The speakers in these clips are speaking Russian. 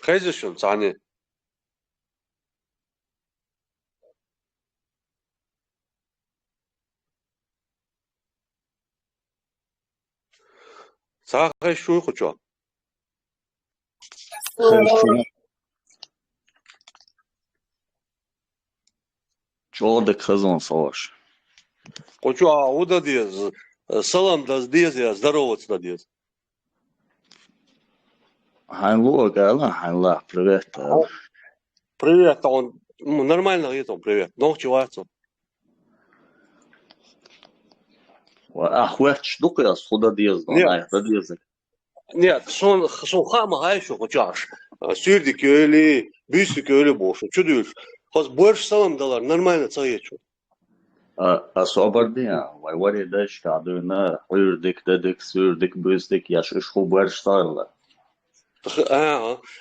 خيزشون تعني صاحي شو خجوا خشون جودك خزون صوش خجوا ودا ديز سلام داز ديز يا здороваться да дез Ханло гала ханла привет. привет он нормально говорит он привет ночью ватсон Ахвет штука я сюда диез нет на это диез. нет сон хама гайшу хочаш сюрдик или бюстик или бошу чудуш хоз больше салам далар нормально цагечу Особенно вай даш кадуна хурдик дедик сюрдик бюстик яш шо барштарла.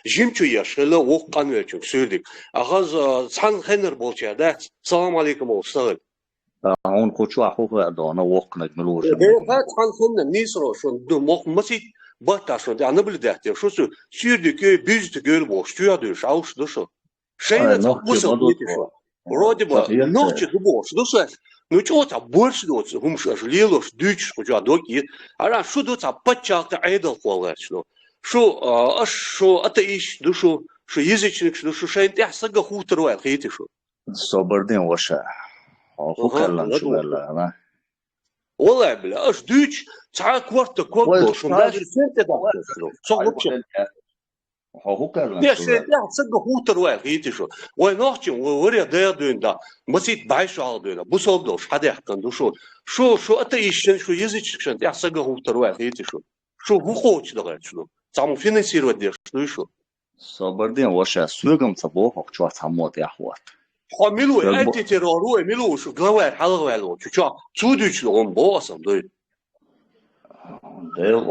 жимчу яшыла оққан верчу сюрдик агаз сан хенер болча да салам алейкум олсагыл Он хочу ахуха дона оқнак мелуш. сан хенер нисро шон ду мох масит баташон да анабыл дәхте шусу сюрдик бюстик өл бош туядыш ауш душу шейна цапуса вроде бы ночи дубош душу ну чего то больше доц хумш лилош дюч хоча доки ара шу доца пачалта айдал қолгачно шо атеиш душу шо язычник душу шейн тясага хутервал хейти шо Собордин воша. Ахукалан шула на. والله بلا اش ديتش تاع كوارت شو باش سنت دا صغبش Ахукалан يا شولا. سيدي تسق هوتر وين هيتي شو وين نحكي وريا دا دين دا مسيت بايش على دين بوصل دوش حدا يحكي شو اتيشن شو يزيتش شن تسق هوتر وين هيتي شو هو خوش دا شنو تعمل فينانسير ودي شو Собордин воша сугам цабох чуа цамот яхват. خاملو انت ترارو ميلو شو غوار حلقه لو شو توديش لو بوسم دوي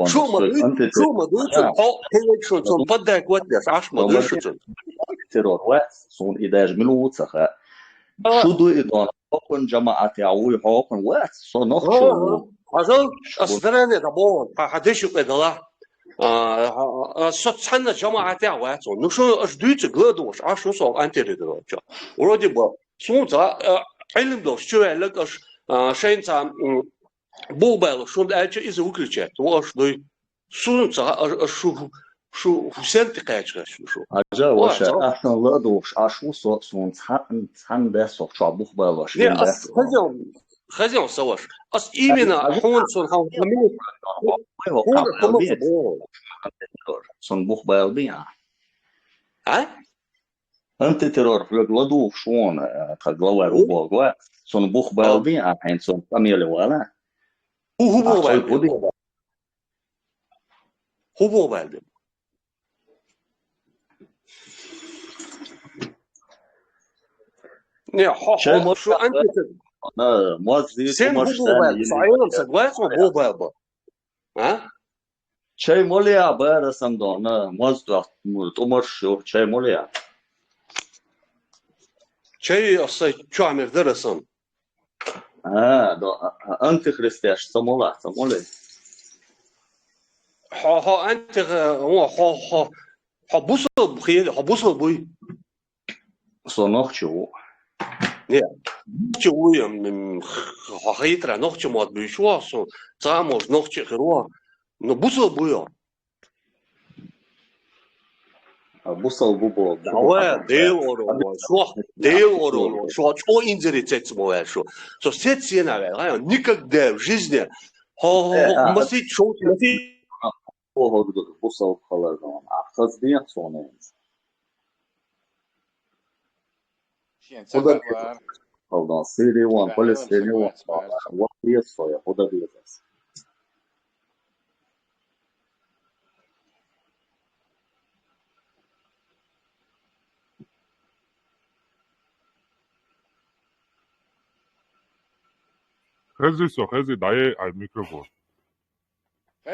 شو ما دوتش هيك شو تون بدك ودس عش ما دوتش ترور واس صون إداج ملوتسخة شو إدان حقن جماعة عوي حقن واس صون نخشو عشان أصدرني طبعا حدش يقدر صوت حنا جماعة عوي نشو أش دوتش قدوش عشو صو أنت تدرو جا ورودي با صون تا علم دوش شو لك أش شين تا بوبال شو ده أجي إذا وكلتشات واش دوي صون تا شو سنت قاعد شو أجا وشا أحسن لدوش عشو صون تحن بس شو عبوخ بالاش не خزيون سواش именно هون صون هون صون بوخ بالبيع ها أنت ترور فلق لدوش شون تغلوا روبوا صون بوخ بالبيع حين صون أميل ولا هو بالبيع не شو أنت أنا موزي سين هو بالبيع صعيدا سقواس هو بالبيع ها شيء موليا بارسم دونا موزد تمر شو شيء موليا شيء أصلا شو عم يدرسن دو أنت خريستياش سمولا ها أنت هو بوصل بخير بوصل بوي صنخشو نوختي من خيترا نوختي مات بيشوا صو تاموش نوختي خروا نو بوصل بويا بوصل بوبو دعوة ديل أورو شو إنزري تسمو شو سيتسينا غير никогда в жизни مسيت شو مسيت هو بوصل خلاص أخذ بيا صونين خدا خلاص سيري وان فلسطيني وان وقتي الصويا خدا بيزاس خزي داي على الميكروفون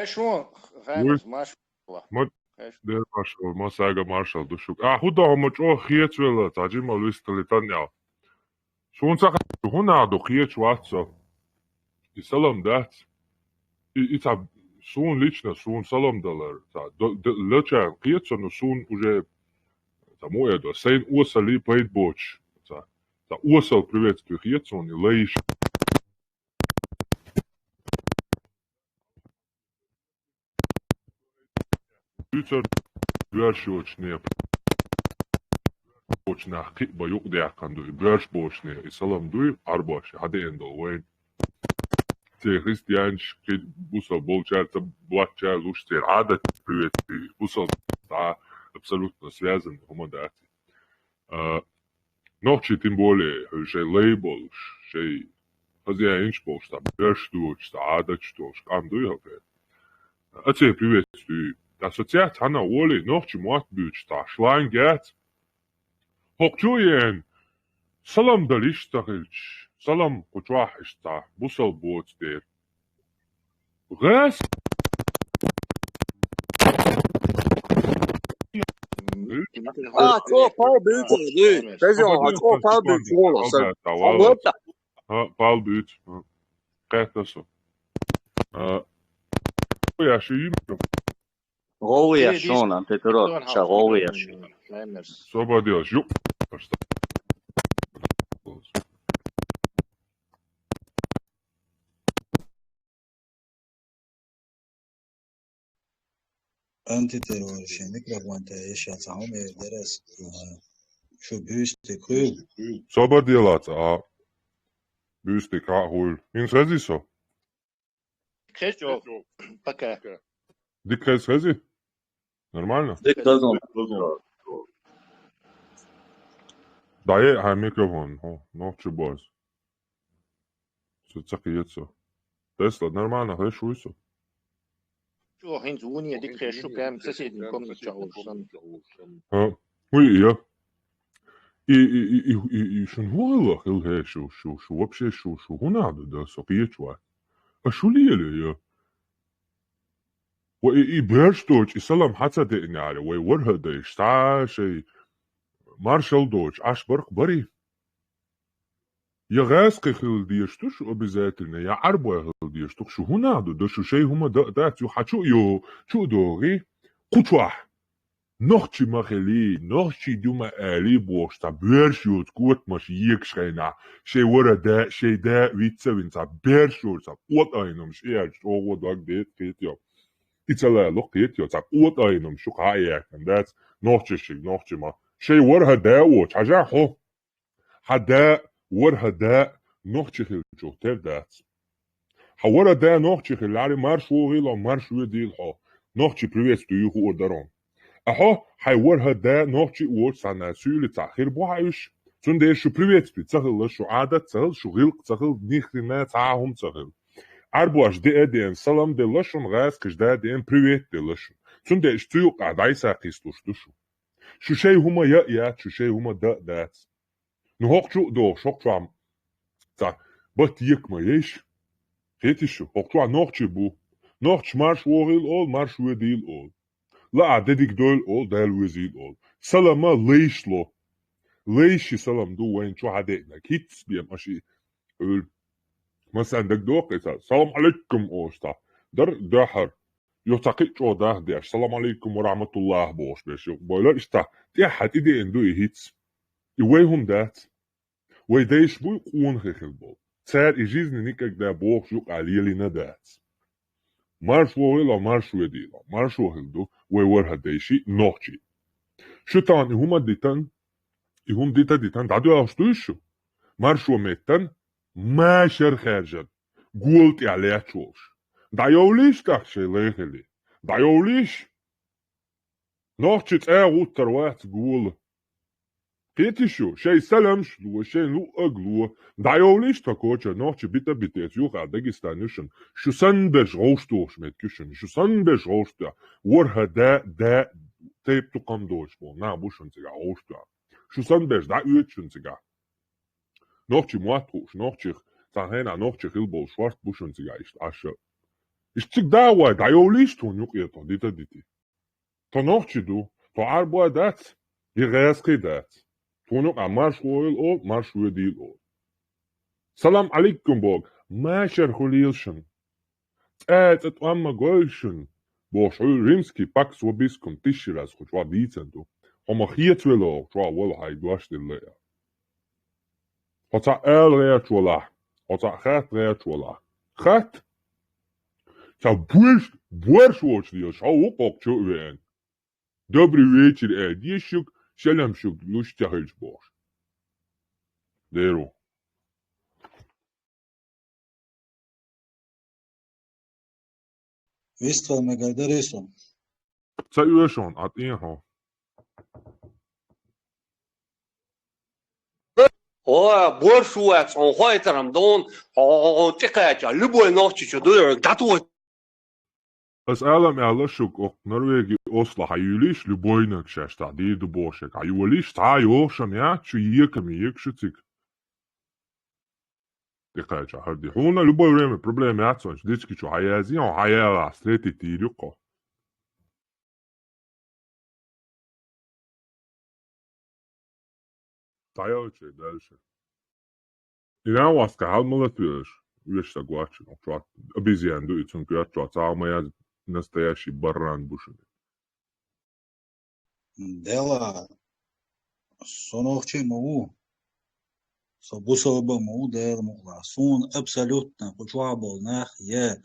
شو غامز ماش ما ده مارشال ما ساجا مارشال دوشوك هودا هموش او خيت ولا تاجيما لويس تليتانيا شون ساخ هنا دو خيت واتسا السلام دات شون лично شون سلام دلار لچا خيت سنو شون уже Moja do sein uosali peit boch. Ta uosal priветствую Хетсон и лейш. Ucer bőrsjócsnél bocsnál kiba jogdeákan dúj, bőrsbócsnél, és szalam dúj, arbas, hadéndó, vagy. Te Christians, ki buszal bolcsál, te blattjál, lustér, ádat priветствую, buszal, та абсолютно связаны гуманитации. Ночи тем более, что лейбл, что хозяин что бёршту, что адат, что кандуй, а те приветствую. Ассоциация она воли, ночи мат бьют, что шлайн гет. Хокчуен, салам далиш тахильч, салам кучвахиш та, бусал боцтер. Гас. Čo palbīts, tas jau ko palbīts volas. Alota. Palbīts. Kā tas? Jā, šī imta. Rovija šona, te turot, šā rovija šona. Svobodījos, juk. Antiterror mikrofon yaşatsa ama ders şu büyüste koy. Svobodījās, büsti kā hul. Viņš reziso. Krećo, пока. Dik rezi? Нормально? Dik dozon. Da je, haj mikrofon. Noći boz. Sve cakijeco. Tesla, normalno, haj šujso. Čo, hins unije, dik kreću, kajem соседним комнатам olsan. Ой, я. И шунвала хилhe шу вообще шу хунадо да сокиечва. А шулиеле я. وإي بيرشتوش إسلام حتى دقني على ويورها ديش تا شي مارشال دوش أشبرق بري يا غاسقي خل ديشتوش وبذاتلنا يا عربو خل ديشتوش شو هنا دو شو شي هما دات يو حشو يو شو دوغي قطوح نوختي مخلي نوختي دوما آلي بوش تا بيرشوت قوت مش يكشغينا شي ورا دا شي دا ويتسا وينتا بيرشوت تا قوت أينو مش إيرج أوغو دوغ ديت كيت يو إتلا لقيت يو تا قوت أينو مش قايك and that's نوختي ما شي ورها دا وش حاجة حو حدا ورها دا نوختي خل جوتر دات حورا دا نوختي خل لاري مارشو غيلا مارشو ديل حو نوختي приветствую يو أردرون أهو حيورها دا نوختي وور سانا سيولي تاخير بوهايش تون شو приветствую تاخل شو عادة تاخل شو غلق تاخل نيختنا تاهم تاخل أربواش دي أدين سلام دي لشون غاز كش دا دين بريويت دي لشون تون ديش تيوق عدايسا قيستوش دوشو شو شي هما يا شو شي هما دات نهوقشو دو شوقشو عم تا بات يكما يش خيتشو هوقشو عم نوختي بو نوختش مارش وغيل أول مارش وديل أول لا ديك دول أول دال وزيل أول سلاما ليش لو ليش سلام دو وين شو عدينا كيتس بيم أشي مثلا دك دوق السلام عليكم أوستا در دحر يوتاقي شو ده ديش السلام عليكم ورحمة الله بوش بيش بولا إشتا دي حد إدي إندو يهيتس يويهم دات ويديش بو يقون خيخل بول تسار إجيزني نيكك دا بوش يوق عليلي ندات مارش وغيلا مارش وديلا مارش وغيلدو ويورها ديشي نوخشي شو تان هما ديتان يهم ديتان دادو أشتوشو مارش وميتان ما شر خارجن قولت عليها تشوش دايوليش تخشي ليخلي دايوليش نوخشي تاغو تروات قول كيتشو شي سلمش لو شي لو أقلو دايوليش تاكوشا نوخشي بيتا بيتيت يوغا داغستانيشن شو سنبش غوشتوش ميتكشن شو سنبش غوشتا ورها دا تيب تقام دوش بو نابوشن تيغا غوشتا شو سنبش دا يوتشن تيغا نوختي مواتوش نوختي تاهينا نوختي خيلبول شوارت بوشن تيغا إشت عشا إشتك داوا دايوليش تون يوقيتو ديتي تو نوختي دو تو عربوا دات يغاسقي دات تونوك مارش ويل أول مارش وديل أول سلام عليكم بوغ ماشر خليلشن اتواما قولشن بوش ريمسكي باكس وبيسكم تشيراز خوش واديتن دو Om giet willen, trouw wel hij dwars de leer. Wat hij reert wel, wat hij gaat reert wel. Gaat. Zou boers wordt die zou ook op zo zijn. Dobry wieczór, die szuk, szelem szuk, luścia helsbosch. Dero. Wist wel me ga daar is om. Zij u schon, at inho. Боршуац, он ходит там, он тикает, любой ночью что-то, готовит. As allem szuk ook Norwegi Oslo har julish любойнак шашта, die de boschek. Ha julish ta jo schon ja, chu yekam yekshtik. Dikkat ya hardi. Huna любой время проблемы atson, дички chu hayazi, он hayala streти тирюко. Tayoche дальше. Ina waska hal молотвеш. Вещь согласен, что обезьян дует, он говорит, что а моя настоящий баран бушин. Дела сонохче могу. Собусал бы могу дел могла. Сон абсолютно хочуа болнах е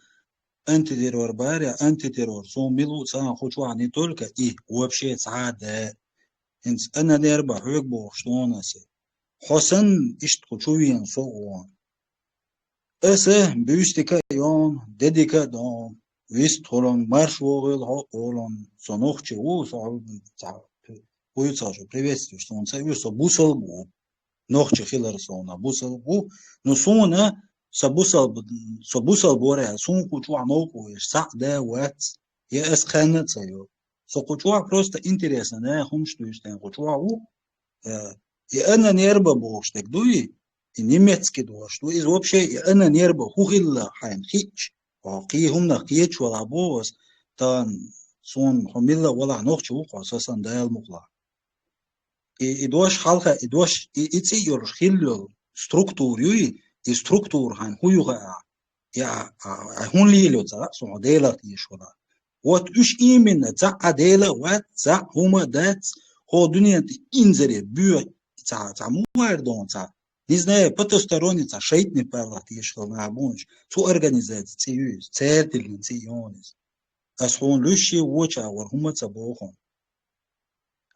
антитеррор баря, антитеррор. Сон милу цан хочуа не только и вообще цаде. Инс أنا نربح يكبر شلونسي. حسن إشت خوشوين صوون. أسه بيستك يوم ددك دام ويست هولن марш وغل هولن صنوخче у صعب уйцажу приветствую что он союз бусал бу нохче хиларсона бусал бу но сона собусал боре сон кучуа ноку саде ват я эсханет саю со кучуа просто интересно да хум что есть кучуа у и أنا нерба боштек дуи и немецкий дуа что из вообще и أنا нерба хухилла хайн хич وقي هم نقيتش ولا بوس تان سون هميلا ولا نوخش وقع أساسا دايل مقلا إدواش حلقة إدواش إتسي يرشخيل ستركتور يوي ستركتور هن هو يغا يا هون ليلو تزا سون دايلا تيشولا وات إش إيمن تزا دايلا وات تزا هما دات هو دنيا إنزري بيو تزا مواردون تزا Не знаю, потусторонница, шейтный павла тишел на обонч, су организации, цертельницы ионис. Асхон лющи воча, вархумаца бохон.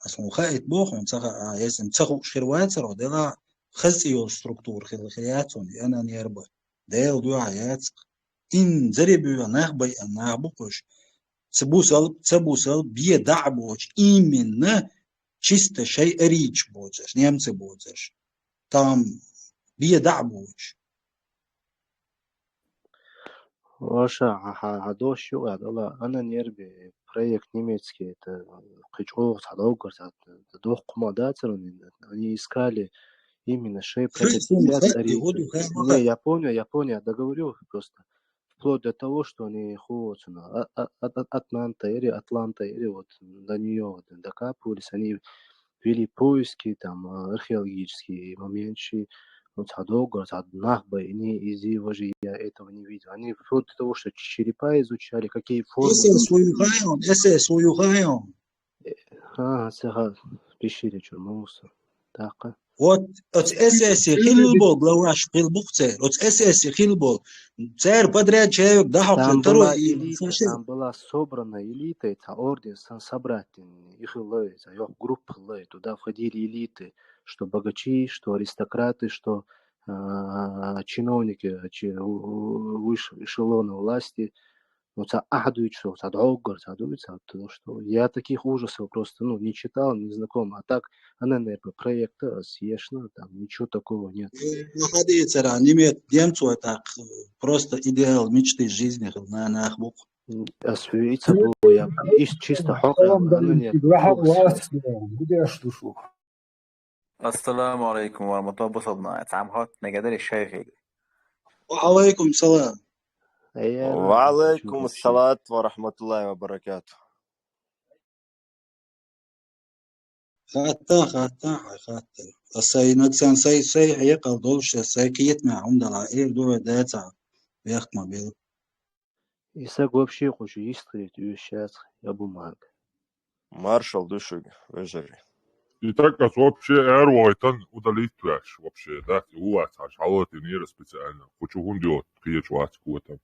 Асхон хаит бохон, цаха, если цаху ширвайца, родила хасио структур, хилхиляцион, яна нерба. Дел дуаяц. Ин заребю нахбай, нахбукуш. Цебусал, бие дабоч, именно чисто шей рич боцеш, немцы боцеш. Там бьедабуч. Ваша хадош югад, она нерби проект немецкий, это кичо садовгар, дух кумадацерон, они искали именно шей проект. Не, Япония, договорю просто. Вплоть до того, что они ходят от Атланта или вот до нее докапывались, они вели поиски, там, археологические моменты, вот садовгар, нахба, и из его же я этого не видел. Они вплоть до того, что черепа изучали, какие формы. Эсэ свою хайон. Сага, пещере чурмуса. Так. Вот эсэси хилбол, главаш хилбухцер, вот эсэси хилбол, цер подряд человек, да, там была собрана элита, это орден собрательный, их ловится, их группа ловит, туда входили элиты, что богачи, что аристократы, что чиновники высшего эшелона власти. Вот ахадует, что что я таких ужасов просто не читал, не знаком, а так она наверное проекта съешна, там ничего такого нет. Находится немец немцу это просто идеал мечты жизни на нахбук. Освоиться было я из чисто хока, она нет. السلام عليكم ورحمة الله وبركاته. سامحت نقدر الشيخ. وعليكم السلام. وعليكم السلام ورحمة الله وبركاته. خاطر السي نكسان سي يقل دولش السي كيتنا عمد العائر دو داتا بيخما بيل Исак вообще хочет историю сейчас я бумаг. Маршал душуги, выжири. И так нас вообще эрвойтан удалить трэш вообще, да, и уаташ, а вот и не специально. Хочу хундиот, приеч ват куатан.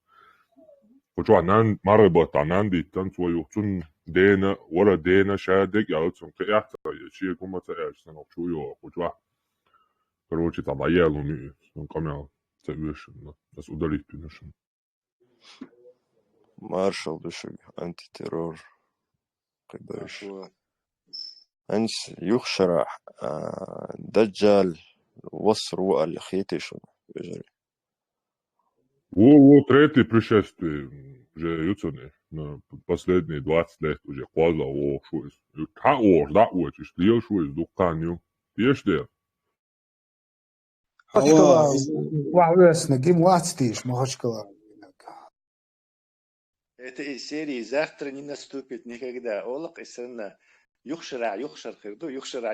Хочу анан маработ анан диттан свою цун дена, вора дена шадек, я вот сон кяхта, чьи кумата эш, сан обчую, хочу. Короче, там аелу ми, сон камял, цевешен, нас удалить пинешен. Маршал душуг, антитеррор. قباش أنس يخشرح دجال وصروا الخيتشون بجري Во третье пришествие уже юцоне на последние 20 лет уже кваза о шуис. Та о да уч лио шуис дуканю. Ешде. Махачкала ваъвесна гим вацтиш махачкала. Это из серии «Завтра не наступит никогда». Олак и сына. Юхшира хирду, юхшира.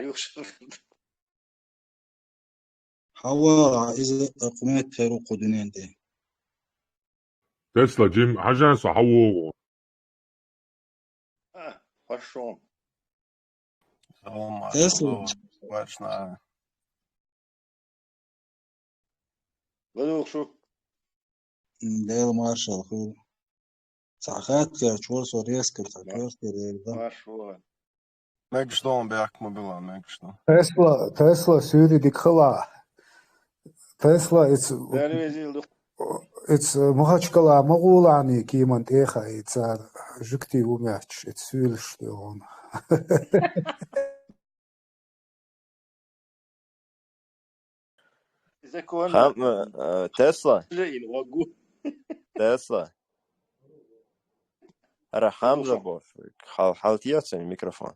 حوا إذا قمت فاروق دنيان دي Тесла Джим хажан сахаво. Хорошо. تسلا واشنا Гадух шо? دير مارشال خير ساعات كرتشور سوريس كرتشور كده Хорошо. ماكشتون بيحكموا بلا ماكشتون Tesla Suri dikhala. Tesla it's Mahachkala Magulani Kimant Echa it's Jukti Umach it's Wilston. إذا كنا تسلا جايين وقو. تسلا أرى حمزة بوف حالتيات الميكروفون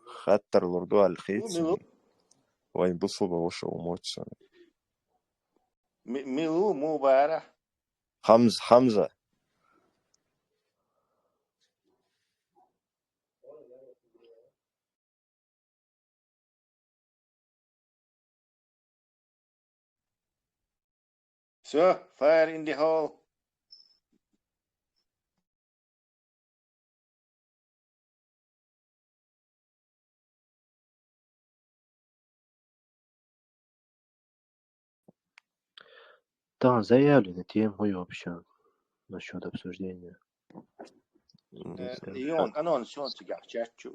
خطر الوردوها الخيط وين بصل بوش وموت ميلو مبارح. حمزة So, fire in the hole. Да, заявлены темы вообще насчет обсуждения. И он сегодня говорит, что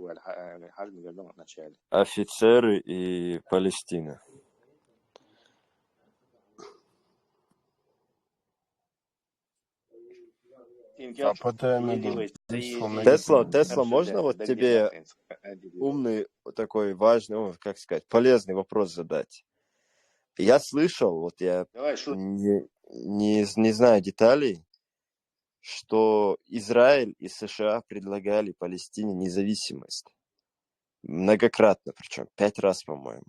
вначале. офицеры и Палестина. Тесла, можно вот тебе умный такой важный, как сказать, полезный вопрос задать? Я слышал, вот я не знаю деталей, что Израиль и США предлагали Палестине независимость. Многократно, причем 5 раз, по-моему.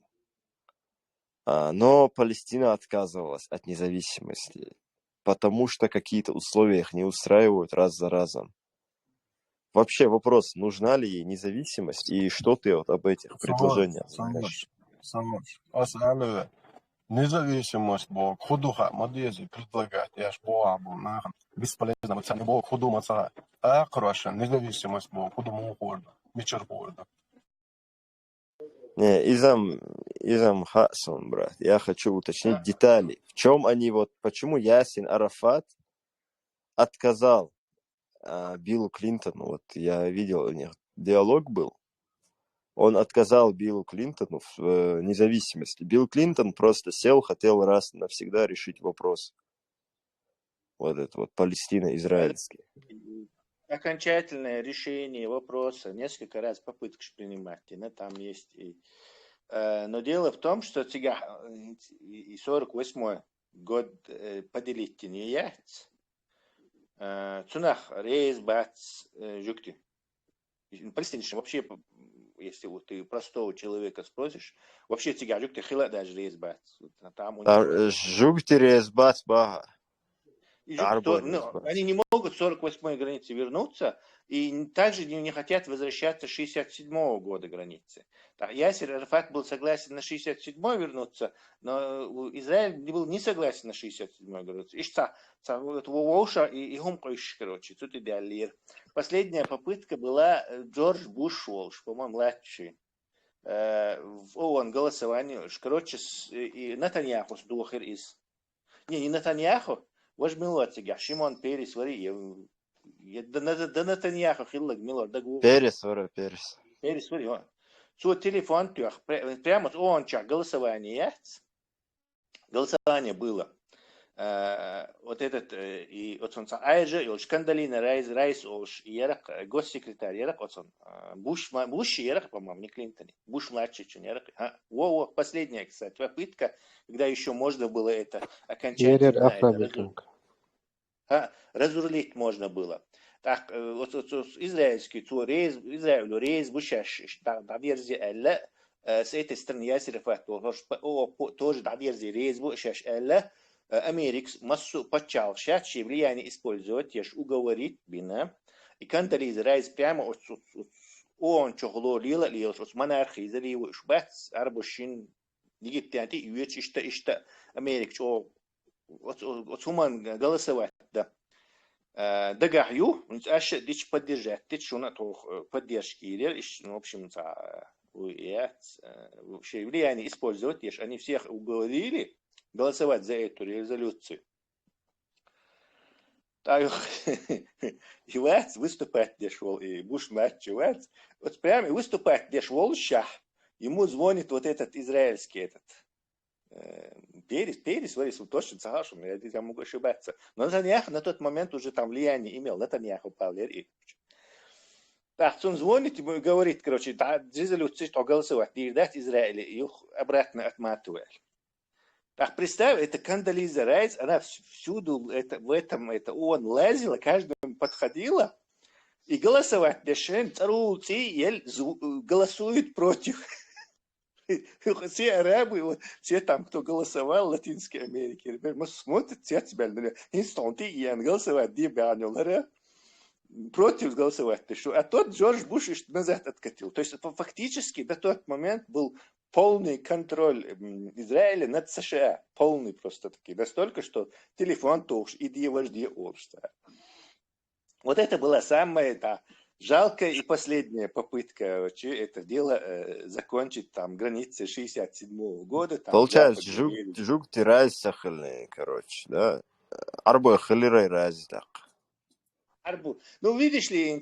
Но Палестина отказывалась от независимости, потому что какие-то условия их не устраивают раз за разом. Вообще вопрос, нужна ли ей независимость, и что ты вот об этих предложениях знаешь? Независимость Бог, худуха, мадези предлагать, я ж Бога был нахам. Бесполезно, вот сами Бог худу маца. А хорошо, независимость Бог, худу мухорда, мечер борда. Не, изам хасон, брат. Я хочу уточнить детали. В чем они вот, почему Ясин Арафат отказал Биллу Клинтону? Вот я видел, у них диалог был. Он отказал Биллу Клинтону в независимости. Билл Клинтон просто сел, хотел раз и навсегда решить вопрос. Вот это вот Палестино-израильский. Окончательное решение вопроса. Несколько раз попыток принимать. Там есть. Но дело в том, что и 48-й год поделить не яйца. Цунах рейс бац жукти. Палестине вообще, если вот ты простого человека спросишь, вообще тебя жукти хила даже рейс бац. Жукти рейс бац бага. Они не могут с 48-й границы вернуться, и также не хотят возвращаться с 67-го года границы. Ясир Арафат был согласен на 67-й вернуться, но Израиль не был не согласен на 67-й границы. Короче, тут идеалир. Последняя попытка была Джордж Буш Волш, по-моему, младший. в ООН голосование, короче, и Натаньяху сдохер из. Не Натаньяху, возьмилотига, Шимон Перес, вари, да Натаньяху хиллаг милор, да гу. Перес, вара, Перес. Перес, вари, Цу телефон тюх, прямо он чак голосование, голосование было. Вот этот, и вот он айже, и уж Кандалина Райс, уж Ерак, госсекретарь Ерак, вот он, Буш Ерак, по-моему, не Клинтон, Буш младший, что Ерак. Последняя, кстати, попытка, когда еще можно было это окончательно разрулить можно было. Так, вот израильский Израилю рейс, Бушаш, да, версия Элла, с этой стороны Ясир Фат, тоже да, версия рейс, Бушаш Элла, Америкс массу почал шатши влияние использовать, ешь уговорить бина. И кантали израиль прямо он чохло лила лилш монархии заливу шбац арбушин египтянти юеч ишта Америк чо вот суман голосовать да. Дагахью, аж дичь поддержать, ты что на то поддержки или в общем вообще влияние использовать, ешь они всех уговорили голосовать за эту резолюцию. Так, Ивац выступать дешвол, и Буш младший Ивац, вот прямо выступать дешвол шах, ему звонит вот этот израильский этот Перес, говорит, точно Цагашин, я могу ошибаться. Но Натаньяху на тот момент уже там влияние имел, Натаньяху Павел Яковлевич. Так, он звонит и говорит, короче, да, резолюцию, что голосовать, и дать Израиле, и их обратно отматывали. Так, представь, это Кандализа Райс, она всюду в этом он лазила, каждому подходила, и голосовать дешен, голосуют против. Все арабы, все там, кто голосовал в Латинской Америке, ребята, смотрят, все тебя, инстанты, и голосовать, против голосовать. А тот Джордж Буш назад откатил. То есть фактически до тот момент был полный контроль Израиля над США. Полный просто таки. Настолько, что телефон тоже и вожди общества. Вот это была самая жалкая и последняя попытка это дело закончить там границы 67-го года. Там, получается, жук ты раз сахальный, короче, да? Арбо халирай раз так. Арбу. Ну, видишь ли,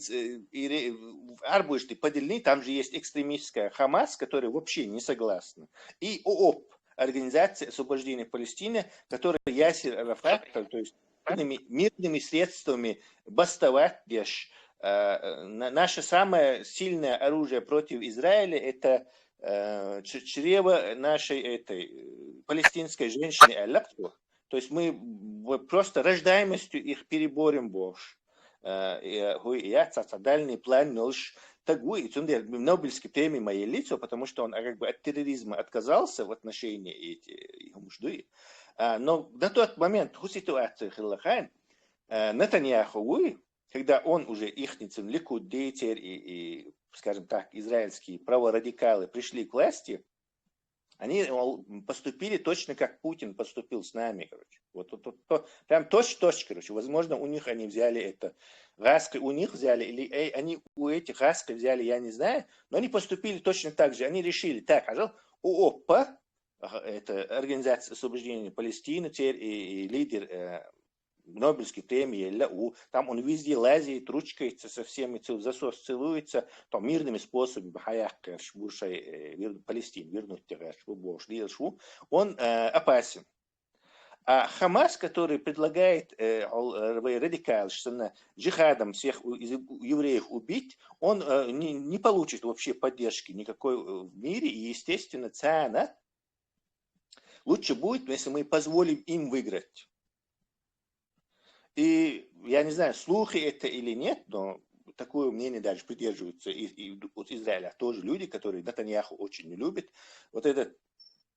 Арбу, ты поделены, там же есть экстремистская Хамас, которая вообще не согласна. И ООП, Организация освобождения Палестины, которая Ясир Арафат, то есть мирными средствами бастовать, наше самое сильное оружие против Израиля это чрево нашей этой палестинской женщины Аллахту. То есть мы просто рождаемостью их переборем больше. Дальний план нож такой, Нобелевской премии моей лицо, потому что он как бы от терроризма отказался в отношении этих мужды. Но на тот момент в ситуации Хиллахан Натаньяху, когда он уже их Ликуд Дейтер и, скажем так, израильские праворадикалы пришли к власти, они поступили точно как Путин поступил с нами, короче. Вот прям точь-точь, короче. Возможно, у них они взяли это, Гаской у них взяли, или они у этих Гаской взяли, я не знаю, но они поступили точно так же. Они решили, так, ООП, это Организация освобождения Палестины, теперь и лидер Нобелевской премии, там он везде лазит, ручкается со всеми, засос целуется, там мирными способами, Палестину вернуть, он опасен. А Хамас, который предлагает радикал, что джихадом всех евреев убить, он не получит вообще поддержки никакой в мире, и, естественно, цена лучше будет, если мы позволим им выиграть. И я не знаю, слухи это или нет, но такое мнение даже придерживаются и от Израиля тоже люди, которые Натаньяху очень не любят. Вот этот,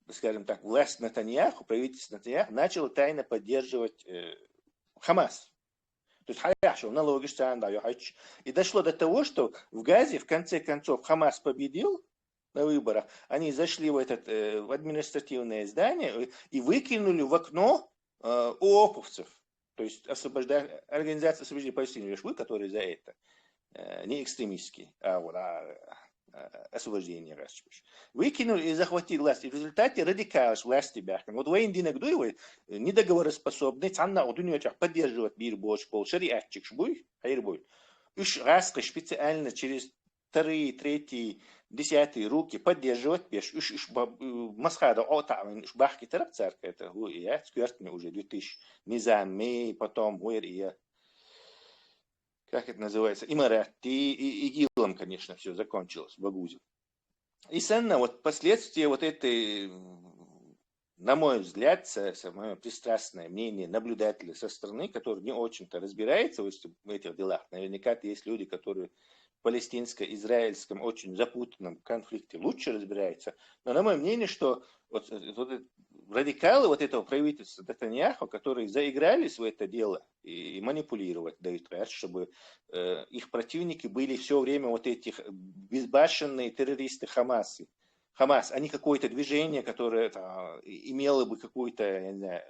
скажем так, власть Натаньяху, правительство Натаньяху начало тайно поддерживать Хамас. То есть хорошо, налоги, и дошло до того, что в Газе в конце концов Хамас победил на выборах. Они зашли в административное здание и выкинули в окно ООПовцев. То есть Организация освобождения Палестины, вы, которые за это, не экстремистские, а освобождения. Выкинули и захватили власть. И в результате радикалность власти бяхкан. Вот военный гдуевый недоговороспособный, цанна удуньячах поддерживать мир больше, шариатчик шбуй, хайрбуй. Уж раска специально через вторые, третьи, десятые руки поддерживать пеш. Уж масхада отавин, уж бахки тарак царка это я сквертный уже 2000 низами, потом уэр как это называется, Имарати и ИГИЛом, конечно, все закончилось в Багузе. И сенно вот последствия вот этой, на мой взгляд, мое пристрастное мнение наблюдателя со стороны, который не очень-то разбирается в этих делах. Наверняка есть люди, которые в палестинско-израильском очень запутанном конфликте лучше разбираются. Но на мое мнение, что вот радикалы вот этого правительства Нетаньяху, которые заигрались в это дело и манипулировать дают, чтобы их противники были все время вот этих безбашенные террористы Хамас, а не какое-то движение, которое имело бы какую-то, я не знаю,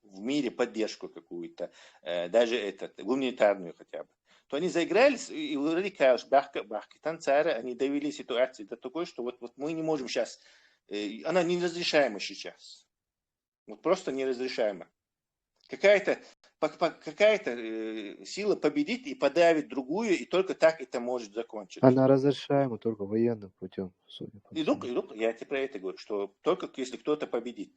в мире поддержку какую-то, даже гуманитарную хотя бы. То они заигрались, и радикалы, бахки, танцары, они довели ситуацию до такой, что вот мы не можем сейчас. Она неразрешаема сейчас. Вот просто неразрешаема. Какая-то сила победит и подавит другую, и только так это может закончиться. Она разрешаема только военным путем, судя по всему. Я тебе про это говорю, что только если кто-то победит.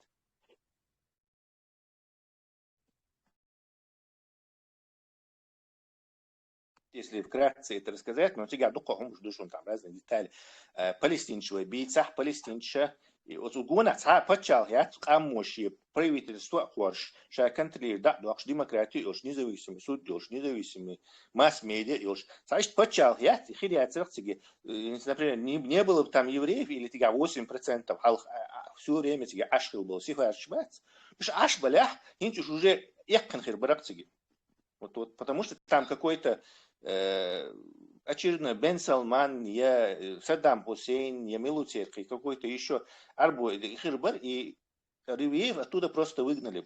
Если вкратце это рассказать, но тебя душу там разные детали. Палестинчевый бийцах, палестинча. И вот у гуна почал я амоши правительство хорш, что контролирует демократию, уж независимый суд, уж независимый масс-медиа, уж. Значит, почал я хириация, например, не было бы там евреев или тебя 8%, все время тебя ашхил был, сифа ашбац, уж ашбалях, инчуш уже якканхир баракциги. Вот потому что там какой-то очередной Бен Салман, я Саддам Хусейн, я Милуцеркий, какой-то еще Арбу Хирбар, и Ривиев оттуда просто выгнали.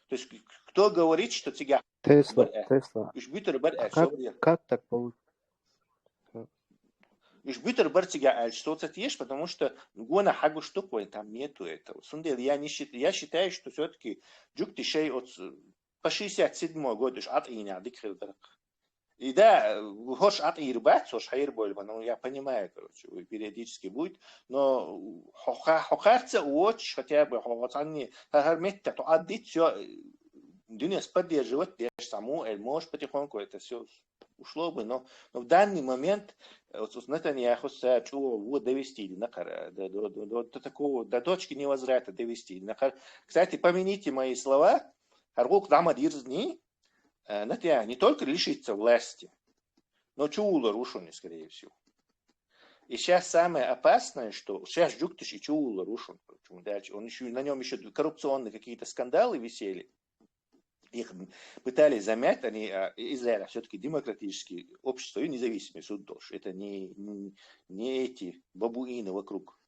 То есть, кто говорит, что тебя... Тесла. Как так получилось? Ишбитер бар тебя что ешь, потому что гона хагу штуку, там нету этого. Сундел, я считаю, что все-таки Джук Тишей по 67-й году от Иня Дикхирдарак. И да, хош от Ирбат, хош Хайрбольба, ну я понимаю, короче, периодически будет, но хохарца очень хотя бы, хохарцани, хохарметта, то отдать все, Дюнес поддерживать, держь саму, может потихоньку это все ушло бы, но в данный момент вот Нетаньяху вот довести до такого, до точки невозврата довести. Кстати, помяните мои слова, Харгук Дамадирзни, не только лишится власти, но чуула рушуни, скорее всего. И сейчас самое опасное, что сейчас Джуктиш и чуула рушун, он еще, на нем еще коррупционные какие-то скандалы висели. Их пытались замять, они Израиль все-таки демократическое общество и независимый суд тоже. Это не эти бабуины вокруг.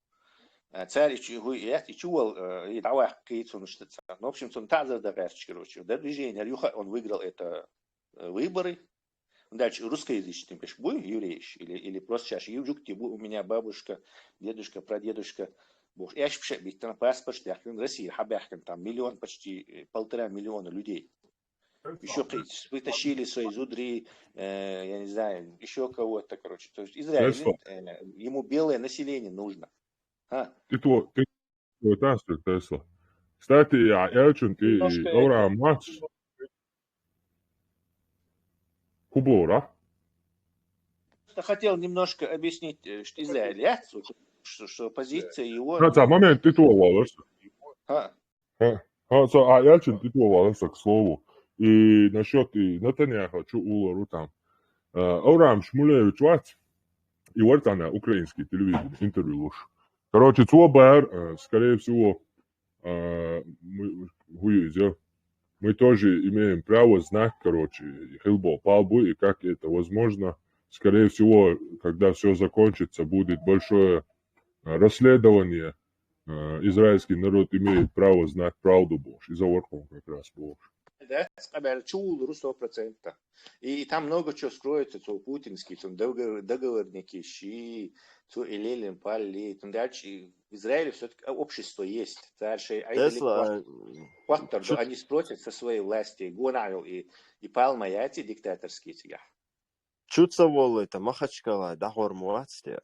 Царь и чувал, и давай кейтсон, что в общем, он таза доверчик, короче. До движения Рюха он выиграл это выборы. Дальше русскоязычный бой, еврей, или просто сейчас юджук, у меня бабушка, дедушка, прадедушка. Я же ведь на паспорт, в России, там почти 1,5 миллиона людей. Еще вытащили свои зудри, я не знаю, еще кого-то, короче. То есть Израиль, ему белое население нужно. Ты Тесла. Кстати, я ты Авраам Мац. Хубора. Хотел немножко объяснить, что Израиль, что позиция его... Момент ты тувалась. Я ты тувалась, к слову. И насчет Нетаньяху, чуула там. Авраам Шмулевич Вац, и вот она, украинский телевизор, интервью лучше. Короче, Цуабар, скорее всего, мы тоже имеем право знать, короче, Хилбо Палбу, и как это возможно. Скорее всего, когда все закончится, будет большое расследование. Израильский народ имеет право знать правду Божью. И за верхом как раз Божью. Да, чулру 100%. И там много чего скроется, то путинские, там договорники, щи, то Илелин, Палли, там дальше в Израиле все-таки общество есть. Дальше Тесла, они спросят со своей власти, Гунайл и Палма, эти диктаторские тебя. чуца волы, это Махачкала, да, Хормуатстия.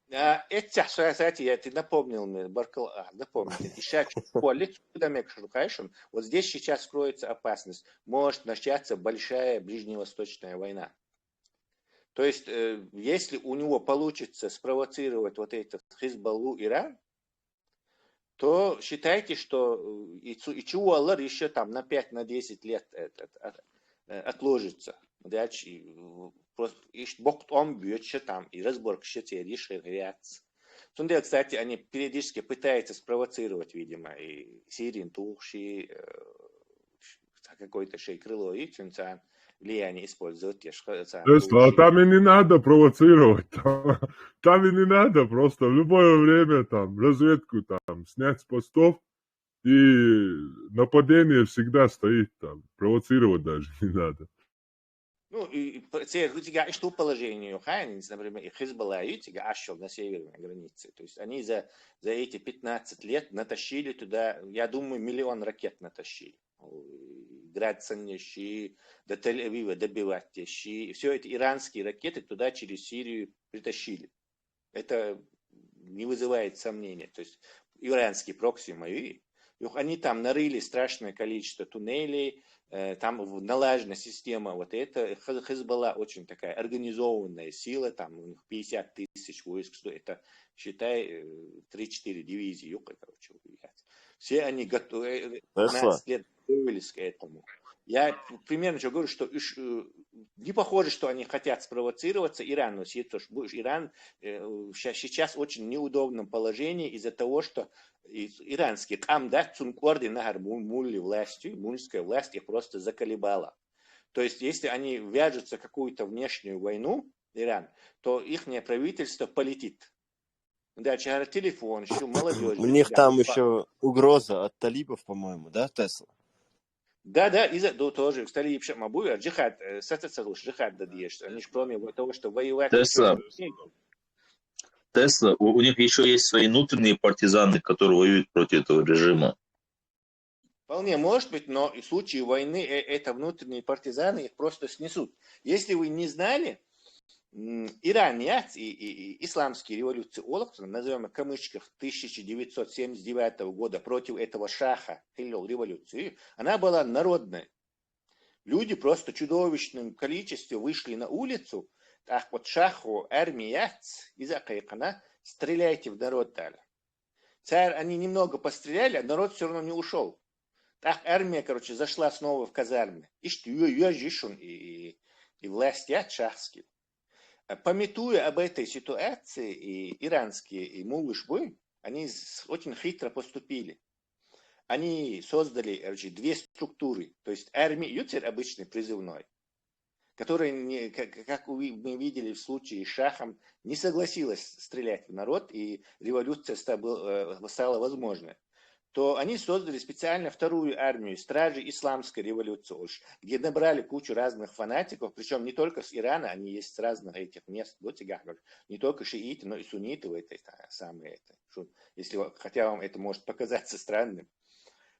Это, кстати, я ты напомнил мне, напомнил. Еще вот здесь сейчас скроется опасность. Может начаться большая ближневосточная война. То есть, если у него получится спровоцировать вот этот Хизбаллу Иран, то считайте, что и Чуаллар еще там на 5-10 лет отложится. Дальше просто бокт он бьется там и разборка ще решается. Тунде, кстати, они периодически пытаются спровоцировать, видимо, и Сирин Тухши, какой-то шейкрыло и Тюнцан влияние использовать. Там и не надо провоцировать. Там и не надо. Просто в любое время там разведку там снять с постов. И нападение всегда стоит там. Провоцировать даже не надо. Ну, и тебя что положение, например, и Хизбалла, и тебя ашел на северной границе. То есть они за эти 15 лет натащили туда, я думаю, 1 миллион ракет натащили. Градцанщи, до Тель-Авива добивать, все эти иранские ракеты туда через Сирию притащили. Это не вызывает сомнения. То есть иранские прокси мои, они там нарыли страшное количество туннелей, там налажена система, вот это Хизбалла очень такая организованная сила, там у них 50 тысяч войск, что это, считай, 3-4 дивизии, короче, все они готовы, 15 лет готовились к этому. Я примерно что говорю, что не похоже, что они хотят спровоцироваться Иран, но Иран сейчас в очень неудобном положении из-за того, что иранские там, да, цункорды нагар мулли властью, мульская власть их просто заколебала. То есть, если они вяжутся в какую-то внешнюю войну, Иран, то их правительство полетит. Да, телефон, еще молодежь. У них там еще угроза от талибов, по-моему, да, Тесла? Да, из-за тоже, кстати, еще мабуя, джихад, джихад дадешь, они же кроме того, что воевать... Тесла, у них еще есть свои внутренние партизаны, которые воюют против этого режима. Вполне может быть, но в случае войны это внутренние партизаны их просто снесут. Если вы не знали, Иран и исламские революции, назовем их в кавычках, 1979 года против этого шаха, революции, она была народной. Люди просто в чудовищном количестве вышли на улицу, так вот шаху армия из-за кайкана стреляйте в народ дали. Царь, они немного постреляли, а народ все равно не ушел. Так армия, короче, зашла снова в казармы. И власть шахские. Памятуя об этой ситуации, и иранские, и мулышбы, они очень хитро поступили. Они создали, короче, 2 структуры. То есть армия, ютер обычный призывной, который, как мы видели в случае с шахом, не согласилась стрелять в народ, и революция стала возможной. То они создали специально 2-ю армию, стражи исламской революции, где набрали кучу разных фанатиков, причем не только с Ирана, они есть с разных этих мест, не только шииты, но и сунниты в этой самой, хотя вам это может показаться странным.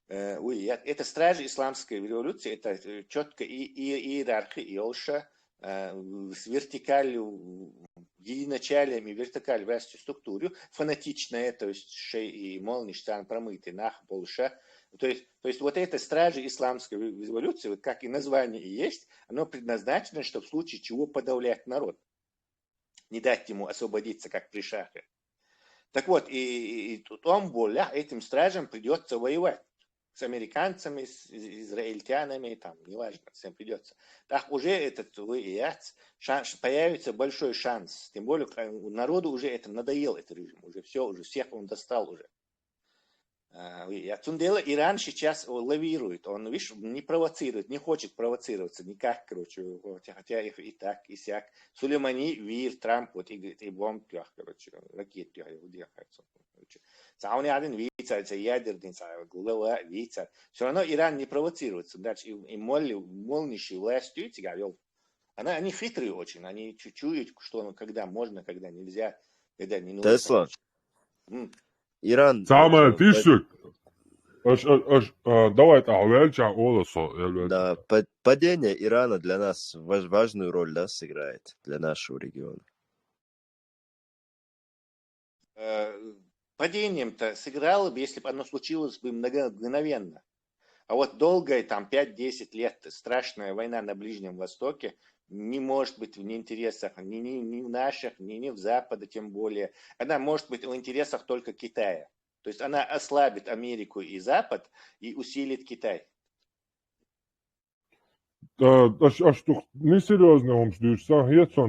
Это стражи исламской революции, это четко иерархия, Иолша, с вертикалью, единачалием и вертикаль властью структуру, фанатичная, то есть шей и молништан промытый, нах, полша. То есть вот эта стражи исламской революции, вот как и название и есть, оно предназначено, чтобы в случае чего подавлять народ, не дать ему освободиться, как при шахе. Так вот, и том более этим стражам придется воевать. С американцами, с израильтянами, там, неважно, всем придется. Так уже появится большой шанс. Тем более, народу уже это надоело, этот режим. Уже всех он достал уже. Дело Иран сейчас лавирует, он, видишь, не провоцирует, не хочет провоцироваться никак, короче, хотя их и так, и сяк. Сулеймани, Вир, Трамп, вот, и говорит, и бомб, короче, ракет, удехается. Сауни один вица, ядерный, глава, вица. Все равно Иран не провоцируется, дальше и молнейшей властью, они хитрые очень, они чуют, что когда можно, когда нельзя, когда не нужно. Тесла. Иран. Самое тише. Давай Да, падение Ирана для нас важную роль, да, сыграет для нашего региона. Падением-то сыграло бы, если бы оно случилось бы мгновенно. А вот долгая, там, 5-10 лет страшная война на Ближнем Востоке не может быть в интересах ни в наших, ни в Запада, тем более. Она может быть в интересах только Китая. То есть она ослабит Америку и Запад и усилит Китай. Что несерьезно он ждет,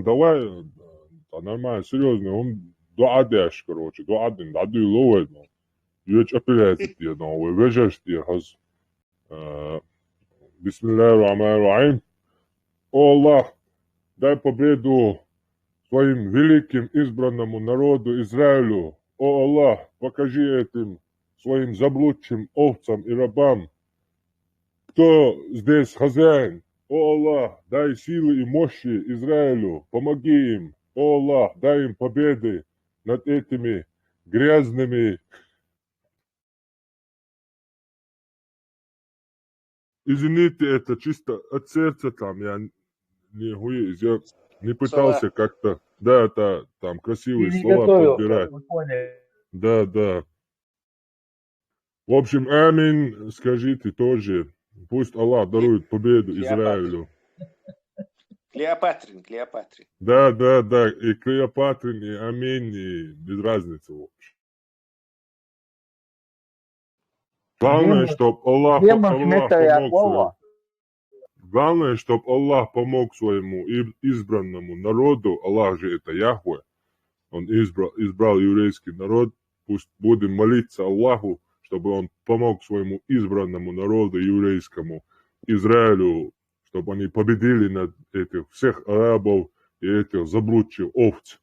давай, нормально, серьезно, он дуадеш, короче, дуадин, даду ловит, юч апелляет тебе, но вы вежешь тебе, хаз, бисмиллахир-рахманир-рахим. О Аллах, дай победу своим великим избранному народу Израилю. О Аллах, покажи этим своим заблудшим овцам и рабам, кто здесь хозяин. О Аллах, дай силы и мощи Израилю, помоги им. О Аллах, дай им победы над этими грязными. Извините, это чисто от сердца там, я не пытался как-то, да, это там красивые слова подбирать. Да. В общем, аминь, скажите тоже. Пусть Аллах дарует победу Израилю. Клеопатрин. Да, и Клеопатрин, и аминь, и без разницы вообще. Главное, чтобы Аллах помог своему избранному народу. Аллах же это Яхве. Он избрал еврейский народ. Пусть будем молиться Аллаху, чтобы он помог своему избранному народу еврейскому, Израилю, чтобы они победили над этих всех арабов и этих заблудших овц.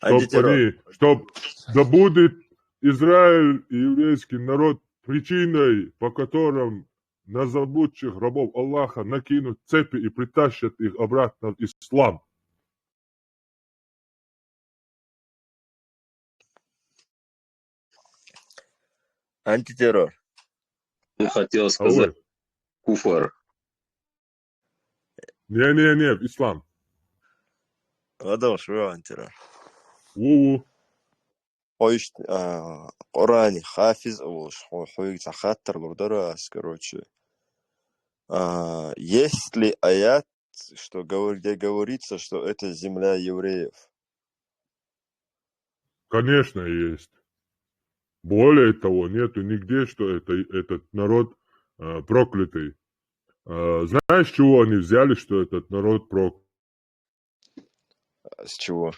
Чтобы да будет Израиль и еврейский народ причиной, по которым на заблудших рабов Аллаха накинут цепи и притащат их обратно в ислам. Антитеррор. Ты хотел сказать куфар. Не, ислам. Adam şu antira. Ву. Oyş Qur'ani hafiz хуй захаттар гурдарас, короче. Есть ли аят, где говорится, что это земля евреев? Конечно, есть. Более того, нету нигде, что этот народ проклятый. Знаешь, с чего они взяли, что этот народ проклятый? С чего?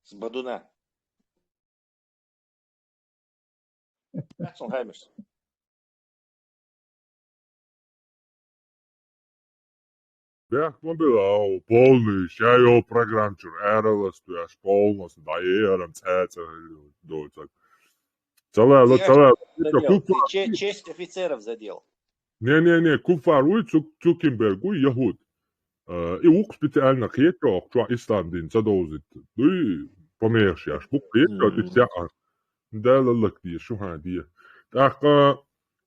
С Бадуна. Ja, man был полный, я его программчик, эралас, tu аж полностью, да, ерам, цеца, целая. Честь офицеров задел. Не, куфар, уй, Цукенберг, уй, Яхуд. И ук специально хетрох, что Исландин задозит. Уй, померши, аж бук хетрох, и вся, да, лалакди, шухадия. Так, в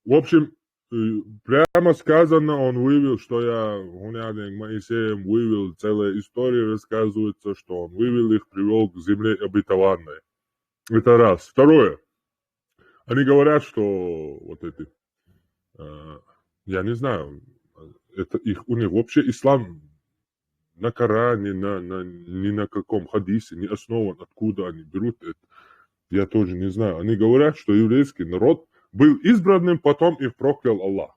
общем, прямо сказано, он вывел, что Гунядин Моисеем вывел, целая история рассказывается, что он вывел их, привел к земле обетованной. Это раз. Второе. Они говорят, что вот эти, я не знаю, это у них вообще ислам на Коране, ни на каком хадисе не основан, откуда они берут это. Я тоже не знаю. Они говорят, что еврейский народ был избранным, потом их проклял Аллах.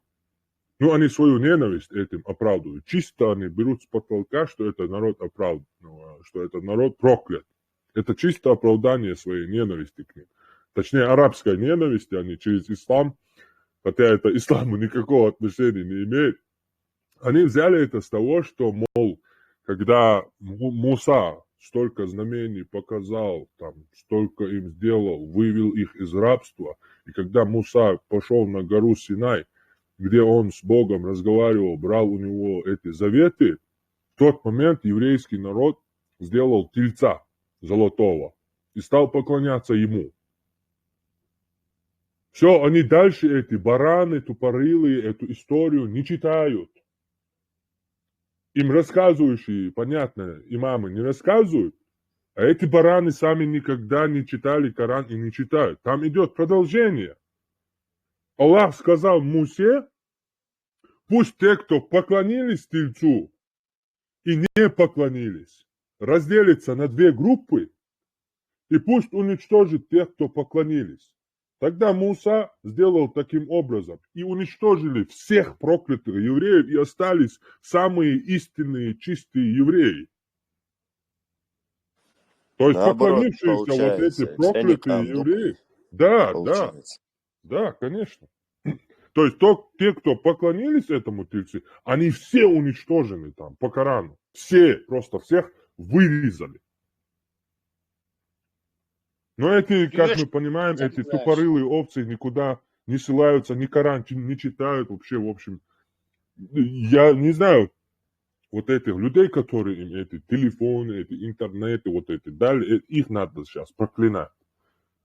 Ну, они свою ненависть этим оправдывают. Чисто они берут с потолка, что это народ оправдан, что это народ проклят. Это чисто оправдание своей ненависти к ним. Точнее, арабской ненависти они через ислам, хотя это исламу никакого отношения не имеет. Они взяли это с того, что, мол, когда Муса столько знамений показал, там, столько им сделал, вывел их из рабства, и когда Муса пошел на гору Синай, где он с Богом разговаривал, брал у него эти заветы, в тот момент еврейский народ сделал тельца золотого и стал поклоняться ему. Все, они дальше эти бараны тупорылые эту историю не читают. Им рассказывающие, понятно, имамы не рассказывают, а эти бараны сами никогда не читали Коран и не читают. Там идет продолжение. Аллах сказал Мусе, пусть те, кто поклонились Тельцу и не поклонились, разделятся на две группы, и пусть уничтожит тех, кто поклонились. Тогда Муса сделал таким образом, и уничтожили всех проклятых евреев, и остались самые истинные, чистые евреи. То есть поклонившиеся вот эти проклятые евреи, да, конечно. То есть те, кто поклонились этому тельцу, они все уничтожены там по Корану. Все, просто всех вырезали. Но эти, как мы понимаем, эти тупорылые овцы никуда не ссылаются, ни Коран не читают вообще, в общем. Я не знаю вот этих людей, которые им эти телефоны, эти интернеты, вот эти дали, их надо сейчас проклинать.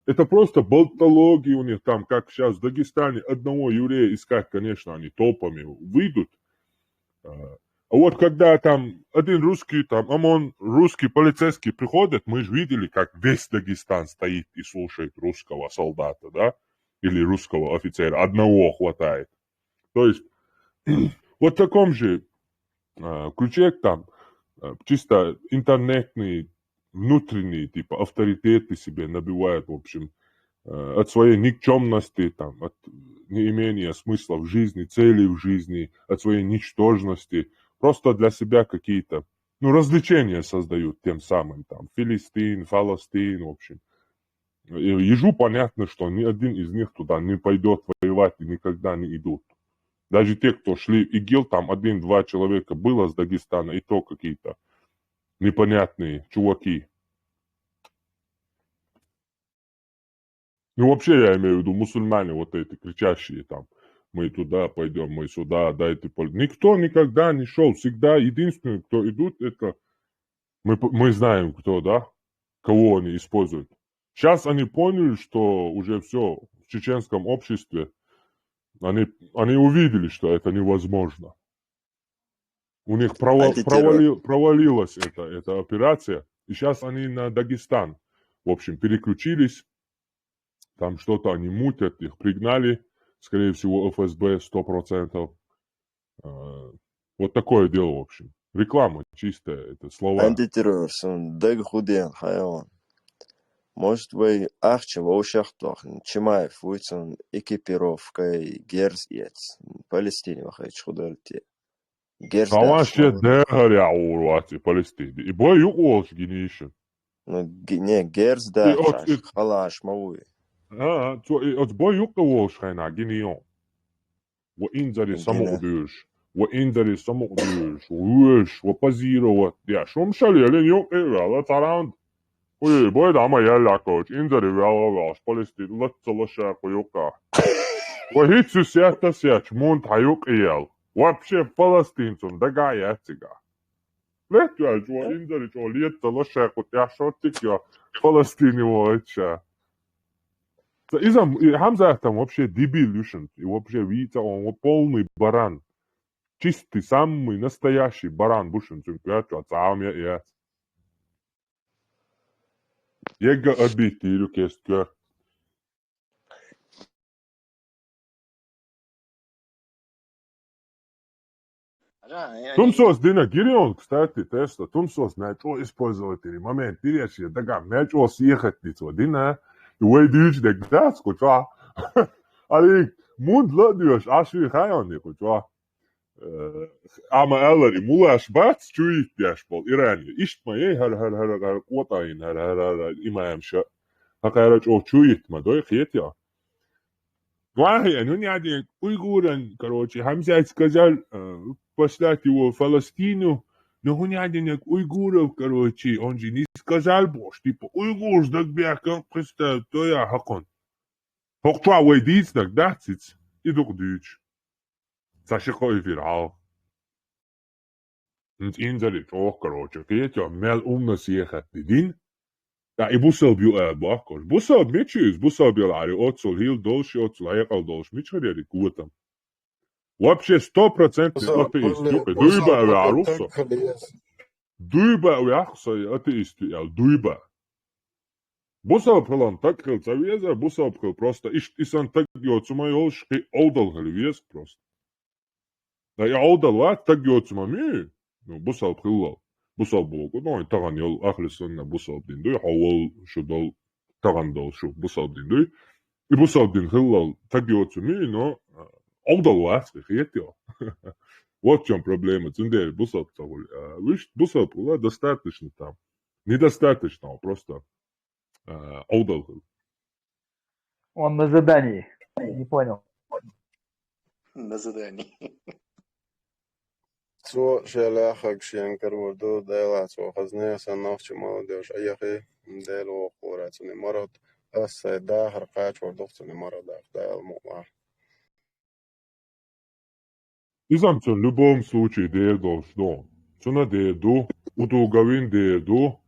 Это просто болтология у них там, как сейчас в Дагестане одного еврея искать, конечно, они толпами выйдут. А вот когда там один русский, там ОМОН, русский полицейский приходит, мы же видели, как весь Дагестан стоит и слушает русского солдата, да, или русского офицера, одного хватает. То есть вот в таком же ключе там чисто интернетные, внутренние, типа, авторитеты себе набивают, в общем, от своей никчемности, там, от неимения смысла в жизни, целей в жизни, от своей ничтожности. Просто для себя какие-то, развлечения создают тем самым, там, Филистин, Фаластин, в общем. Ежу понятно, что ни один из них туда не пойдет воевать и никогда не идут. Даже те, кто шли в ИГИЛ, там 1-2 человека было с Дагестана, и то какие-то непонятные чуваки. Вообще, я имею в виду мусульмане, вот эти кричащие там, мы туда пойдем, мы сюда, дайте поле. Никто никогда не шел. Всегда единственный, кто идут, это мы знаем, кто, да, кого они используют. Сейчас они поняли, что уже все в чеченском обществе, они увидели, что это невозможно. У них провалилась эта операция, и сейчас они на Дагестан, в общем, переключились, там что-то они мутят, их пригнали, скорее всего, ФСБ 100%. Вот такое дело, в общем. Реклама чистая, это слова. Антитеррор, даг худен, хайон. Может быть, ахчево ушахтуахн, Чимаев, выйцен экипировкой герзец, Палестине, вахайч худальте. Tamam şey değer ya uğraştı Palestin'de. Bu yok olsun yine işin. Ne gerz da halaş mavi. Ha, bu yok da olsun yine yok. Ve inzari samuk diyor. Ve inzari samuk diyor. Ve paziro ve ya şom şaliyelin yok evvela tarand. Bu da ama yerler koç. İnzari ve Allah Palestin latsalaşa koyuka. Ve hiç süsiyata siyaç mont hayuk iyal. Вообще палестинцам догаяцега. Летя жо инзари жо летта лошак вот я шотик я Палестине вообще. Изам Хамза там вообще дебил юшен. И вообще видите он полный баран. Чистый, самый настоящий баран бушен. Цункуячо цаам я. Ега обити люкестка. Тумсос Дина Гирион, кстати, Тесла, Тумсос начал использовать или момент, перечи, да, начал съехать лицо, Дина, и уйдешь, да, скуча. Али, мунд ладишь, аши хайон, не куча. أما ألري مولاش بات شويت بيشبال إيراني إشت ما هر قوتاين هر إمام شا هكارج أو شويت ما دوي خيتيا واحد أنوني عادي أيغورن كروتشي همزة كزال بسلاتي وفلسطينو نهوني عادي نك أيغور كروتشي أنجي نيس كزال بوش تيبو أيغورز دك بيحكم قصة تويا حقن هقطع ويديس دك داتسيت إدوك ديش ساشيقو يفيرعاو انت انزل تروح كروتشي كيتيا مال نسيخة دين Da I busel bio bakos. Busel mitchis, busel bio ari otsol hil dolši, otsol hekal dolši. Mičari gutam. Вообще 100% атеисти. Дуйба вярусо. Дуйба вярусо атеисти. Дуйба. Busel пылан так хил цавеза, busel пыл просто. Исан так геоцума йолшки олдал хилвез просто. Да я олдал ват так геоцума ми. Ну, busel пылал. بصاب بوكو نوع تغن يل أخر السنة بصاب دين دوي حول شو دل تغن دل شو بصاب دين دوي بصاب دين خلال تجيو تسمي نو أفضل واسك خيتيا вот в чем проблема цендер бусап тагул виш бусап ула достаточно там недостаточно просто أفضل он на задании не понял на задании سو شلا خكشين كرودو دايلا سو خزنه سنوخ مال دوش ايخي دايلو قوراتني مرض السيدا هرقاش وردوختني مرض دايل مقلع إذا в любом случае дердо что цена дерду удоговин дерду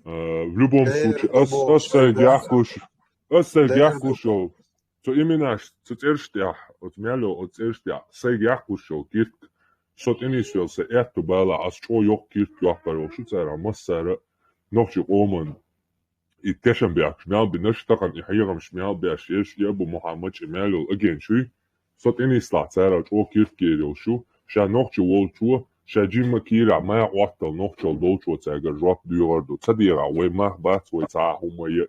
в любом случае осадяхуш то именно церштях от мяло от церштя сайяхушо кирк Sotini se etto bela as cho yok kirt yapar şu tsara masara nokçu oman itteşenberg şmal bir nashtakan ihayram şmal bir şeş ya bu Muhammed şmal again şu sotini slatsara cho kirt geliyor şu şa nokçu wolçu şa jimma kira ma waqtal nokçu dolçu tsaga jop diyordu tsadira ve mahbat ve tahuma ya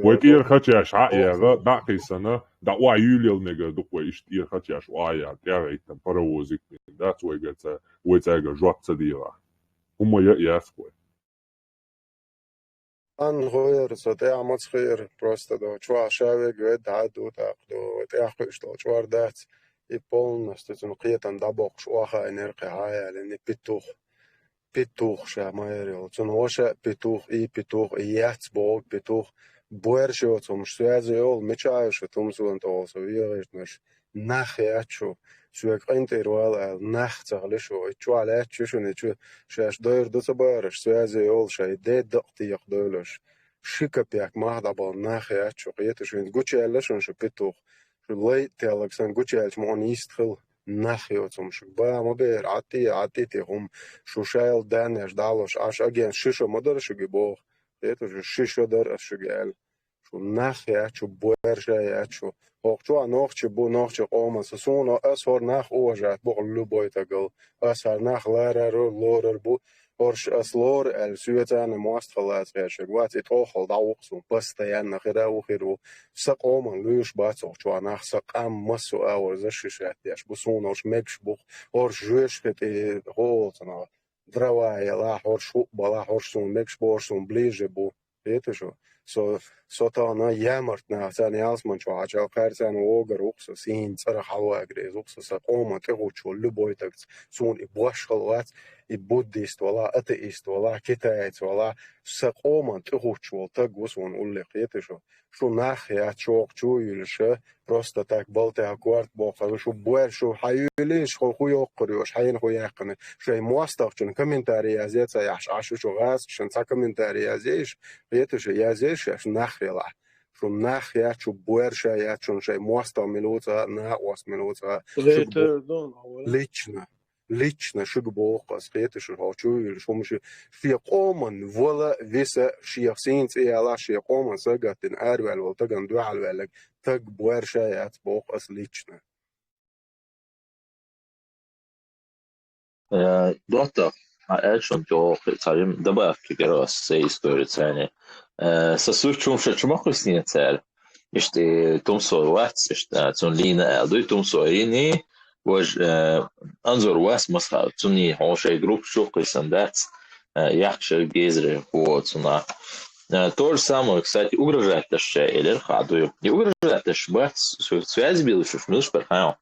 ve kir khachash ya baqi sana دعوة يوليل نجا دقوة إشتير خاتياش وآيا كاريتن باروزيك دات ويجتا ويتاجا جوات صديرة هم يأسكوا أن غير صديع متخير просто до чуа шаве гвед дадут до тяхиш до чуар дат и полностью тун қиетан дабок шуаха энерги хая лени петух шамайрил тун оша петух и яцбог петух Буэршо том связывал мечаешь том зон то совиешь наш нахячу сюк интервал нахцалешо чуале чушу нечу шаш дойр до собарш связывал шай де докти якдолош шикапяк махдабал нахячу қиетушин гучелешон шпетух лей телексан гучелч монистхил нахио том шба мобер ати тихум шушайл данеш далош аш аген шишо модерш гибо это же шишо дар ашгал شو نخ شو بورجا شو وقتو نوخ بو نوخ قوم سسون اسور نخ اوجات بقلو بويتاغل اسر نخ لارر لورر بو orš aslor el syötään muastfalat reacher wat it ohol dauqsun постоянно хирау сaqoman lysh batsoq chuanach saqam masu awr zashishat yash busun orш meksh buq orš jeshket holtana dravaya la orš bala oršun meksh borsun bliže bu это же сота на ямартна цани алсманчо ачал карцан огар уксо син цара хава грез уксо сaqoma tegучо любой так сун и башхалват и буддист вала атеист вала китаец вала сaqoma tegучо так гусун уллех это же что нах я чок чуюлше просто так болте акварт бохар что больше хаюлиш хуйок курёш хайн хуякны что мостовчун комментарий азеца яш ашу что газ шен ца комментарий азеш это же я азеш нахрела что нах я чу больше я чун шей мостов минута на 8 минута лично шугбоқас қиетиш рачуил шумши фиқоман вала виса шиахсин цияла шиқоман сагатин арвал волтаган дуал велик таг буэршаят боқас лично Дота Эльшон то царим добавки герос сей истории цене сосучум шачмаху сне цель иште тумсо ватс иште цун лина элду тумсо ини وج انظر واس مسخ توني هو شيء جروب شو قيسندات يحشر جيزر هو تنا то же самое, кстати, угрожать тоже или хадую. И угрожать тоже бать, связь бил, что шмилш перхао.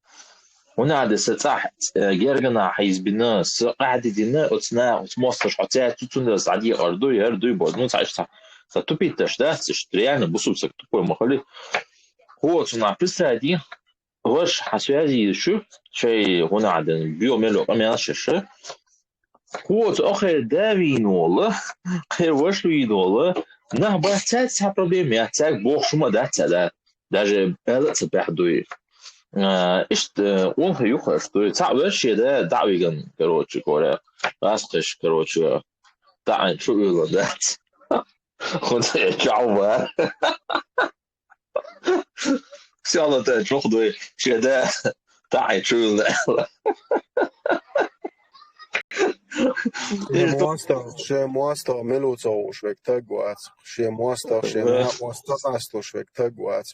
Он надо сцахт, гергана حيزبنا قاعد دينا وتنا وتمصش حتى تتون سعدي أرضو يردو يبوز نو تعيش صح ستوبي تشتات تشتريان بوسو سكتوبو مخلي هو تنا بسادي وش حسيازي شو شيء هنا عدن بيو ملو قميان شش هو آخر داوین والله خیر وش لوید والله نه باید تاک проблем یا تاک بخ شما ده даже بلد بحدوی اشت اون خیلی خوش دوی تعبش یه دعویگن کروچی کوره راسخش کروچی دعین شو یلو دات خود جعوه سیاله ده چخ دوی شده دعین شو یلو شيء مواستر ملوتو وشوك تقوات شيء مواستر شيء مواستر أصله شوك تقوات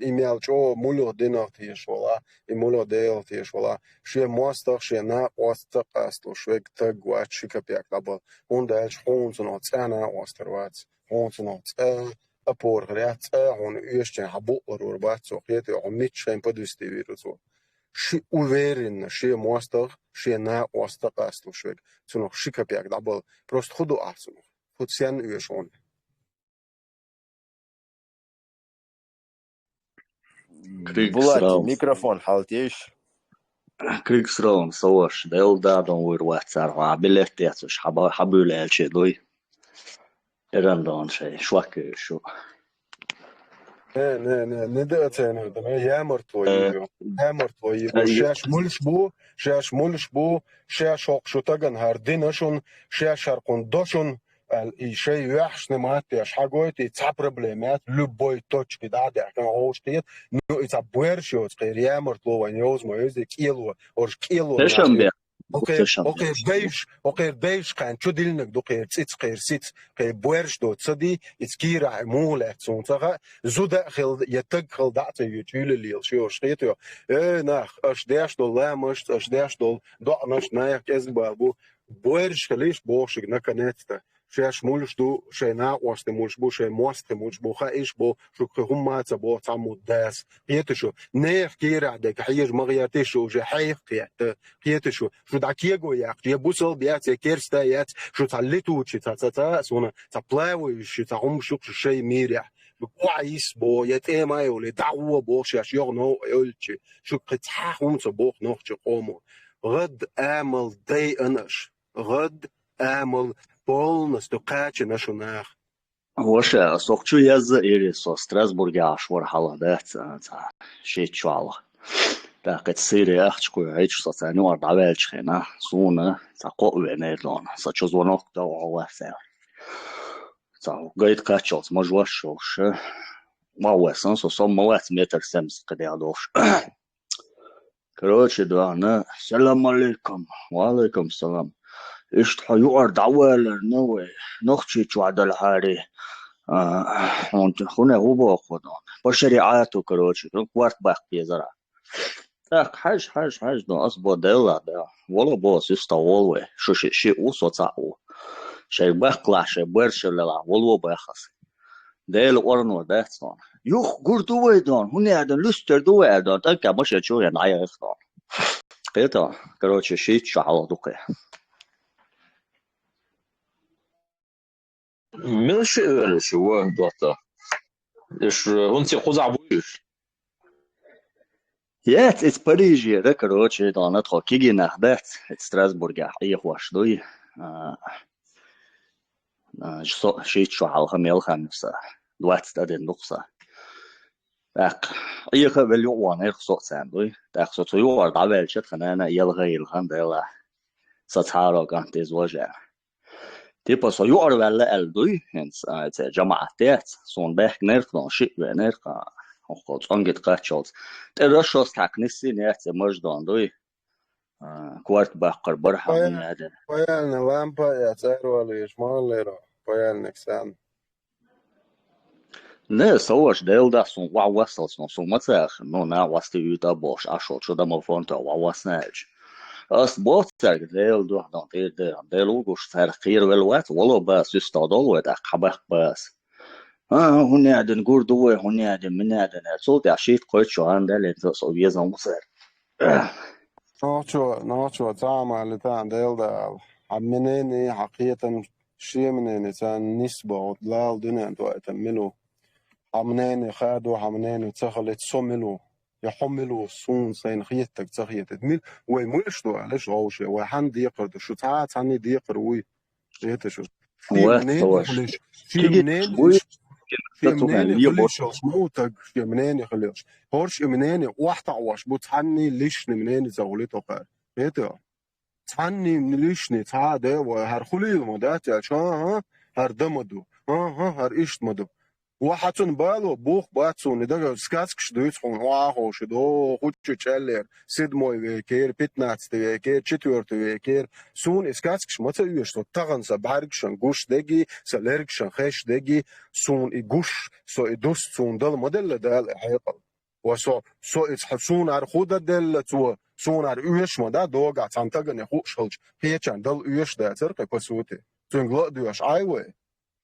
إيميل جو مولو دينار تيش ولا إمولو ديل تيش ولا شيء مواستر شيء نا مواستر أصله شوك تقوات شيكا بيك دبل وندالش هونزنات أنا واستروات هونزنات أبور غريات هون يشتين حبوق وربات سوقيتي عميت شيء بدوستي فيروسو شيء уверенно شيء مواستر شيء نا مواستر أصله شوك تنو شيكا بيك دبل просто خدو أحسن خد سيان يشون Булати, микрофон حالتيش Krigsraum soos del dadon wir watsar wa bilettiats habul elche doi erandon shay shwak shu ندأ تاني ده يامر تويجو يامر تويجو شاش مولش بو شاش حق شو تجن هاردينشون شاش شرقون دوشون الشيء يحش نمات يش حاجات يتصاب بروبلمات لبوي توتش كده ده كان هوش تيت نو يتصاب بورشوت غير يامر تو وين يوز ما يوز كيلو اور كيلو اوكي بيش كان شو ديلنك دو غير تيت غير سيت غير بورش دو تصدي يتكير مولات سونتها زودا خل يتغل دات يوتيل ليل شو شيتو ناخ اش داش دو لامش اش داش دو ناش نايك ازبابو بورش خليش بوش نكنت شاش مولش دو شينا واست مولش بو شي موست مولش بو خايش بو شو هم تبو تعمو داس قيتشو نير كيرا دك حيج مغياتشو جي حيق قيتشو شو داكيغو يا يبوسل بيات كيرستايات شو تعليتو تشي تا سونا تبلاوي شي تعم شو شي ميرح بكويس بو يتيما يولي دعوه بو شاش يغنو يولتشي شو قتحهم تبوخ نوخ قومو غد امل دي انش غد امل полностью качана шунах. Вообще, сохчу язы или со Страсбурга швар халадет ши чвала. Так это Сирия ахчку эч со цаню ардавелчхена суна за ковенедлон со чозвонок до оваса. За гайд качос можвашош. Мауэсан со сом мауэс метр 70 кадиадош. Короче, да, на салам алейкум. Ва алейкум салам. إيش حيوار دعوة نوى نخشي شواد الحاري أنت هنا هو بأخذون بشريعته كروشي كوارت باق بيزرع تاك حاج ده أصبح دولة ده ولا باس يستوى شو شيء وصاعو شيء باقلا شيء برش لا ولا باخس ده الأورنو ده صان يخ قردو ويدان هنا هذا لستر دو ويدان تاك مش يشوف يعني يخدان كده كروشي شيء شعلا دقة مش شو دوتا إيش هنتي قزع بويش يات إت باريجي ده كروتشي دانا تخو كيجي نهبت إت ستراسبورغ إيه واش دوي شيء شو حالها ميل خمسة دوات تدين نقصة تاك إيه خبل يوان إيه خصوص سام دوي تاك صوت يوار دعوة شت خنانا يلغي الخن ديلا ستارو كان تزوجه Tipo så gjorde väl äldre hens till jamaat sån bäck ner från shit ner och anget kachos det rörs tekniskt ner till möjdan då kvart backar barha med det Pojälne lampa ja tsärvali ismallero pojälnek sään Ne, sowas del da son wa wessels no so matzer no na was de uta bosch asho cho da mo fonto wa wasnaj. As botzer del do dan de logos ter khir wel wat walo ba sistadol wet qabah bas. هنا قاعد نقول دوه هنا قاعد من قاعد صوتي عشيت قلت شو عن ده لأن صوبيا زم مصير نوشو تعمل تان ديل دا عمنيني حقيقة شيء منيني تان نسبة وطلال دنيا تو اتملو عمنيني خادو عمنيني تخلت سملو يحملوا صون سين خيتك تخيت تميل ويمولش تو علاش غوشي وحن ديقر شو تعات عني ديقر وي جيت شو في منين خليش في منين في منين خليش موتك في منين خليش هورش منين واحد عواش بتعني ليش منين زغلته قال جيت تعني من ليشني تعاده وهر خليل مدات عشان هر دمدو هر ايش مدو وحتون بالو بوخ باتون ده سكاتش دويت خون واخو شدو خوچو چلر سید موي ويكير 15 ويكير 4 ويكير سون سكاتش مت يشتو تاغنسا باركشن گوش دگي سلركشن خش دگي سون گوش سو دوست سون دل موديل دال حقيقه وسو سون ار خود دل تو سون ار يش مدا دوغا تانتاغن خوشلج هيچان دل يش ده ترقه پسوته تنگلو دوش ايوه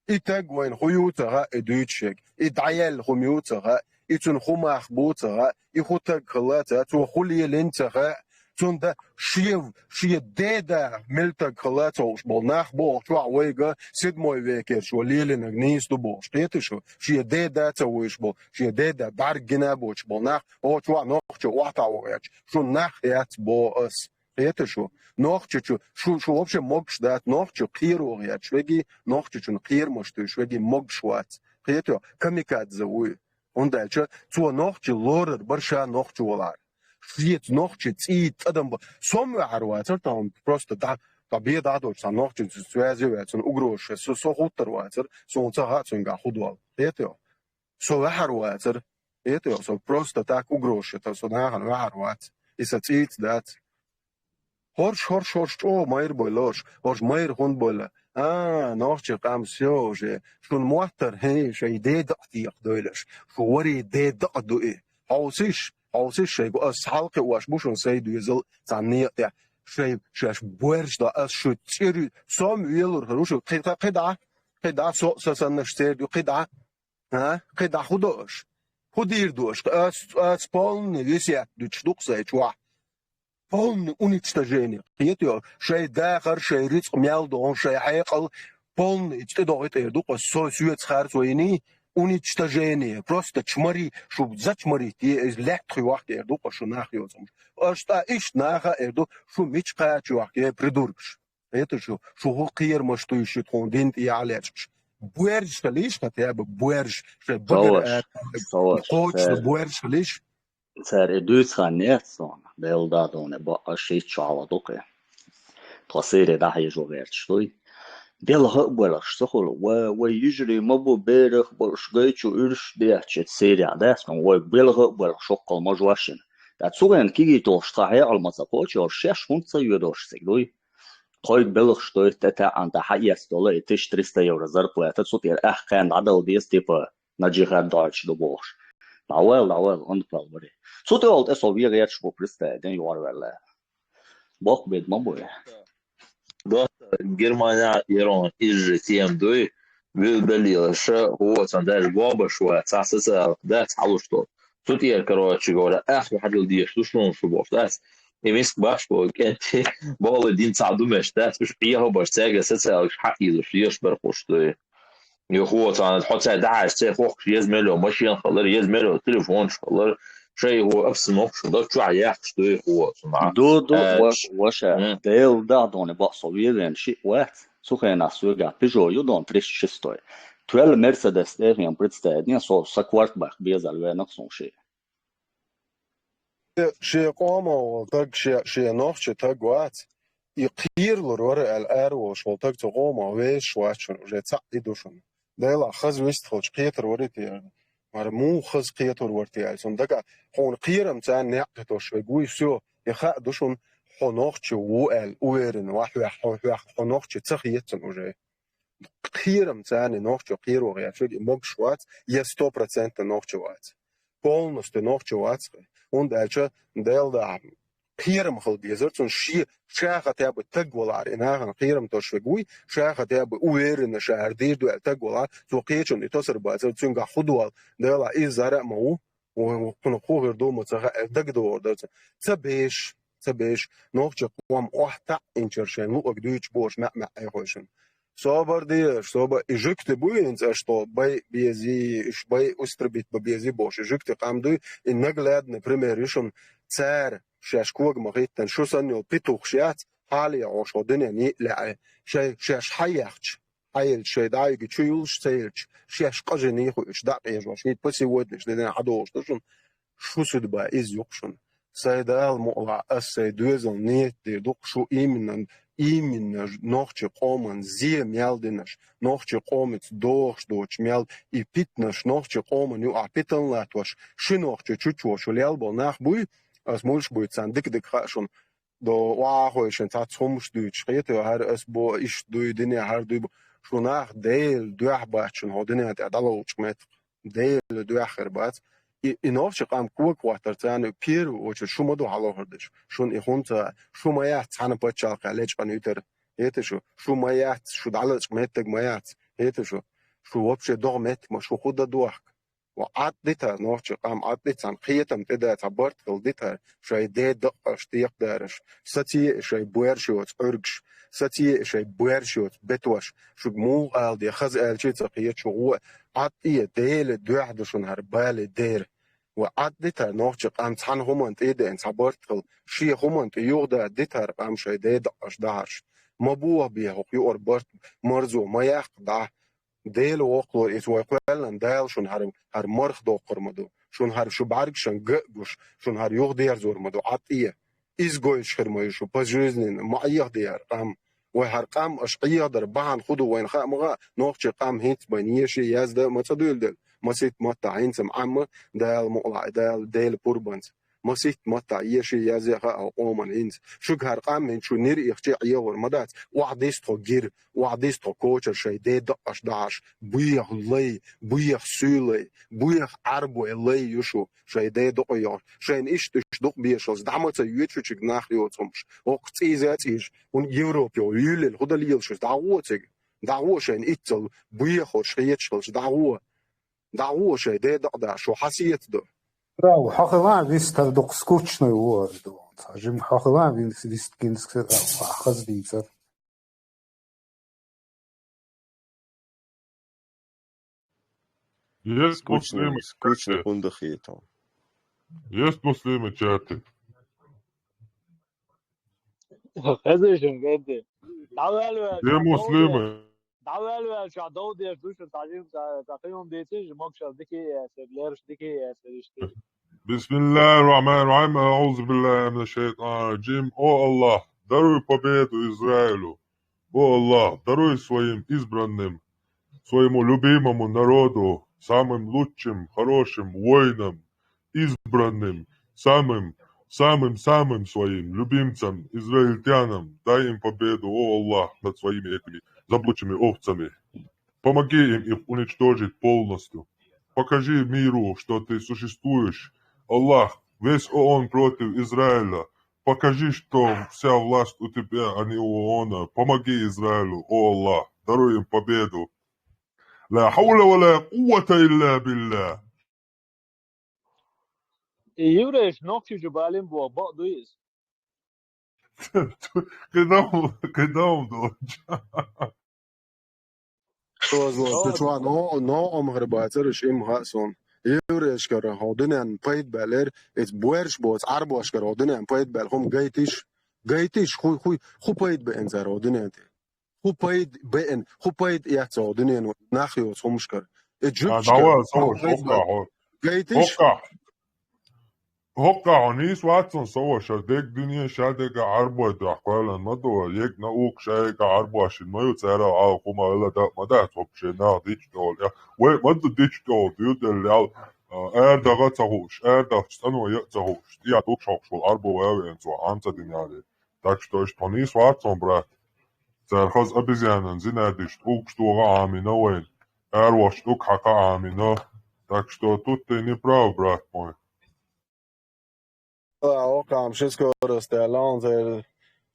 إتاج وين خيوتها إدوتشك إدعيال خميوتها إتون خماخ بوتها إخوتك خلاتها تو خلي لنتها تون ده شيء دادا ملتك خلاتها وش بالناخ بوش وعويجا سيد موي ويكير شو ليلي نغنيس دو بوش تيتشو شيء دادا تويش بو شيء دادا بارجنا بوش بالناخ وش وعنوخ وعطا وياك شو ناخيات بو أس تيتشو نوخچو شو вообще могш дат нохчо қиру я чвеги нохчо қир мошту чвеги могшват қето камикадзе уй он дальше цу нохчо лорер барша нохчо олар швет нохчо ци адам сом арват там просто да беда доч нохчо связывает он угрош со хуттарват со цага цунга худвал қето со арват это со просто так угрош это со нахан арват и сацит дат هورش او ماير بولوش هورش ماير هون بولا نوخش قام سيوجي شون موتر هي شي ديد اعتيق دويلش شو وري ديد اعدوئي هاوسيش شي قاس حلقه واش بوشون سيدو يزل تانية شي شاش بورش دا اس شو تيري سوم ويلور هروشو قيدا سو سنشتير دو قيدا قيدا خدوش خدير دوش اس بولن يسيا دوچدوق سيچوا полное уничтожение. Это шей дахар, шей риц мялдон, шей хайкал, полное, это да это ердука, сует схарц войны, уничтожение. Просто чмари, шуб зачмари, те из легкой вахты ердука, что нахьёцам. А что ищ наха ерду, что мечка чувахте придуркш. Это что хокер что еще тхондент и алечш. Буэрш халиш, хотя бы буэрш, шей багер, коч, буэрш халиш. Ser Duitsland sån del da don ba shit chala doke تصير ده يجوغير شوي del هقبل اشتغل و usually مبو بيرخ برشغيتشو إرش ده تشتسير ده اسمه و بيلغ شقل مجواشن ده تسوغن كيجي توشتاهي على مصابوش or شش هونت يدوش سيلوي قايد بيلغ شتوي تتا عند حياس دولار تش 300 يورو زرقوا تتصير كان عدل ديس تيبا نجيها دارش دو بوش Lawel, underpal var det. Så det allt är så vi rätt på presta den gör väl. Bakbed man boy. Då Germania Iran is tiem doi vill belila sh هو صندال بابا شويه اساسا ده تعالوا что. Тут я короче говоря, я хотел dire что бов, да. Имиск баш бо кенти бол один саду меш, да, мش приехал баш цега социал حقي ش برخوشته. يخوت أنا تحط داعش تفوق يزمله ماشين خلر يزمله تليفون خلر شيء هو أفس نقش ده شو عياق شو يخوت معه دو وش ديل ده دون بحصويين شيء واحد سخن أسوق بيجو يدون تريش شستوي تويل مرسيدس ده يعني بريتستادين صو سكوارت باخ بيزال ونقصون شيء قاموا تاج شيء نقش تاج وات يقير لورا الأرو شو تاج تقوم ويش واتشون وجت يدوشون دايلا خز ويستخلش قيتر وريتي يعني مو خز قيتر ورتي يعني صندقة هون قيرم تان نعتوش ويقوي سو يخاء دوشون حنوخش وقال ويرن واحد حنوخش تخيتن وجاي قيرم تاني نوخشو قيرو غير شو مقشوات يه 100% نوخشوات полностью نوخشوات und also del da قيرم خل بيزرتون شي شاخة تابو تقولار إنها قيرم توشفقوي شاخة تابو ويرن شهر دير دو تقولار توقيتشون يتوسر بازرتون قا خدوال ديلا إزارة مو وكنا خوغر دو متغا دقدو دوت تبيش نوخش قوام أحتا إنشرشين لو أقدوش بوش مع أيخوشن صابر ديش صابر إجكت بوينز أشتو باي بيزي إش باي أستربيت ببيزي بوش إجكت قام دوي النقلاد نبريميريشن تسار شاشكوغ مغيتن شو سنو بيتوخشيات حالي عوش ودنيا ني لا شاش حياخش حيل شي دايق تشيلش سيلش شاش قجني خوش داقيش واش نيت بسي ودنش لدن عدوش تشون شو سدبا إز يقشن سيدال مؤلا السيدوزن نيت دي دوق شو именно нохче коман зе мялдинаш нохче комец дош доч мял и питнаш нохче коман ю апитан латваш шинохче чучош лялбо нах буй as mulch buit san dik schon do wa ho schon tat zum stüt schritte har es bo ich du dine har du schon nach del du ahbat schon hodine hat adalo chmet del du acherbat in ofsch qam ku quarter tan pir och shuma do halo hardish schon ich unter shuma ja tan pochal qalech qanuter hete sho shuma ja shud ala chmet gmayat hete sho shu вообще dormet ma shu khuda duach وعاد ديتها نوش قام عاد ديتها قيتم تدا تعبرت ديتها شيء ديد اشتيق دارش ستي شيء بويرشوت ارجش ستي شيء بويرشوت بتوش شو مو قال دي خز قال شيء تقيت شو عاد ايه ديل دوحد شون هربال دير وعاد ديتها نوش قام تان هم تدا ان تعبرت شيء هم يوغدا ديتها قام شيء ديد اش دارش ما بوه بيه يور برت مرزو ما يقدا ديل وقلور إتوقعلن ديل شون هر مرخ دو قرمدو شون هر شو بعرق شون جوش شون هر يوغ دير زور مدو عطية إزغويش خرمي شو بجوزنين ما أيه دير قام وهر قام أشقية در بحن خدو وين خا مغا نوقش قام هنت بنيشي يزد ما تدول دل ما سيت مطا هنتم عم ديل مقلع ديل بوربانت ما سيت مطا يشي يزيخا أو قومن هنت شو هر قام هنت شو نير يخشي عيور مدات وعديستو جير وعديستو كوچر شي دي دقش داش بويخ لي بويخ سولي بويخ عربو لي يشو شي دي دقيار شين إشتش دق بيشوز دعمتا يوتشوش ناخ يوتمش وقت إيزاتيش ون يوروبيو يولل خدا ليلشوز دعوة شين إتل بويخ وشيتشلش دعوة شي دي دقداش وحسيت دو راو حقلا вистар док скучный word жим حقلا вистгинск хаз дийцер Есть скучный хундахитом. Есть муслимы чаты. خزشون قدي Где муслимы? دعوة شو عدو دير دوش تعجيم تقييم ديتي جموكش ديكي سبليرش ديكي سريشتي بسم الله الرحمن الرحيم أعوذ بالله من الشيطان الرجيم. О Аллах, даруй победу Израилю. О Аллах, даруй своим избранным, своему любимому народу, самым лучшим, хорошим воинам, избранным, самым своим любимцам, израильтянам, дай им победу, о Аллах, над своими этими заблудшими овцами. Помоги им их уничтожить полностью. Покажи миру, что ты существуешь. Аллах, весь ООН против Израиля. Покажи, что вся власть у тебя, а не у ООНа. Помоги Израилю, о Аллах, даруй им победу. لا حول ولا قوة إلا بالله. يوريش نوكشي جبالين بوا بقدويس كدام دوج. Чуа, но омгрбацерш им хасон. Еврейш кара ходинен пайд балер, эт буерш боц арбош кара ходинен пайд бал хом гайтиш ху пайд бен зар ходинен. Ху пайд яц ходинен нахиос хомшкар. Эджүч. Гайтиш. هوكا هونيس واتسون سوا شردك دنيا شادك عربو تحقالا مدو يك نوك شايك عربو عشان ما يتسارع على قوما إلا دا مدات وبشينا ديش دول وي مدو ديش دول ديود اللي دا غتاهوش دا تستنو يأتاهوش دي عدوك شوكش والعربو واوي انتو عانتا دنيا دي تاكش دوش تونيس واتسون برات خاص обезьяна зинадишь что амино Эрваш хака амино. Так что тут ты не прав, брат мой. Окам шискорос те ланzer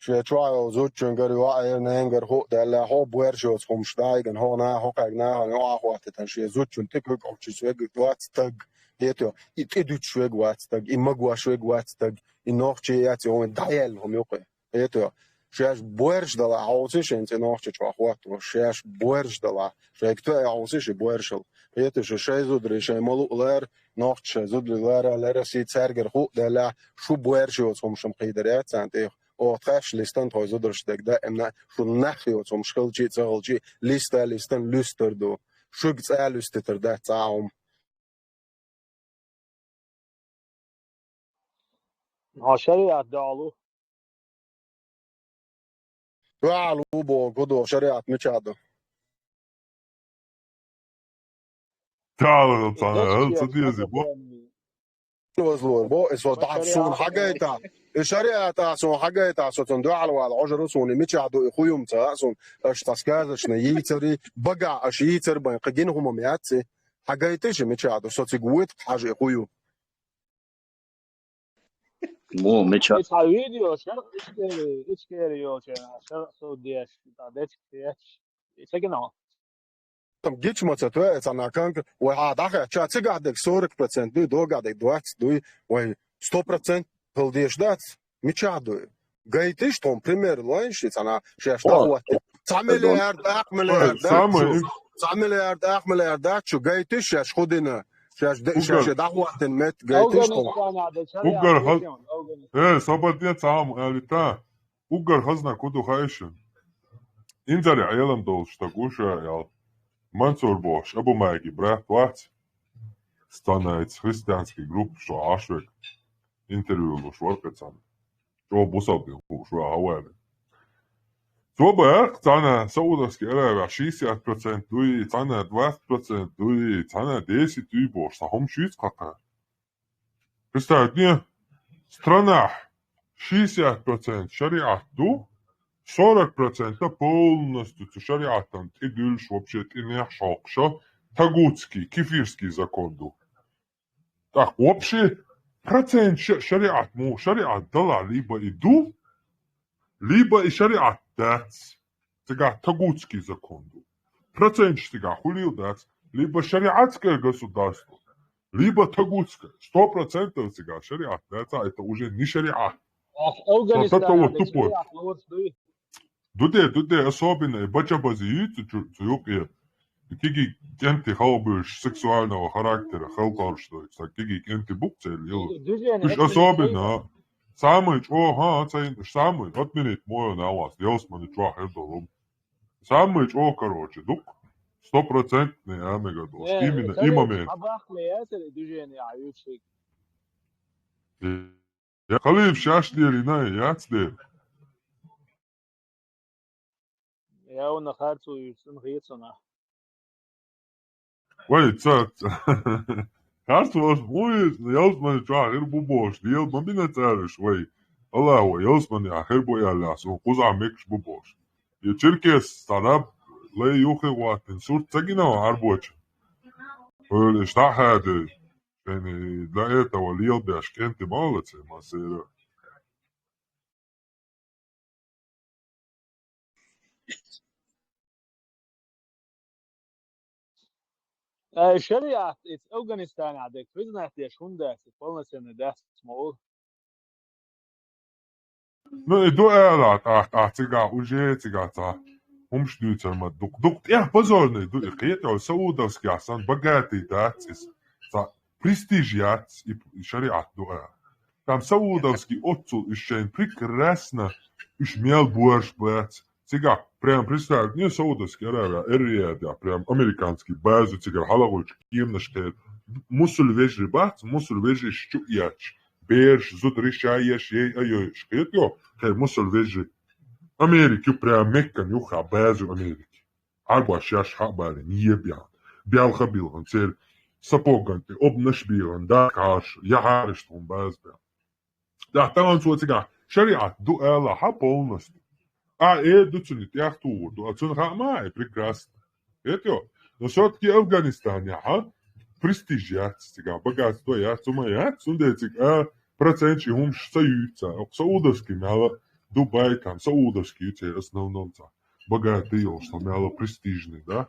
She trial zutchen gar wa nenger ho de la ho buerjos vom steigen ho na ho kag na no ahwatet an she zutchen tikuk och sweg watstag yeto it edut sweg watstag I magwa sweg watstag I noch che yat on dael hom yoke yeto shesh buerj de la ausischen in noch che chwat wo shesh buerj de la shek to ausische buerjel yeto she shezo dre she malu ler noch che zudler ler sit serger ho de la shu buerjos vom sham qideret sant Otrash listan toizo drshtek da emna shu nakhyo zum shkhilji tsalji listan lusterdo shug tsalusteter da tsaum شريعة دالو Walu bo godo shariat michado تعال هل صديزي بو وزلور بو اسو تعصون حاجيتا الشريعة تعصون حاجيتا سوتن دوال وال عجرسون ميچادو اخويم تعصون اش تسكازش نيتري بقع اش يتر بين قجينهم مياتسي حاجيتش ميچادو سوتيغويت حاجه اخويو مو ميچا إيش هالفيديو شرق إيش كيري يو شرق سوديش تعديش كيش إيش كنا Tam giç maça to et ana kanka we ha da cha tsigadek 40% du dogadek 20 du we 100% pildieșdat michado gaitish tom primer lanșit ana sheashta wa 9 milyard 9 milyard da chu gaitish shesh khudina shesh da waqtin met gaitish tom Ugar haz صبت تعام قالتا Ugar hazna kudu haishin Inzari ayelan dol shtagusha yal Mansur Bosch, Abu Magi, brat Vats, становится христианской группы, что Ашвек интервью Шворкацан, что Бусабил, что Ауэли. Собак, цена Саудовской Аравии 60%, дуи цена 20%, дуи цена 10%, дуи Бош, сахом шиц какая. Представь, мне страна 60% шариат ду, 40% полностью шариатом идешь вообще ты не шокша, тагутский, кефирский закон ду. Так, вообще процент шариат, шариат дала либо иду, либо и шариат дац. Тега тагутский закон ду. Процент тега хулил дац, либо шариатское государство, либо тагутское. 100% тега шариат дац, а это уже не шариат. Вот это вот тупо. Дуде особенно бачабази цуюки киги кенти хаубыш сексуального характера халкарштой так киги кенти букцел уж особенно самый самый отменить мой на вас делсман и чуа хедолом самый короче дук 100% амегадос именно и момент я халиф шашлери на яцдер يا ونخارتو يسون غيتنا Wait, Kartos mooi Jelsman tja herbo boos. Die Jelsman binnen tarish way. Allah wa Jelsman ja herbo ja las. O kuza meksh bo boos. Je Turkes starab le yuche wat in soort tagina harboch. Öyle işte hadi. Yani da eta wa liyal beşkenti malatse masera. شريعة أفغانستان عندك فيزنا تيشون ده تقولنا سنة ده اسمه No, do ela a tiga uje tiga ta. Umstützer ma duk ja pozorne du qiyata saudovski asan bagati datis ta prestigiat и шариат do ela. Tam saudovski otsu ищен прекрасно ишмел борщ бац. Tiga прям представь, не Саудовский Аравия, Эриада, прям американский базу тигр халагуч кимнашкет. Мусул вежи бац, мусул вежи щуяч. Берж зудришаеш ей айош. Кетё, кай мусул вежи. Америки прям меккан юха базу Америки. Арба шаш хабали ниебян. Бял хабилган цер сапоганте обнашбилган да каш яхариштун базбя. Да там он тига шариат ду эла ха полностью. Дуцунит, яхту, отцун хама, прекрасно. Это, но все-таки Афганистан, яха, престиж яцтига, богатство яцума яцундетик, процентчи хумш союзца, саудовский мяла, Дубай там, саудовский, те основном, богатый, что мяла престижный, да?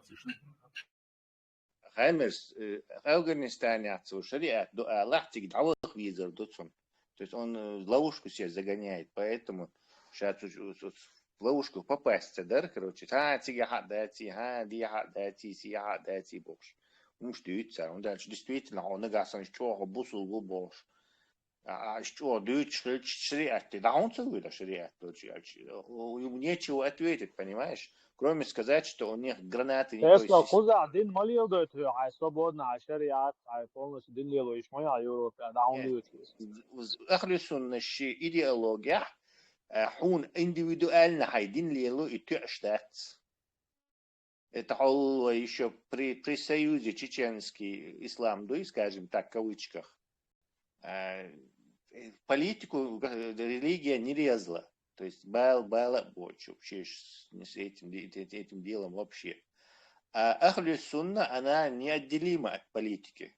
Хаймерс, Афганистан яцу, шариат, лахтик, давах визор, дуцун. То есть он в ловушку себя загоняет, поэтому сейчас в ловушку попасть, да, короче, тига хадати, ди хадати, си хадати, бож. Умштуется, он дальше действительно, он нагасан, что бусул губош. А что, дуть шриат, да он целует шриат, ему нечего ответить, понимаешь? Кроме сказать, что у них гранаты не Если куза один молил дойт, а свободно шариат, а полностью дин лило иш моя Европа, да он дойт. Ахли сунна ши идеология, хун индивидуально хайдин лило и тюштат. Это было еще при союзе чеченский ислам, да, скажем так, в кавычках. Политику религия не резала. То есть было больше вообще с этим делом вообще. А Ахлю Сунна, она неотделима от политики.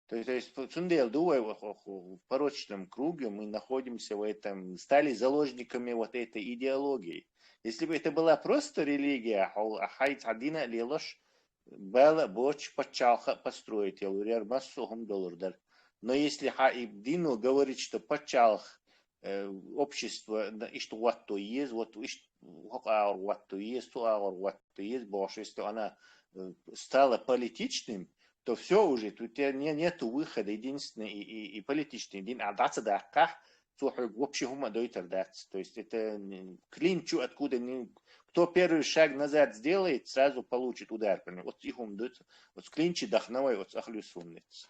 То есть Сундел, в порочном круге мы находимся в этом, стали заложниками вот этой идеологии. Если бы это была просто религия, хайт адина лилош, было больше почалха построить, я говорю, массухом доллар. Но если Хаибдину говорит, что почалх общество, и что вот то есть, вот то есть, больше, если она стала политичным, то все уже, тут нет выхода, единственный и политичный, один адаться даках, вообще хума дойтер даться. То есть это клинчу, откуда кто первый шаг назад сделает, сразу получит удар. Вот их ум дается, вот с клинчи дахновой, вот с ахлю сунниц.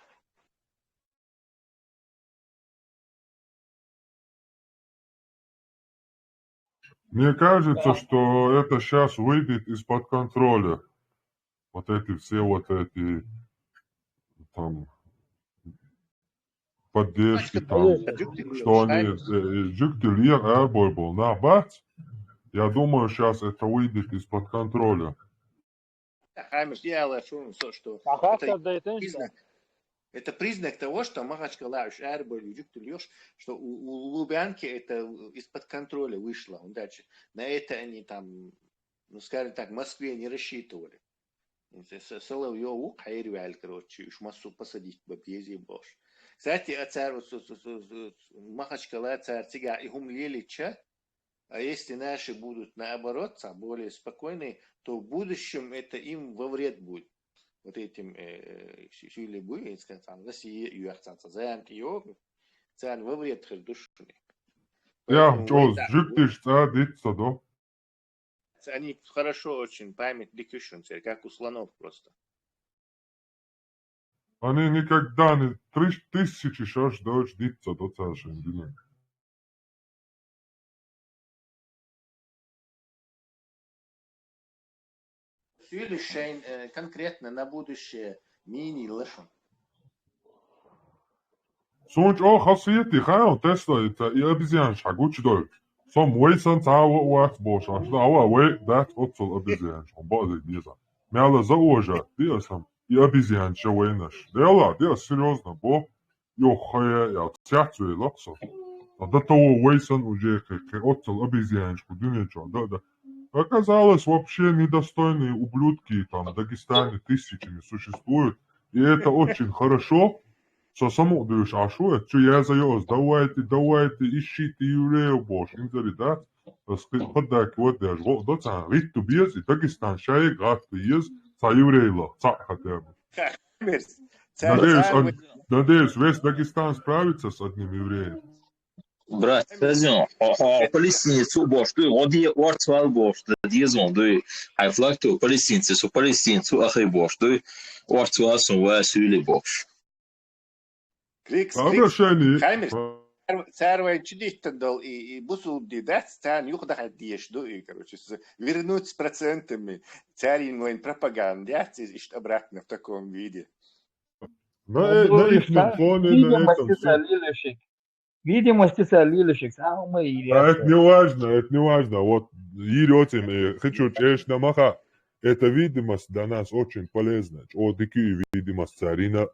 Мне кажется, что это сейчас выйдет из-под контроля. Вот эти все вот эти там поддержки там, что они жуктилер эрбой был на бац. Я думаю, сейчас это выйдет из-под контроля. Это признак того, что Махачкала эрбой жуктилер, что у Лубянки это из-под контроля вышло. Он дальше на это они там, ну скажем так, в Москве не рассчитывали. Соловьеву хайрвяль, короче, уж массу посадить в объезде бош. Кстати, царь Махачкала, царь Тига и Гумлелича, а если наши будут наоборот, более спокойные, то в будущем это им во вред будет. Вот этим сюли будет, сказать, Россия, юахцанца, замки, йогу, царь во вред души. Я, что, жуктиш, цадится, да? Они хорошо очень память дикюшенцы, как у слонов просто. Они никогда не 3000 шаш дочь диться до царшин. Решение конкретно на будущее мини лошадь. Сунч خاصيتي خاو تسلا يا أبيزيان شعقوش دول صم ويسن تعاو وقت بوش عشان عوا وي دات أتصل أبيزيان شو بعض ديزا مالا زوجة دي أسم يا أبيزيان شوينش ديلا دي سيريوزنا بو يو خيا يا تسيحتوي لقصة ده تو ويسن وجيك أتصل أبيزيان شو دنيا شو ده оказалось вообще недостойные ублюдки там в Дагестане тысячами существуют и это очень хорошо. Со само даешь, а что это? Что я заёз? Давайте, ищите евреев, боже. Им говорит, да? Подак, вот даже, вот, да, цан, рит ту без, и Дагестан, шай, гад, ты ез, ца еврейло, ца хотя бы. Надеюсь, весь Дагестан справится с одним евреем. Брат, скажем, палестинцы, боже, ты, оди, орцвал, боже, дизон, ты, хайфлакту, палестинцы, ахай, боже, ты, орцвал, сумва, сюли, боже. Царь чудит-то и бусул дедать, царь юхда ходишь, и, короче, вернуть с процентами царь инвойн пропаганды, и обратно в таком виде. На их фоне, на этом все. Видимости солилищик, самое это не важно, вот хочу честь намаха. Эта видимость для нас очень полезна. О, такие видимость царина.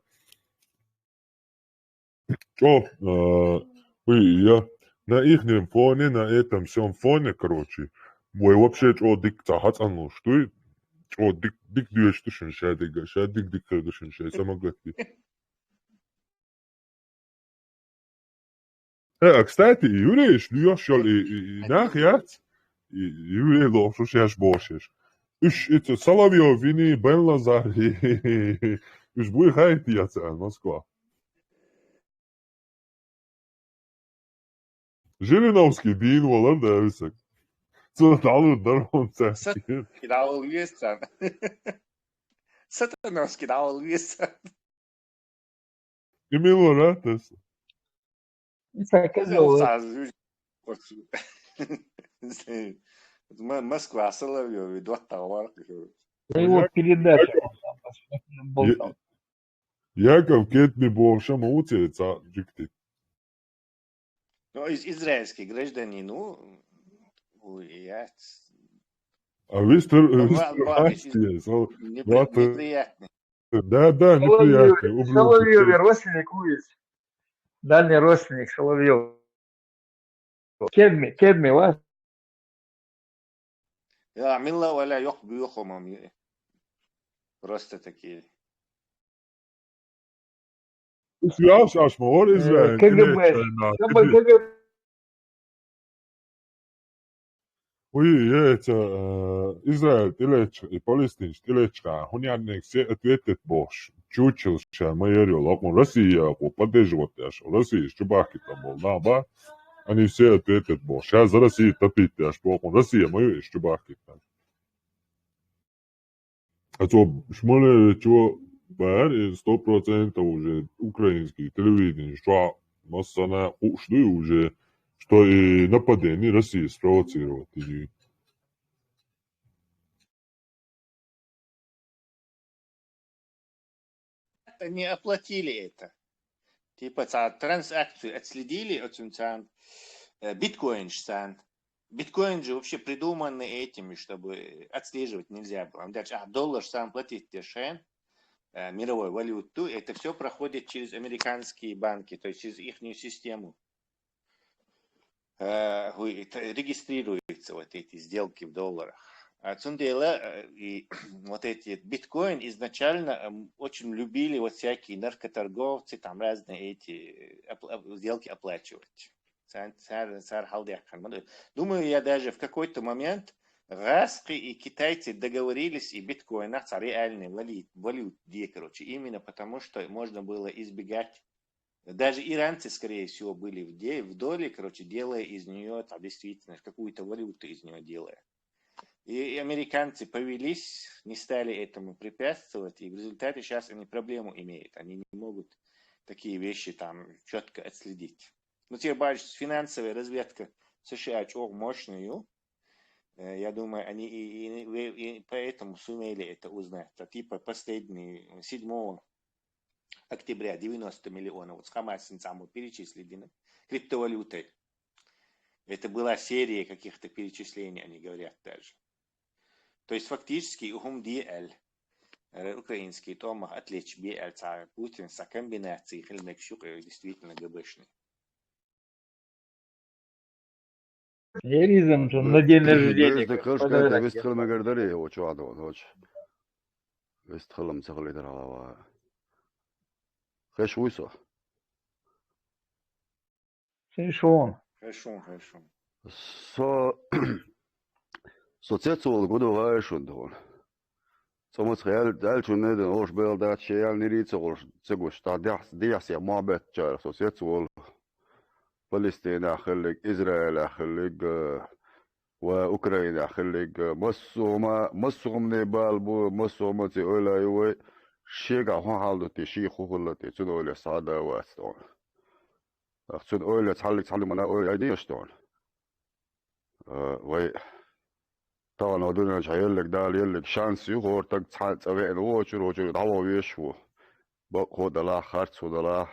Я на ихнем фоне, на этом всем фоне, короче, мой вообще дик цахат оно, что и дик дуешь тушен шадига, шадик дик душен шай, самоглотки. Кстати, Юрий, шлюшал и нахят, Юрий лошо шаш бошеш. Уж это Соловьев, вини, Бен Лазар, уж будет хайти яца, Москва. Жириновский дин волар дәвісік. Цұталы дұрын сәскер. Кидал весан. Сатановский дал весан. Имел ратас. Москва, Соловьев, Дуаттауар. Его передача. Яков Кетми Бовша Маутица Джиктит. Ну, израильский гражданин, А вы неприятный. Да, неприятный. Соловьев родственник есть. Дальний родственник Соловьев. Кедми, вас? Я милла валя ёх бюхомам. Просто такие. Шаш мор Израиль. КГБ. Израиль тилеч и Палестин тилечка. Хунянник все ответит Бош. Чучел ша майорил. Лапон Россия по поддерживать аж. Россия чубаки там был. Наба. Они все ответят Бош. Сейчас за Россию топить аж. Россия майорил чубаки там. А то шмоле чего бар 100% уже украинский телевидение, что массана ушли уже, что и нападение России спровоцировать. Они оплатили это. Типа транзакцию отследили, биткоин сан. Биткоин же вообще придуманный этими, чтобы отслеживать нельзя было. Дальше, доллар сам платить дешевле. Мировой валюту, это все проходит через американские банки, то есть через их систему. Регистрируются вот эти сделки в долларах. И вот эти биткоин изначально очень любили вот всякие наркоторговцы, там разные эти сделки оплачивать. Думаю, я даже в какой-то момент Раски и китайцы договорились, и биткоин реальный валют, короче, именно потому, что можно было избегать. Даже иранцы, скорее всего, были в доле, короче, делая из нее, там, действительно, какую-то валюту из нее делая. И американцы повелись, не стали этому препятствовать, и в результате сейчас они проблему имеют. Они не могут такие вещи там четко отследить. Но тебе бачишь, финансовая разведка США очень мощная. Я думаю, они и поэтому сумели это узнать. Типа последний 7 октября 90 миллионов вот с Хамасинцам перечислили криптовалютой. Это была серия каких-то перечислений, они говорят даже. То есть фактически УХМ-ДЛ, украинский томах, отличие БЛ, Путин с комбинацией Хельмекшук действительно ГБшный. Еризм на день рождения. Безді қышқайта Вестхелмегердері, очу ады, оч. Вестхелм цықылыдыр алава. Хэш уйсо. Хэшон. So цецул году вайшун дон. Somos real чунне ден ош бел дат шеял нирицо ош цегуш та диас я мабет чар so цецул فلسطين أخليك إسرائيل أخليك وأوكرانيا أخليك مصوم نبال بو مصوم تقول أيوة شيء هون حالو تشي خوله تشون أولي سعادة واستون تشون أولي تحلي منا أولي أيدي يشتون وي طبعا هدول شايل لك ده يلك شانس يخور تك تسوي وشرو دعوة ويشوا بقى ده خارج وده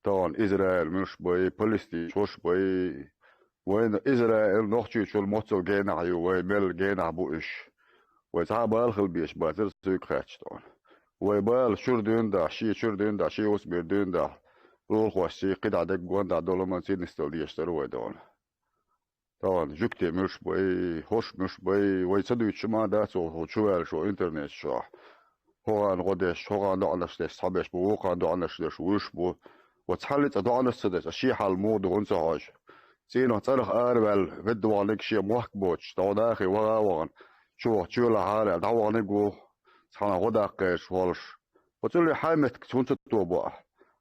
طبعا إسرائيل مش باي فلسطين شوش باي وين إسرائيل نوخشي شو الموتو جينا يو وين مل جينا بوش وصعب الخل بيش باتر سوق خاتش طون ويبال شردين دا شي وسبير دين دا روح وشي قد عدك جوان دا دولار من سين نستولي يشتروا دون طبعا جوكتي مش بي هوش مش بي ويصدق شما دا سو شو شو انترنت شو هو عن غدش هو عن دعنا شتى صحابش بو هو عن دعنا شتى وش بو وتحلت دعنا شتى شي حال مود ونسى هاج سينو تصرخ أربل بدو عليك شيء محكبوش توداخي وراوان شو لحالة دعواني جو سحنا غدا قيش والش وتقولي حايمتك تونت توبا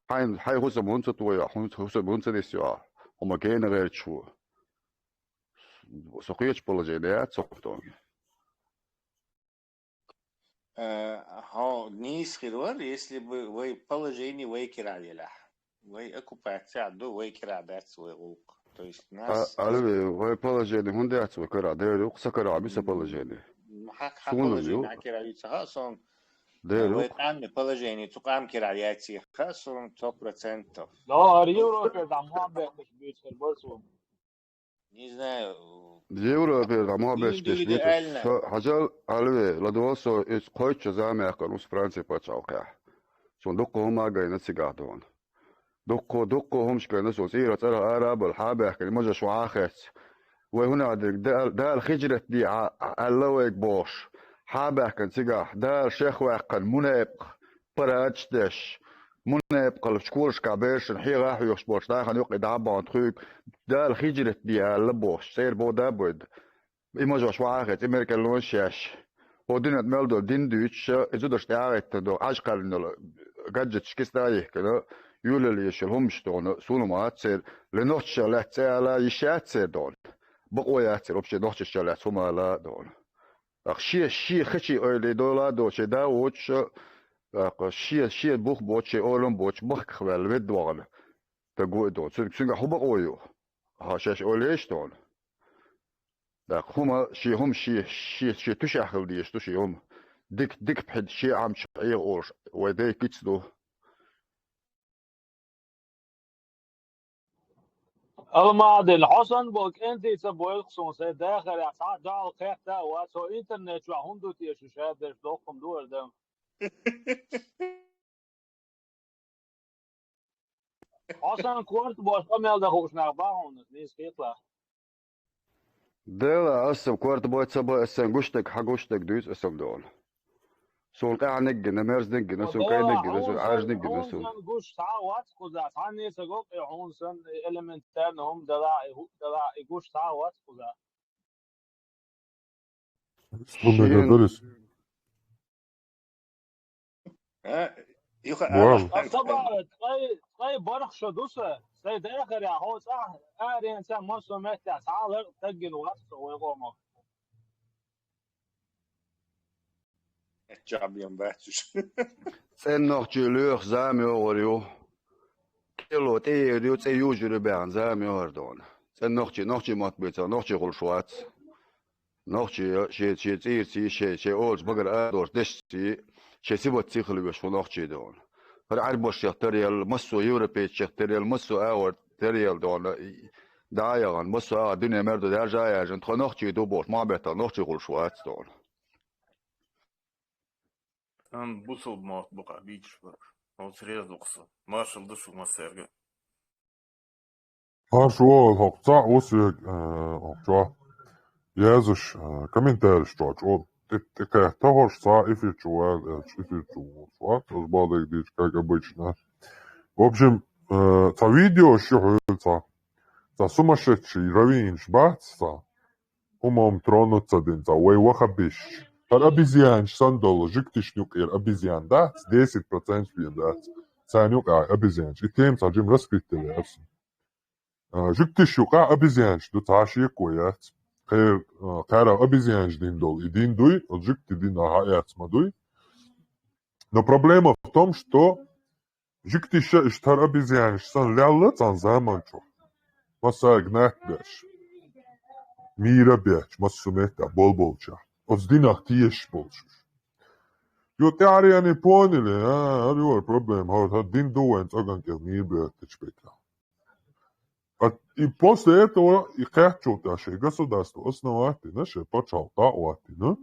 حي هوسم هونت تويا هوسم هونت نسيا وما كاين غير شو سقيتش بولجينيات سقطون ها نيس خيرور если бы вы положение вейкерали ла вы оккупация до вейкера дать свой лук то есть нас ألوي وهي بولجيني هون ديت وكرا ديرو سكرا عبيسة بولجيني حق положение كرالي خاصون ديرو ويتعمل положение تقام كرالياتي خاصون 100%. لا يورو في دعمهم مش بيشتر برسو не знаю ديورو في دعمها بيش بيش حاجة ألوي لدوسو إيش قويتش زامي أكونوس فرنسي باتشاوكا شون دقو هما جاينا سيجاتون دقو همش كانوا سوسيرة ترى أراب الحابة كان مجا شو عاخس وهنا ده الخجرة دي علوك بوش حابة كان سيجا ده شيخ واقن منابق براجتش منابق الشكولش كابيش نحي راح يشبوش ده خان يقعد عبان تخيك ده الخجرة دي علبوش سير بو ده بود إمجا شو عاخس إمريكا لون شاش ودينت ملدو دين دوش إزودش تعرف تدو عشقال إنه gadgets كستايه كده يولي يشلهمش دون سونما تسير لنوتش شلات على يشات سير دون بقويات سير وبشي نوتش شلات هما لا دون شي خشي أولي دولا دوش داوتش شي بوخ بوتش أولم بوتش بخ خوال بدوان تقول دون سنجا هو بقويو هاشاش أوليش دون هما شي تشاخل ديش تشي هم ديك بحد شي عم شعير أورش ودي كيتسدو المعدن حسن بوك انت تبوي خصوص سي داخل يا ساعات جال خيختا واسو انترنت شو هندو تيشو شادر دوقم دور دم حسن كورت بوش اميل ده خوش نعباهم نيس كيطلع ديلا اسم كورت بويت سبا اسم قشتك حقوشتك دويس اسم دول سول قاع نجن نمرز نجن سول قاع نجن سول عاج نجن سول قش تعوات خذا ثاني سقوق يحونسن element تانهم دلا قش تعوات خذا درس طبعا طيب برخ شدوسه سيد اخر يا هو صح انسان مرسو متى تعال تجن وقت ويقوم الشعب ينبعثش سن نوخجي لوخ زامي اوريو كيلو تي ديو تي يوجري بان زامي اوردون سن نوخجي مطبيتا نوخجي غلشوات نوخجي شي تي شي اولز بقر ادور دشتي شي سيبوت تيخلي باش نوخجي دون عربوش يختريال مسو يوروبيتش يختريال مسو اور تريال دون دايغان مسو الدنيا مردو دار جايا جنت نوخجي دوبوش ما بيتا نوخجي غلشوات دون أنا بوصل بقى بيجش بقى أو سريع وقصة ما شاء الله شو ما سرقة شو هقطع وسيق هقطع يازش كمين تارش جوج تكهتهوش صا إفي جوال إفي جوال أزبادك ديش كاكا بيشنا وبشم تا فيديو شو تا سمشتشي روينش بات تا هما ترونو تدين تا وي وخبش Ar обезьянš sandolo žiktišņuk ir обезьян dāts, 10% bija dāts. Cēņuk обезьянš. И тем саджим раскрытили арсен. Žiktišņuk обезьянš, du tāši iekojāts. Kāra обезьянš диндол и диндуй, от žikti dina hājāts madуй. Но проблема в том, что žiktiša ištар обезьянš san ļalla can zāmančo. Masā gnāt bēš. Mīra bēč, masu metā, bolbolčā. Od dinah tieši bolšus. Jo te arī ponili, arī var problēma, har din duens agan, ka mīrbēt taču pētā. И после этого и хотят наши государства основательно, что почал таотина.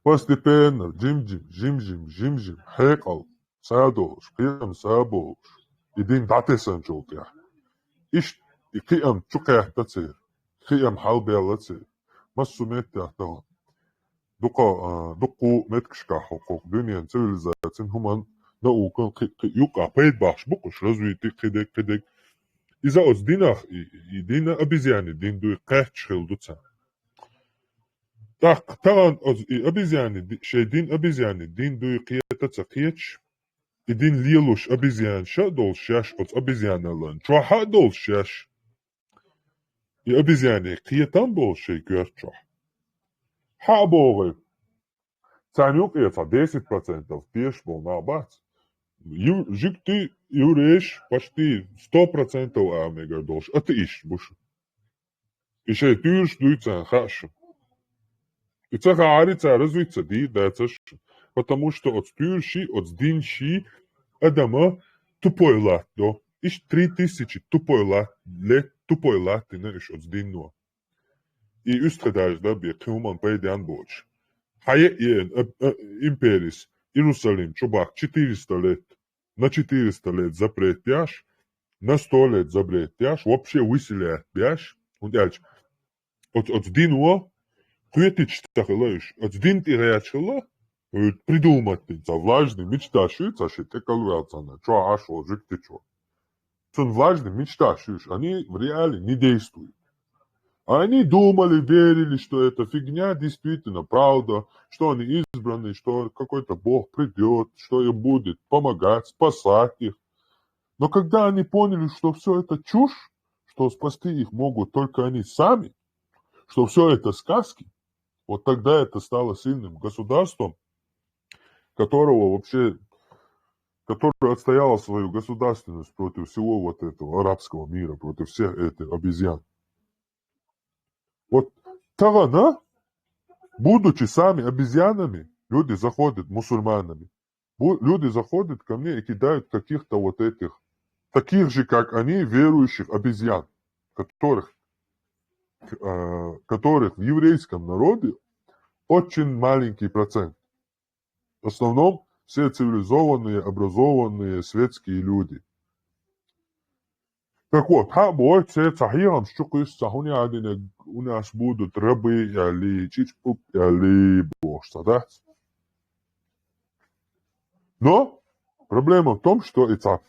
Постепенно, жим, хекал, садош, киам сабош, и дин датесан чултя. Иш, и киам чукяхтацир, киам халбялацир. Массумет тахтаган. دقو متكشكا حقوق دنيا цивилизацин хуман наукан юка пейт баш букуш развитый кидек из-за оздинах и дина обезьяны дин дуй кэчхил дуца так таган и обезьяны шейдин обезьяны дин дуй киета цакеч и дин лилуш обезьян ша дол шаш от обезьяна лан чуаха дол шаш и обезьяны киетан бол шей герчо хабовы Цанюк это 10% пеш был на бац. Жик ты юреш почти 100% амега долж. А ты ищешь буш. Еще тюрш дуйца хаш. И це говорится развиться ди дацаш. Потому что от тюрши, от динши адама тупой лат до. Иш 3000 тупой лат ты знаешь от динно. И устрадаш да би куман пойдян больше. Хае империс Иерусалим чубак 400 лет. На 400 лет запрет пяш, на 100 лет запрет пяш, вообще выселяет пяш. От динуа, хуетич тахилаешь, от дин ты рячила, придумать ты, за влажный мечташи, цаши те калуяцана, чо ашо, жик ты чо. Сон влажный мечташишь, они в реале не действуют. Они думали, верили, что это фигня, действительно, правда, что они избраны, что какой-то Бог придет, что им будет помогать, спасать их. Но когда они поняли, что все это чушь, что спасти их могут только они сами, что все это сказки, вот тогда это стало сильным государством, которое отстояло свою государственность против всего вот этого арабского мира, против всех этих обезьян. Вот Тарана, будучи сами обезьянами, люди заходят мусульманами. Люди заходят ко мне и кидают каких-то вот этих, таких же, как они, верующих обезьян, которых в еврейском народе очень маленький процент. В основном все цивилизованные, образованные, светские люди. Так вот, бой це цахирам щукис цахуни адине у нас будут рабы или чичпуп или бошта, да? Но проблема в том, что это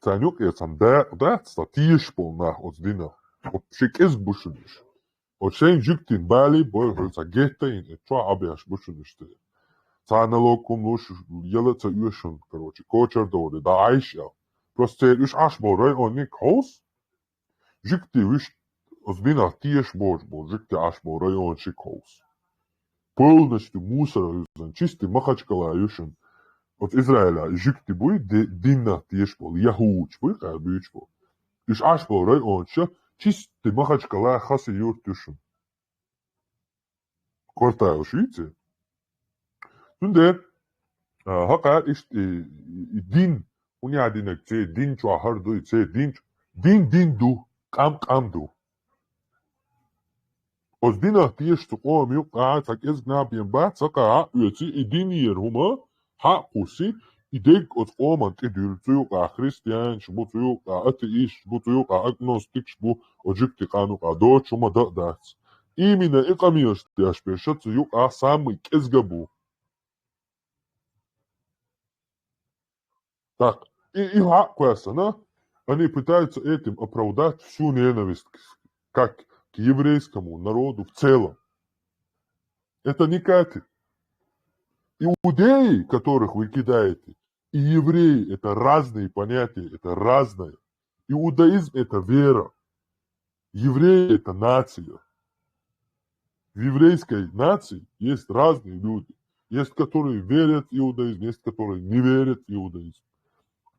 цанюк и сам да статиш полнах от дина. От шик из бушуниш. От шейн жуктин бали бой хольца геттайн и чуа абяш бушуниш. Цаналокум луш елеца юшун, короче, кочер доды, да айшел. Просто уж аж борай он не кос. Жикти уж озбина тиеш бож, жикти аж борай он ши кос. Полностью мусора юзан, чистый махачкала юшен. От Израиля жикти буй динна тиеш бол, яхуч буй кайбюч бол. Уж аж борай он ши чистый махачкала хаси юрт юшен. Кортай ушите. Тунде, хака иш дин Униадинек це дин чуахарду, це дин ду, кам ду. Os dina tiesh tu qom yu qa tak ez gnabien ba tsaka uetsi idin yer huma ha qusi ideg os qoman tidul tu qa Christian shbu tu qa ateist shbu tu qa agnostic shbu ojikti qanu qa do chuma da dats. Именно экамиост яш пешат ю qa самый кезгабу. Так, и они пытаются этим оправдать всю ненависть как к еврейскому народу в целом. Это не катит. Иудеи, которых вы кидаете, и евреи – это разные понятия, это разное. Иудаизм – это вера. Евреи – это нация. В еврейской нации есть разные люди. Есть, которые верят в иудаизм, есть, которые не верят в иудаизм.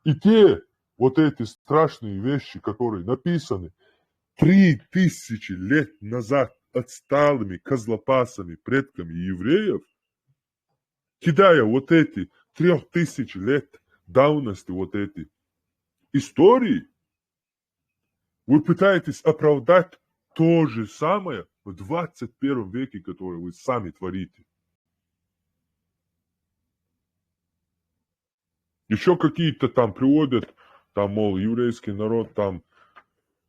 И те вот эти страшные вещи, которые написаны 3000 лет назад отсталыми козлопасами, предками евреев, кидая вот эти 3000 лет давности, вот эти истории, Вы пытаетесь оправдать то же самое в 21 веке, которое вы сами творите. Еще какие-то там приводят, там, мол, еврейский народ там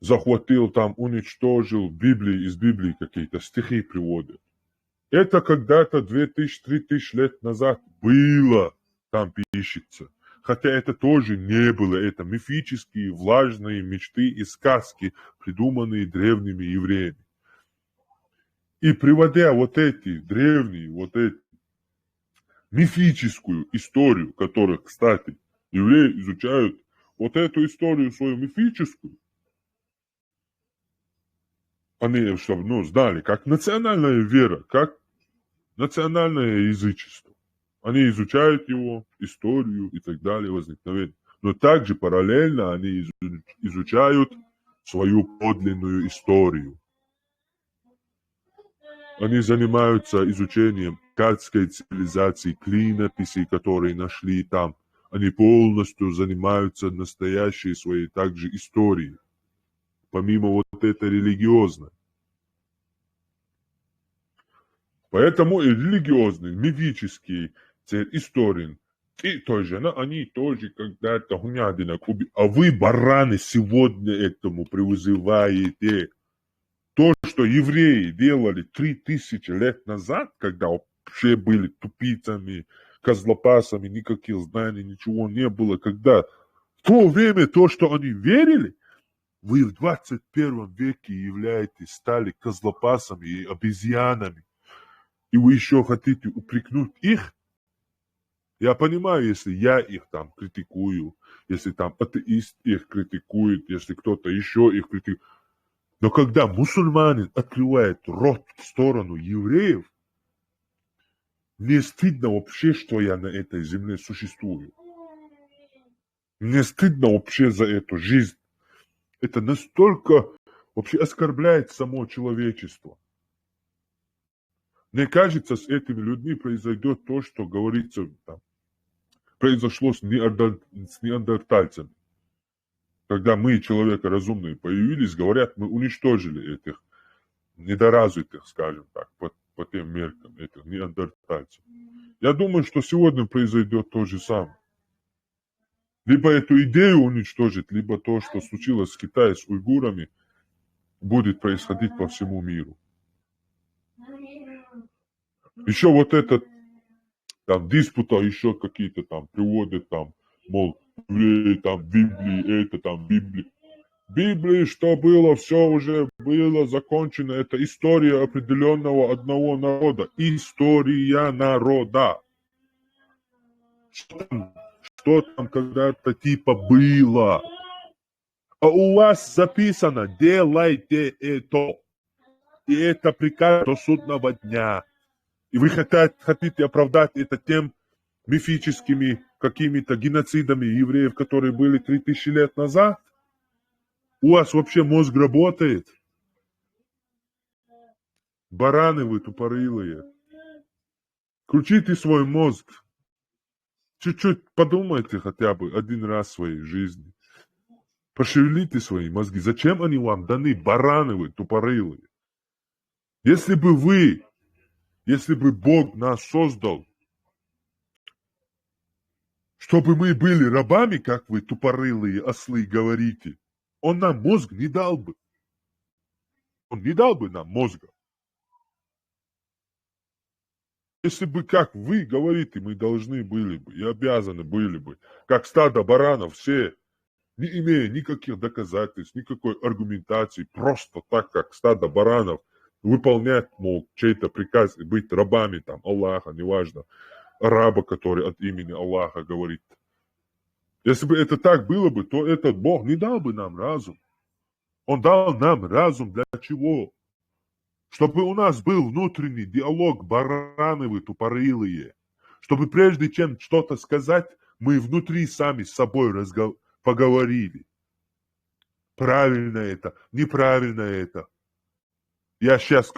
захватил, там уничтожил Библии, из Библии какие-то стихи приводят. Это когда-то 2000-3000 лет назад было, там пишется. Хотя это тоже не было, это мифические влажные мечты и сказки, придуманные древними евреями. И приводя вот эти древние, вот эти мифическую историю, которую, кстати, евреи изучают, вот эту историю свою мифическую, они, чтобы знали, как национальная вера, как национальное язычество. Они изучают его, историю и так далее, возникновение. Но также параллельно они изучают свою подлинную историю. Они занимаются изучением аккадской цивилизации, клинописей, которые нашли там. Они полностью занимаются настоящей своей также историей, помимо вот этой религиозной. Поэтому и религиозные, мифические истории, и тоже, они тоже когда-то гунядинок убили. А вы, бараны, сегодня этому призываете. То, что евреи делали 3000 лет назад, когда вообще были тупицами, козлопасами, никаких знаний, ничего не было, когда в то время то, что они верили, вы в 21 веке являетесь, стали козлопасами и обезьянами, и вы еще хотите упрекнуть их? Я понимаю, если я их там критикую, если там атеист их критикует, если кто-то еще их критикует. Но когда мусульманин открывает рот в сторону евреев, мне стыдно вообще, что я на этой земле существую. Мне стыдно вообще за эту жизнь. Это настолько вообще оскорбляет само человечество. Мне кажется, с этими людьми произойдет то, что говорится, там, произошло с неандертальцами. Когда мы, человека разумные, появились, говорят, мы уничтожили этих недоразвитых, скажем так, по тем меркам, этих неандертальцев. Я думаю, что сегодня произойдет то же самое. Либо эту идею уничтожить, либо то, что случилось в Китае с уйгурами, будет происходить по всему миру. Еще вот этот там диспута, еще какие-то там приводят там, мол, евреи там Библии, это там Библии. Библии, что было, все уже было закончено. Это история определенного одного народа. История народа. Что там когда-то типа было. А у вас записано, делайте это. И это приказ до судного дня. И вы хотите оправдать это тем мифическими какими-то геноцидами евреев, которые были 3000 лет назад? У вас вообще мозг работает? Бараны вы тупорылые. Включите свой мозг. Чуть-чуть подумайте хотя бы один раз в своей жизни. Пошевелите свои мозги. Зачем они вам даны, бараны вы тупорылые? Если бы Бог нас создал, чтобы мы были рабами, как вы тупорылые ослы говорите, Он нам мозг не дал бы. Он не дал бы нам мозга. Если бы, как вы говорите, мы должны были бы и обязаны были бы, как стадо баранов, все, не имея никаких доказательств, никакой аргументации, просто так, как стадо баранов, выполнять, мол, чей-то приказ и быть рабами там Аллаха, неважно, раба, который от имени Аллаха говорит. Если бы это так было бы, то этот Бог не дал бы нам разум. Он дал нам разум для чего? Чтобы у нас был внутренний диалог, бараны вы тупорылые. Чтобы прежде чем что-то сказать, мы внутри сами с собой поговорили. Правильно это, неправильно это. Я сейчас,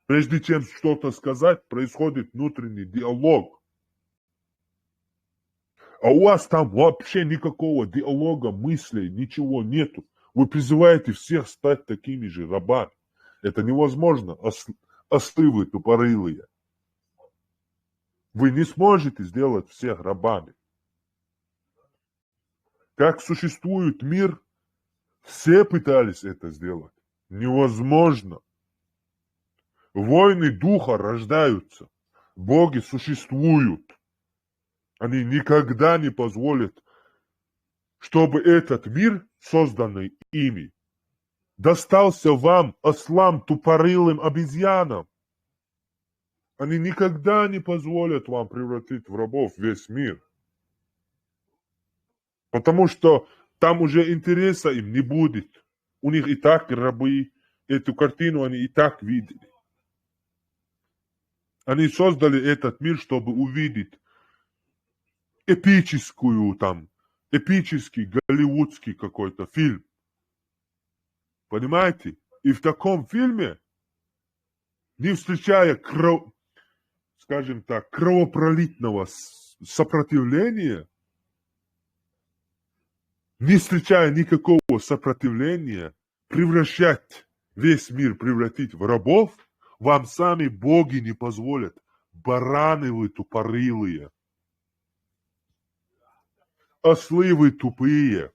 прежде чем что-то сказать, происходит внутренний диалог. А у вас там вообще никакого диалога, мыслей, ничего нету. Вы призываете всех стать такими же рабами. Это невозможно, ослы вы тупорылые. Вы не сможете сделать всех рабами. Как существует мир, все пытались это сделать. Невозможно. Войны духа рождаются. Боги существуют. Они никогда не позволят, чтобы этот мир, созданный ими, достался вам, ослам, тупорылым обезьянам. Они никогда не позволят вам превратить в рабов весь мир. Потому что там уже интереса им не будет. У них и так рабы, эту картину они и так видели. Они создали этот мир, чтобы увидеть эпический голливудский какой-то фильм. Понимаете? И в таком фильме, не встречая скажем так, кровопролитного сопротивления, не встречая никакого сопротивления, превращать весь мир, превратить в рабов, вам сами боги не позволят. Бараны вы тупорылые. Ослы вы тупые.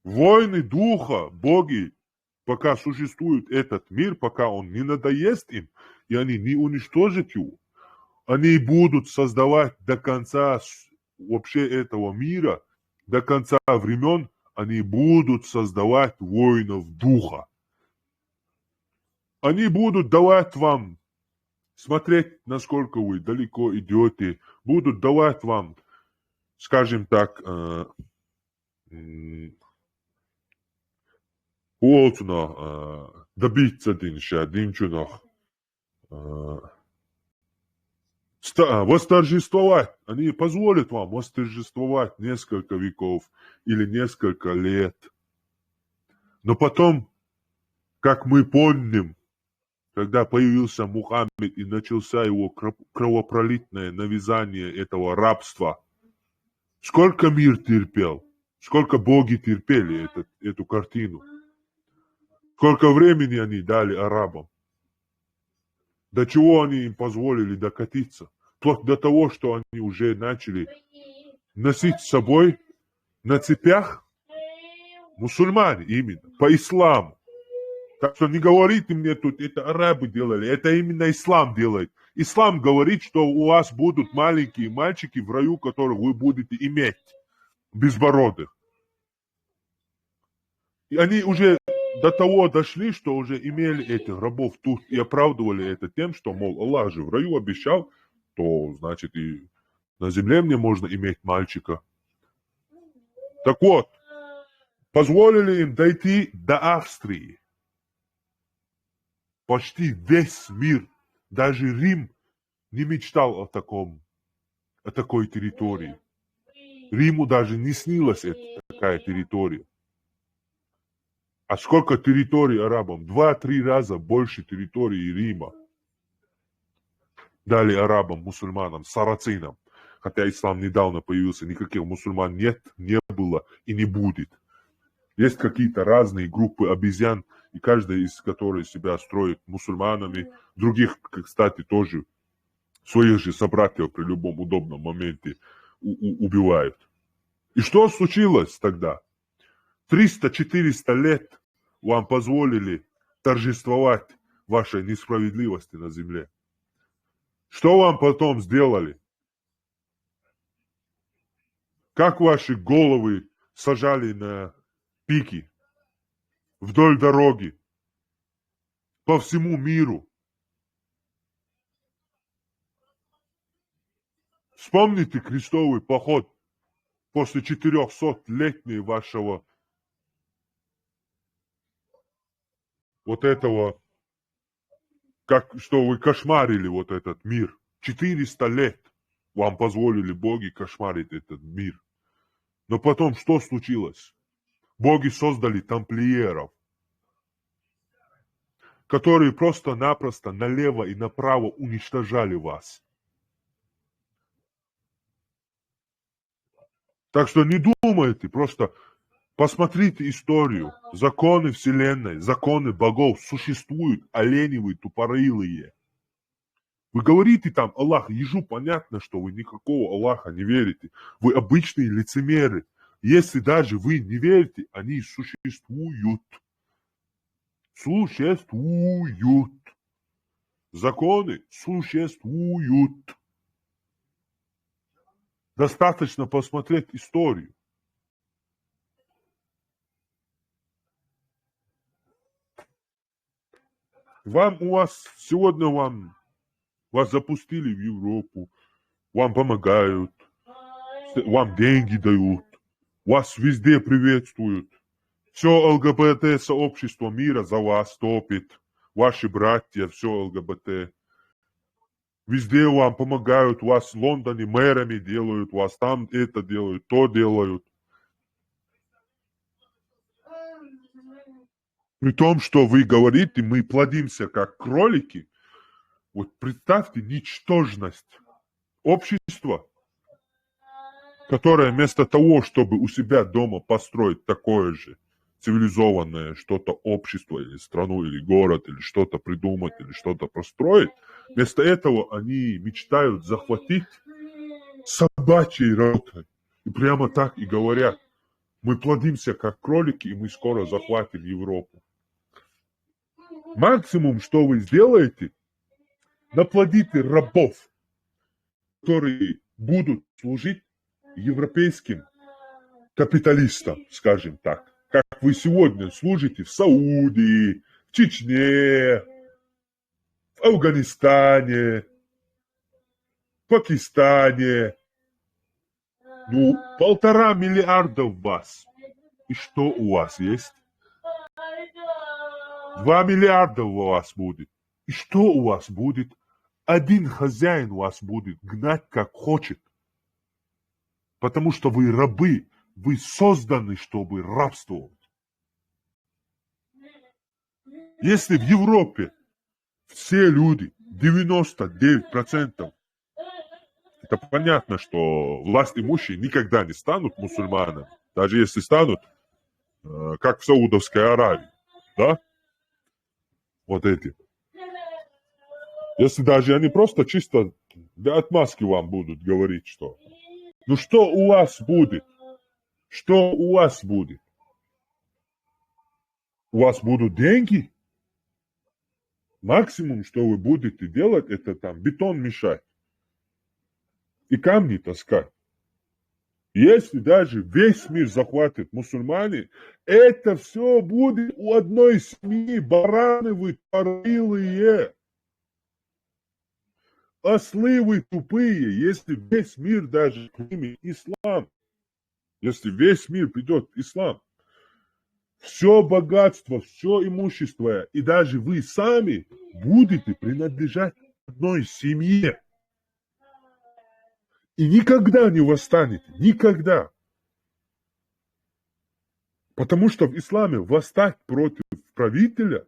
Войны духа, боги, пока существует этот мир, пока он не надоест им, и они не уничтожат его, они будут создавать до конца вообще этого мира, до конца времен, они будут создавать воинов духа. Они будут давать вам смотреть, насколько вы далеко идете, будут давать вам, скажем так, добиться восторжествовать. Они позволят вам восторжествовать несколько веков или несколько лет. Но потом, как мы помним, когда появился Мухаммед и начался его кровопролитное навязание этого рабства, сколько мир терпел, сколько боги терпели эту картину, сколько времени они дали арабам, до чего они им позволили докатиться, вплоть до того, что они уже начали носить с собой на цепях мусульмане именно, по исламу. Так что не говорите мне тут, это арабы делали, это именно ислам делает. Ислам говорит, что у вас будут маленькие мальчики в раю, которых вы будете иметь, безбородых. И они уже до того дошли, что уже имели этих рабов тут и оправдывали это тем, что, мол, Аллах же в раю обещал, то, значит, и на земле мне можно иметь мальчика. Так вот, позволили им дойти до Австрии. Почти весь мир, даже Рим, не мечтал о такой территории. Риму даже не снилась такая территория. А сколько территорий арабам? 2-3 раза больше территории Рима дали арабам, мусульманам, сарацинам. Хотя ислам недавно появился, никаких мусульман нет, не было и не будет. Есть какие-то разные группы обезьян, и каждая из которых себя строит мусульманами. Других, кстати, тоже своих же собратьев при любом удобном моменте убивают. И что случилось тогда? 300-400 лет вам позволили торжествовать вашей несправедливости на земле. Что вам потом сделали? Как ваши головы сажали на пики вдоль дороги по всему миру? Вспомните крестовый поход после 400-летней вашего вот этого, что вы кошмарили вот этот мир. 400 лет вам позволили боги кошмарить этот мир. Но потом что случилось? Боги создали тамплиеров, которые просто-напросто налево и направо уничтожали вас. Так что не думайте, просто Посмотрите историю. Законы Вселенной, законы богов существуют, оленевые, тупорылые. Вы говорите там Аллах, ежу понятно, что вы никакого Аллаха не верите. Вы обычные лицемеры. Если даже вы не верите, они существуют. Существуют. Законы существуют. Достаточно посмотреть историю. Сегодня вас запустили в Европу, вам помогают, вам деньги дают, вас везде приветствуют. Все ЛГБТ-сообщество мира за вас топит, ваши братья, все ЛГБТ. Везде вам помогают, вас в Лондоне мэрами делают, вас там это делают, то делают. При том, что вы говорите, мы плодимся как кролики. Вот представьте ничтожность общества, которое вместо того, чтобы у себя дома построить такое же цивилизованное что-то общество или страну, или город, или что-то придумать, или что-то построить, вместо этого они мечтают захватить собачьей работой. И прямо так и говорят, мы плодимся как кролики, и мы скоро захватим Европу. Максимум, что вы сделаете, наплодите рабов, которые будут служить европейским капиталистам, скажем так. Как вы сегодня служите в Саудии, в Чечне, в Афганистане, в Пакистане. 1,5 миллиарда вас. И что у вас есть? 2 миллиарда у вас будет. И что у вас будет? Один хозяин вас будет гнать как хочет. Потому что вы рабы. Вы созданы, чтобы рабствовать. Если в Европе все люди, 99%, это понятно, что власть имущие никогда не станут мусульманами. Даже если станут, как в Саудовской Аравии. Да? Вот эти. Если даже они просто чисто для отмазки вам будут говорить, что... Ну что у вас будет? Что у вас будет? У вас будут деньги? Максимум, что вы будете делать, это там бетон мешать. И камни таскать. Если даже весь мир захватит мусульмане, это все будет у одной семьи. Бараны вы тупорылые. Ослы вы тупые, если весь мир даже примет ислам. Если весь мир придет в ислам. Все богатство, все имущество, и даже вы сами будете принадлежать одной семье. И никогда не восстанете. Никогда. Потому что в исламе восстать против правителя,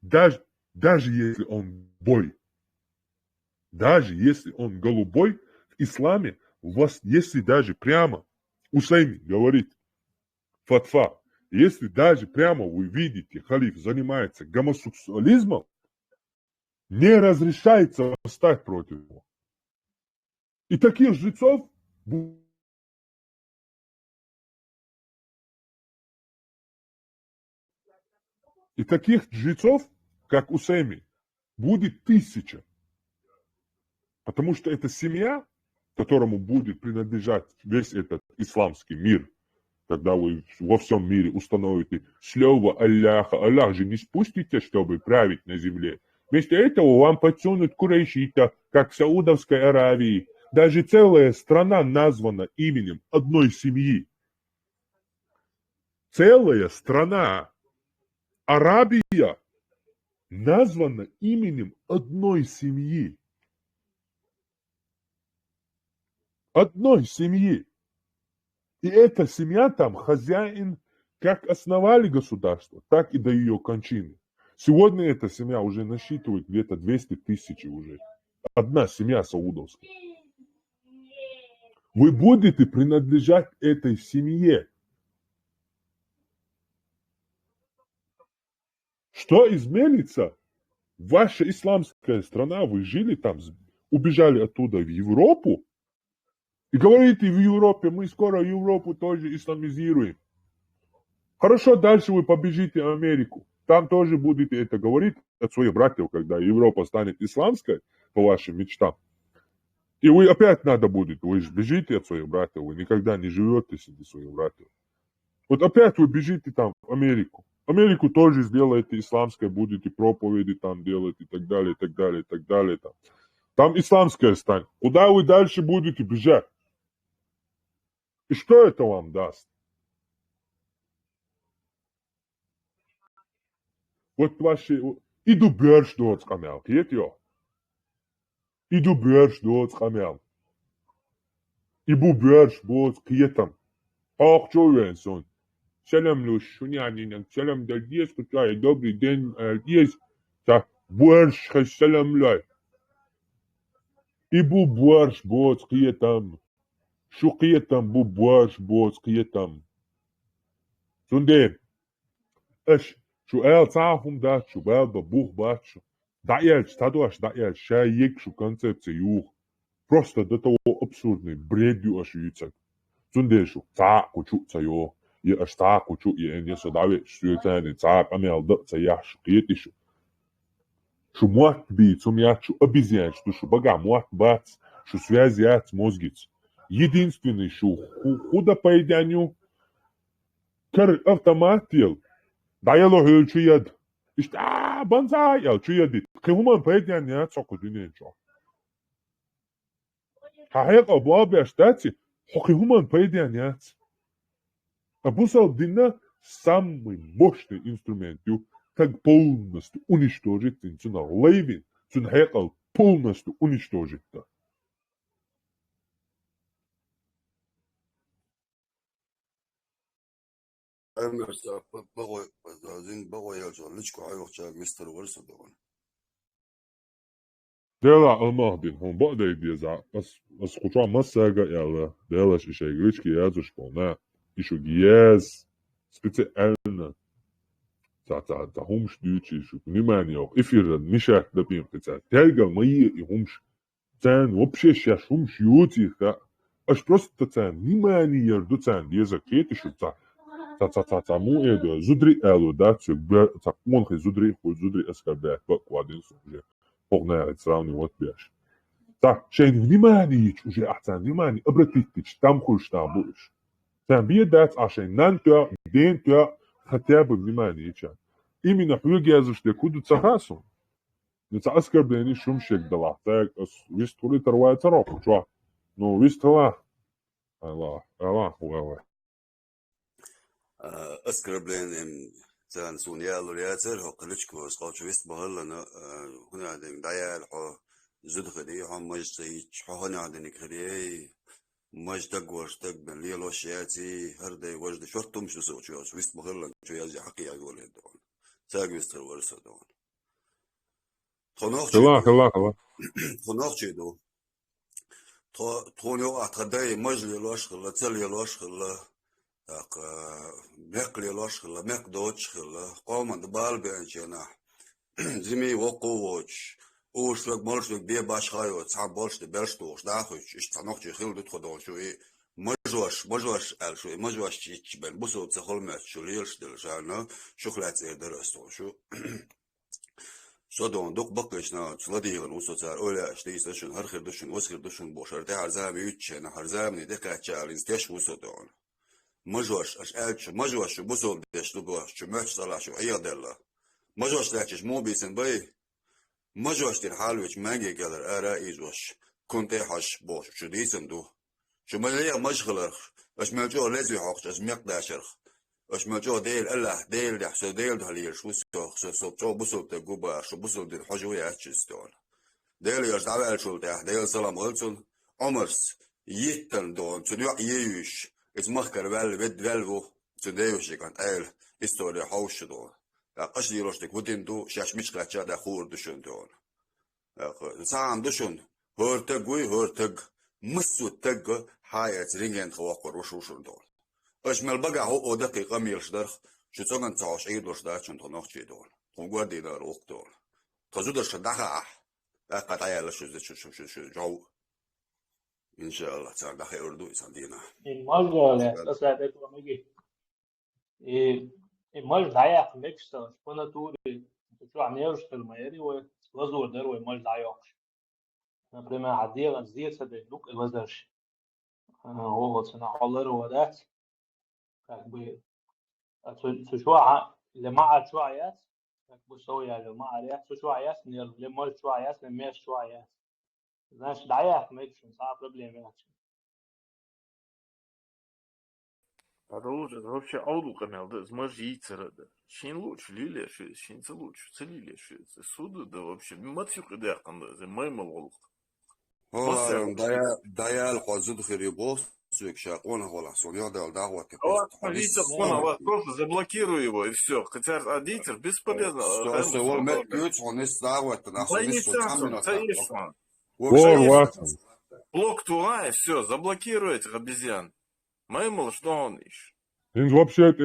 даже если он бой, даже если он голубой, в исламе, если даже прямо, Усайми говорит, фатва, если даже прямо вы видите, халиф занимается гомосексуализмом, не разрешается восстать против него. И таких жрецов как Усайми, будет 1000. Потому что это семья, которому будет принадлежать весь этот исламский мир. Когда вы во всем мире установите слово Аллаха. Аллах же не спустите, чтобы править на земле. Вместо этого вам подсунут курайшита, как в Саудовской Аравии. Даже целая страна названа именем одной семьи. Целая страна. Арабия названа именем одной семьи. Одной семьи. И эта семья там, хозяин, как основали государство, так и до ее кончины. Сегодня эта семья уже насчитывает где-то 200 тысяч уже. Одна семья саудовская. Вы будете принадлежать этой семье. Что изменится? Ваша исламская страна, вы жили там, убежали оттуда в Европу, и говорите в Европе, мы скоро Европу тоже исламизируем. Хорошо, дальше вы побежите в Америку. Там тоже будете это говорить от своих братьев, когда Европа станет исламской, по вашим мечтам. И вы опять надо будет, вы же бежите от своих братьев, вы никогда не живете среди своих братьев. Вот опять вы бежите там в Америку. Америку тоже сделаете исламской, будете проповеди там делать и так далее, и так далее, и так далее. Там исламская станет. Куда вы дальше будете бежать? И что это вам даст? Вот ваши... Иду бърш дот хамел, кетё. Иду бърш дот хамел. Ибу бърш бот кетам. Ах, чувенсон. Selam Lushunyanин, selam Дальдес, кутая, добрый день, есть. Так, борщ, салам лай. Ибу борщ бот кетам. Шукетам бу борщ бот кетам. Сунде. Эш. Шо эл цаахум да, шо бэл бабух бачу. Да эльч, тадуаш, да эльч, шаек, шо концепцию. Просто до того абсурдный бред юашуицак. Сунdešu, cāku čucajo, ja aš cāku ču, ja en jesu davieš, sujecēni cāk, amel da cajašu, kietišu. Šu mot bīt, sum ячу обезьянч, tu šu bagā mot bāc, šu связи яц мозгиц. Единственный шу худа поедяню, кар автоматил, да ело хölчу яд. İşte banza yalçu yadit. Kıhuman поедян яц соку диненчо. Хахек абуабе аштати, Хокихуман поедяняц. А бусал дина самый мощный инструмент, как полностью уничтожить цуна лейвин, цуна хекал полностью уничтожить. Эмерса багой зин багой ялжо личко айвахча мистер Уорс догон. Дела алмахдин, он бадай деза, as куча массага яла, делаш и шайгрички язуш полна, ишу гиез, специально, за хумш дючи, шу внимание, эфир мишах допим, пица, тельга мои и хумш, цен вообще сейчас хумш юти, аж просто цен, внимание ярду цен, деза кети шу ца му эду, зудри элу, да, цюк, ца монхи зудри, хуй зудри эскарбек, баквадин сумже. Погнать сравнивать бьешь. Так, шейн внимание уже ахтан внимание, обратитесь, там хуш там будешь. Там бедать, а шейн нантуа, дентуа, хотя бы внимание ча. Именно хуйгезу, что куду цахасу. Не цаскарбени шумшек дала, так, вистули тарвая цароку, чуа. Ну, вистала. Аллах. Оскорблением цан сунья лулиатер хокличко скалч вист бахлنا هنا عندنا دايال زد خدي هم مجتي حنا عندنا كري مجدق وجدق بن ليلو شياتي هردي وجد شرطم شو سوى شو ويست بخلنا شو يازي حقي أقول يدون ساق ويستر ورسة دون خناخ شيدو تونيو أتغداي مجلي لوش خلا تلي لوش خلا مقلي لوش خلا مقدوش خلا قوم دبال بينشنا زمي وقوش اوشلك مالشلك بيه باش خايو تصعب بالش دبلشتوش داخوش اش تنوخشي خيل دتخدون شوي مجوش قال شوي مجوش تشبن بصو تخلمت شو ليلش دلشانا شخلات درستو شو صدون دوق بقشنا تلديغن وصوتار اولا اشتيس دشن هرخير دشن وسخير دشن بوشر دي هرزامي يتشن هرزامي دكا تشالينز تيش وصوتون مجوش اش قالش مجوش بصو ديش لبوش شو ماتش طلع شو ايا دلا مجوش تاكش مو بيسن باي مجوش تين حالوش مانجي قدر ارا ايزوش كنت حش بوش شو ديسن دو شو مليا مشغلخ اش ملجو لازي حقش اش مقداشرخ اش ملجو ديل الله ديل دحسو ديل دهليل شو سو جو بصو تقوبا شو بصو دين حجوية اتشستون ديل يرش دعوال شو تاح ديل سلام غلطن عمرس يتن دون تنوع ييوش اتمخكر فالفو تنديوش كانت ايل استوري حوش دون قش دي روشتك ودين دو شاش مش قلتشا دا خور دشون دون سام دشون هورتق مسو تق حايات رينجين خواقر وشوشون دون اش مال بقى هو دقيقة ميلش درخ شو تسوغن تعوش ايد وش داشون تنوخ شي دون وقدينا الوقتون تزود الشدخة قد عيال شو جو إن شاء الله تعالى خير دو سندينا المرة تساعدك ومجي المرة ضيق مكسر فانا توري شو عنيرش في الميري ولازور دروي المرة ضيقش например عدير زير سدلوك الوزرش هو سنة حولر ودات как бы لمع شويات как бы سويا لمع ريات شويات لمر شويات لمر شويات значит ضيق مكسر صعب проблема Продолжит вообще аудука мел, да, змажицера, да. Шин лучше лилия ши, шин лучше целилия ши. Суду да вообще матюк да канда, за маймал волк. دايال قازود خريبوس سويك شاقون هولا سونيا دال دعوة Адитер, он вас просто заблокирую его и все. Хотя адитер бесполезно. هو ما تقولش ونس دعوة Блок туа и все, заблокируй этих обезьян. Маймал, что он ищет? Hins вообще это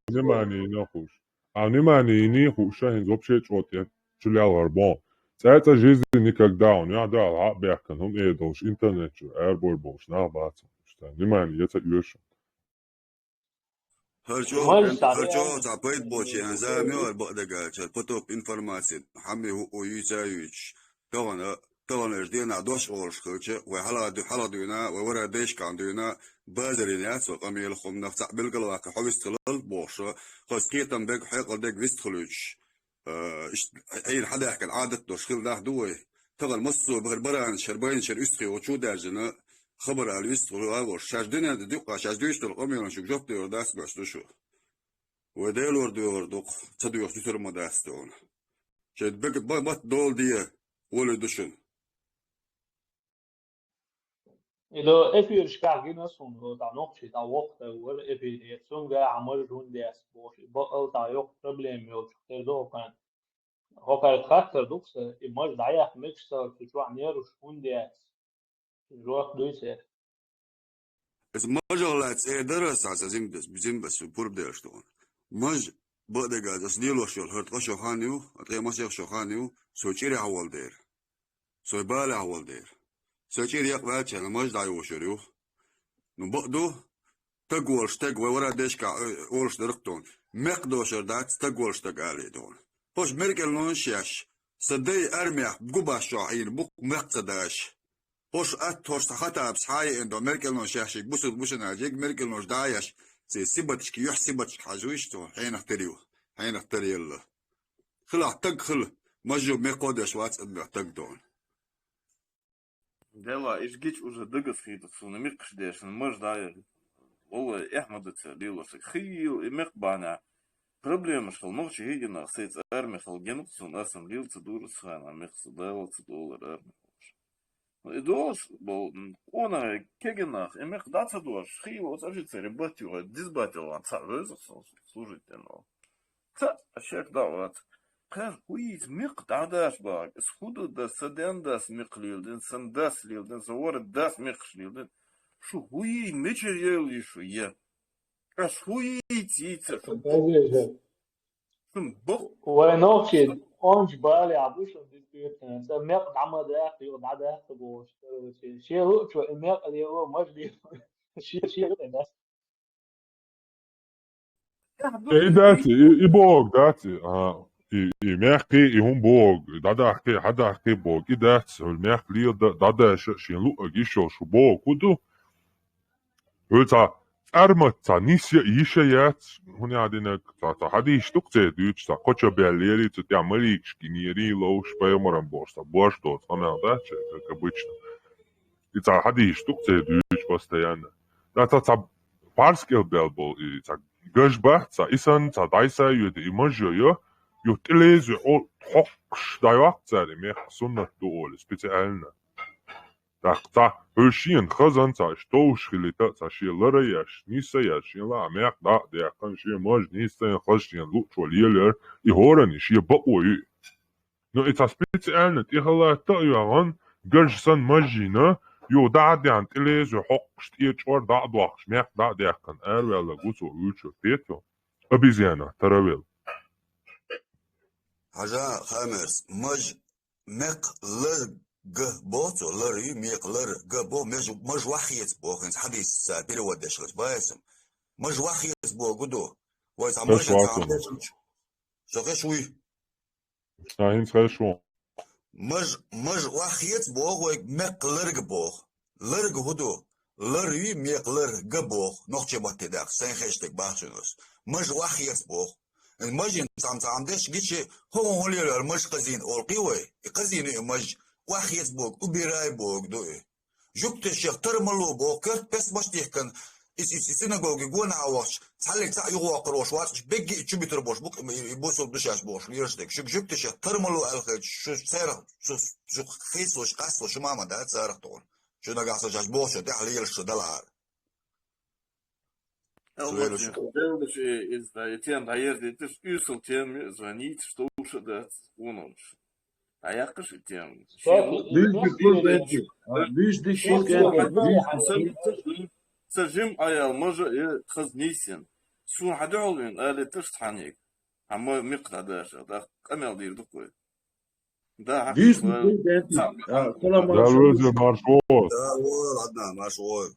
внимание не хуш. А внимание не хуша, hins вообще что-то чулял арбон. Это жизнь никогда он я дал бяхкан, он должен интернет, эрбор больше на бац. Что внимание, это юш. هرجو تعبيت بوشي أنا زامي والبقدقة بطوب إنفورماسيون حمي هو يسايش طبعا إردينا دوش أولش خلشة وحلا دونا وورا ديش كان دونا بازرينات وقامي لخم نفتح بالقلواك حويس تلال بوشة خاص كيتم بيك حيق لديك ويست خلوش أي حدا يحكي العادة دوش خل ده دوي طبعا مصو بغربران شربين شر أستخي وشو درجنا خبر على ويست خلوش شاش دنيا دقيقة شاش دوش تلقامي لنشوك جوب ديور داس باش دوشو وديلور ديور تدو يخصوصر مداستون شاد بيك بات دول دي ولا دوشن إذا أفير شكاكينا سون دا نقطة دا وقت ولا أفير سون جا عمر جون داس بوش بقى دا يوق problem يوش تردو كان هو كان خاطر دوكس إماج ضيق مكسر تشوع نيروش جون داس جوك دويسة إذا ماجالات درس عزازين بس بورب داشتون ماج بدأ أصليلو شغل هرت شوخانيو أتلاقي ماشي شوخانيو سوتشيري حول دير سويبالي حول دير سوتشيري يقبل أنا ماج دايو شريو نبقدو تقولش تقوى ورا ديشكا أولش درقتون مقدوشر دات تقولش تقالي دون بوش ميركل نونشيش صدي أرميح بقباش شاعين بق مقصداش بوش أتوش تخطى بصحاي إندو ميركل نونشيش بوسد بوشن عجيك ميركل نونش دايش سي سيبتش كي يحسبتش حاجويش تو حين اختريو حين اختري الله خلع تق خل مجو ميقودش واتس إنه تق دون Дела, ишгич уже дыгасхит, намиркш деш, мож да, ола эхмадыца, лилосы, хил, и мехбана. Проблема, что ночи едина, сейц армихал генукцу, насам лилца дурсхан, а мехса дайлаца доллар армихалш. И доллар, бол, она кегенах, и мех даца дуаш, хил, вот ажица, ребатила, дизбатила, ца, вызахсан, служите, но. Ца, а щек дават. Кар хуиз мик дадаш баг, схуду да саден дас миклилден, сан дас лилден, завор дас микшлилден. Шу хуи мечерел ишу я. Аш хуи тица. ونوكي أونج بالي عبوشن ديسبيوتن سميق دعما داخل يوضع داخل بوش شيء هو شو الميق اللي هو مجدي شيء الناس إيه داتي إبوغ داتي ميحكي يهم بوغ دادا حكي بوغ إيه داتي الميح ليه دادا شين لو أجيشو شو بوغ كودو هو أرمت نيسيا إيشيات هنا عندنا هذه يشتوك تدوش كوتشا بالليري تعملي كنيري لو شبيه مرن بورصة باش دوت أنا ده كبيتشنا إذا هذه يشتوك تدوش постоянно ده بارسكيل بيلبول إذا جشبه إنسان دايسا يد إيماجيو يوتيليز أو حقش دايوقت زاري ميح سنة دول سبيتالنا تا هرشين خزن تا اشتوش خليتا تا شي لرياش نيسا ياشين لا عميق دا ديقان شي ماج نيسا ينخشين لوش وليلر يهورني شي بقوي نو إتا سبيتالنا تيهلا تأيوان جرشسن ماجينا يو دا ديان تليز وحقش تيجور دا دواقش ميق دا ديقان أرويلا قوسو ويوشو تيتو أبيزيانا تراويل حاجة خامس مج مق لر ج بوتو لر ميق لر ج بو مج وحيت بو خنس حديث بيلو ودش غش بايسم مج وحيت بو قدو ويس عمج خشواتنا شو شوي شاهين خشوان مج وحيت بو ويك مق لرج بو لرج هدو لر ميق لر ج بو نوخشي بوتي داخ سين خشتك باخشنوس مج وحيت بو المجن تعم دش قيتش هو اللي المج قزين او القوي قزين مج واخيت بوك وبيراي بوك دوي جبت الشيخ ترملو بوك بس باش تيكن سيناغوغي جون عواش تعلق تاع يغوا قروش واش بيجي تشبي تربوش بوك يبوسو دشاش بوش يرشدك شو جبت الشيخ ترملو الخيت شو سير شو خيسو قاسو شو ماما دا سير طول شو نقاص جاش بوش تحليل شو دلار Из-за тем, да, если ты списал тем, звонить, что лучше дать уночь. А я скажу тем. سجم أيال مجا خزنيسين سو حدعولين آلي تشتحنيك عما مقطع داشا دا أميال دير دقوي دا حقيقة ده الوزي مارشوز عدنا مارشوز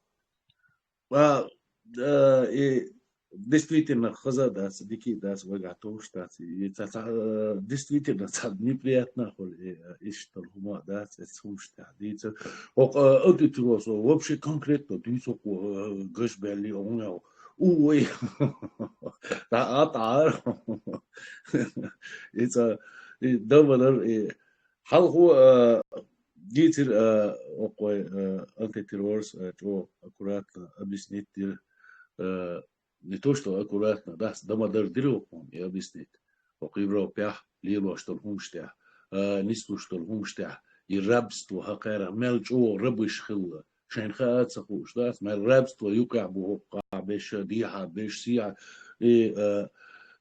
Действительно, хаза дац, дики дац, вагатош дац, действительно, неприятно, что хума дац, сумшта, дица. Аудиторос, вообще конкретно, дисок, гашбели, онгел, уй, да, это, давно, халху, дитер, окой, антитеррорс, то аккуратно объяснить, не то, что аккуратно, да, дамадардиров, я объяснить. В Европе, либо что хумштя, низко что хумштя, и рабство, хакера, мелч, рабыш хилла, шенхаат сахуш, да, мел рабство, юкабу, беш, диха, беш, сия, и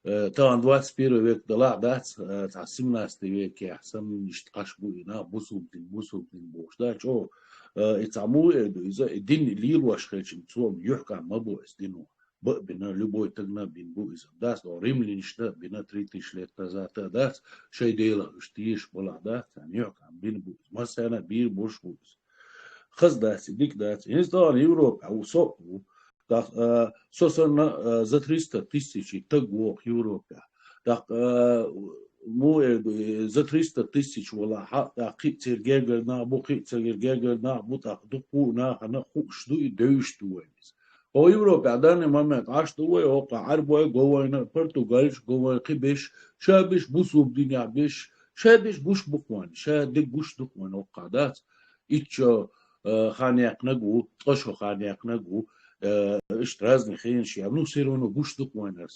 там 21 век дала, да, 17 век, я сам не шташ буина, бусултин, бош, да, что, и тому, дин лилу ашхечим, цом, юхка, мабуэс, дину. Бина любой тогда бин буизм, да, но римляне что бина 3000 лет назад, да, что делал, штиш была, да, танёк, бин буизм, масана бир бош буизм. Хаз да, дик да, из того Европа, у соку, так, собственно, за 300 тысяч тагов Европе, так, за 300 тысяч вала, так, китер гегер на, бу китер гегер на, бу так, дуку на, хана хушду и дөшту вемис. O Европа, данный момент, что вы, арбой, говорит, португальш, говорит, кибиш, шабиш, бусуб, диня, биш, шабиш, буш букван, шадик, буш дукван, окадат, ичо, ханяк нагу, тошо ханяк нагу, разных хинши, ну, все равно, буш дукван,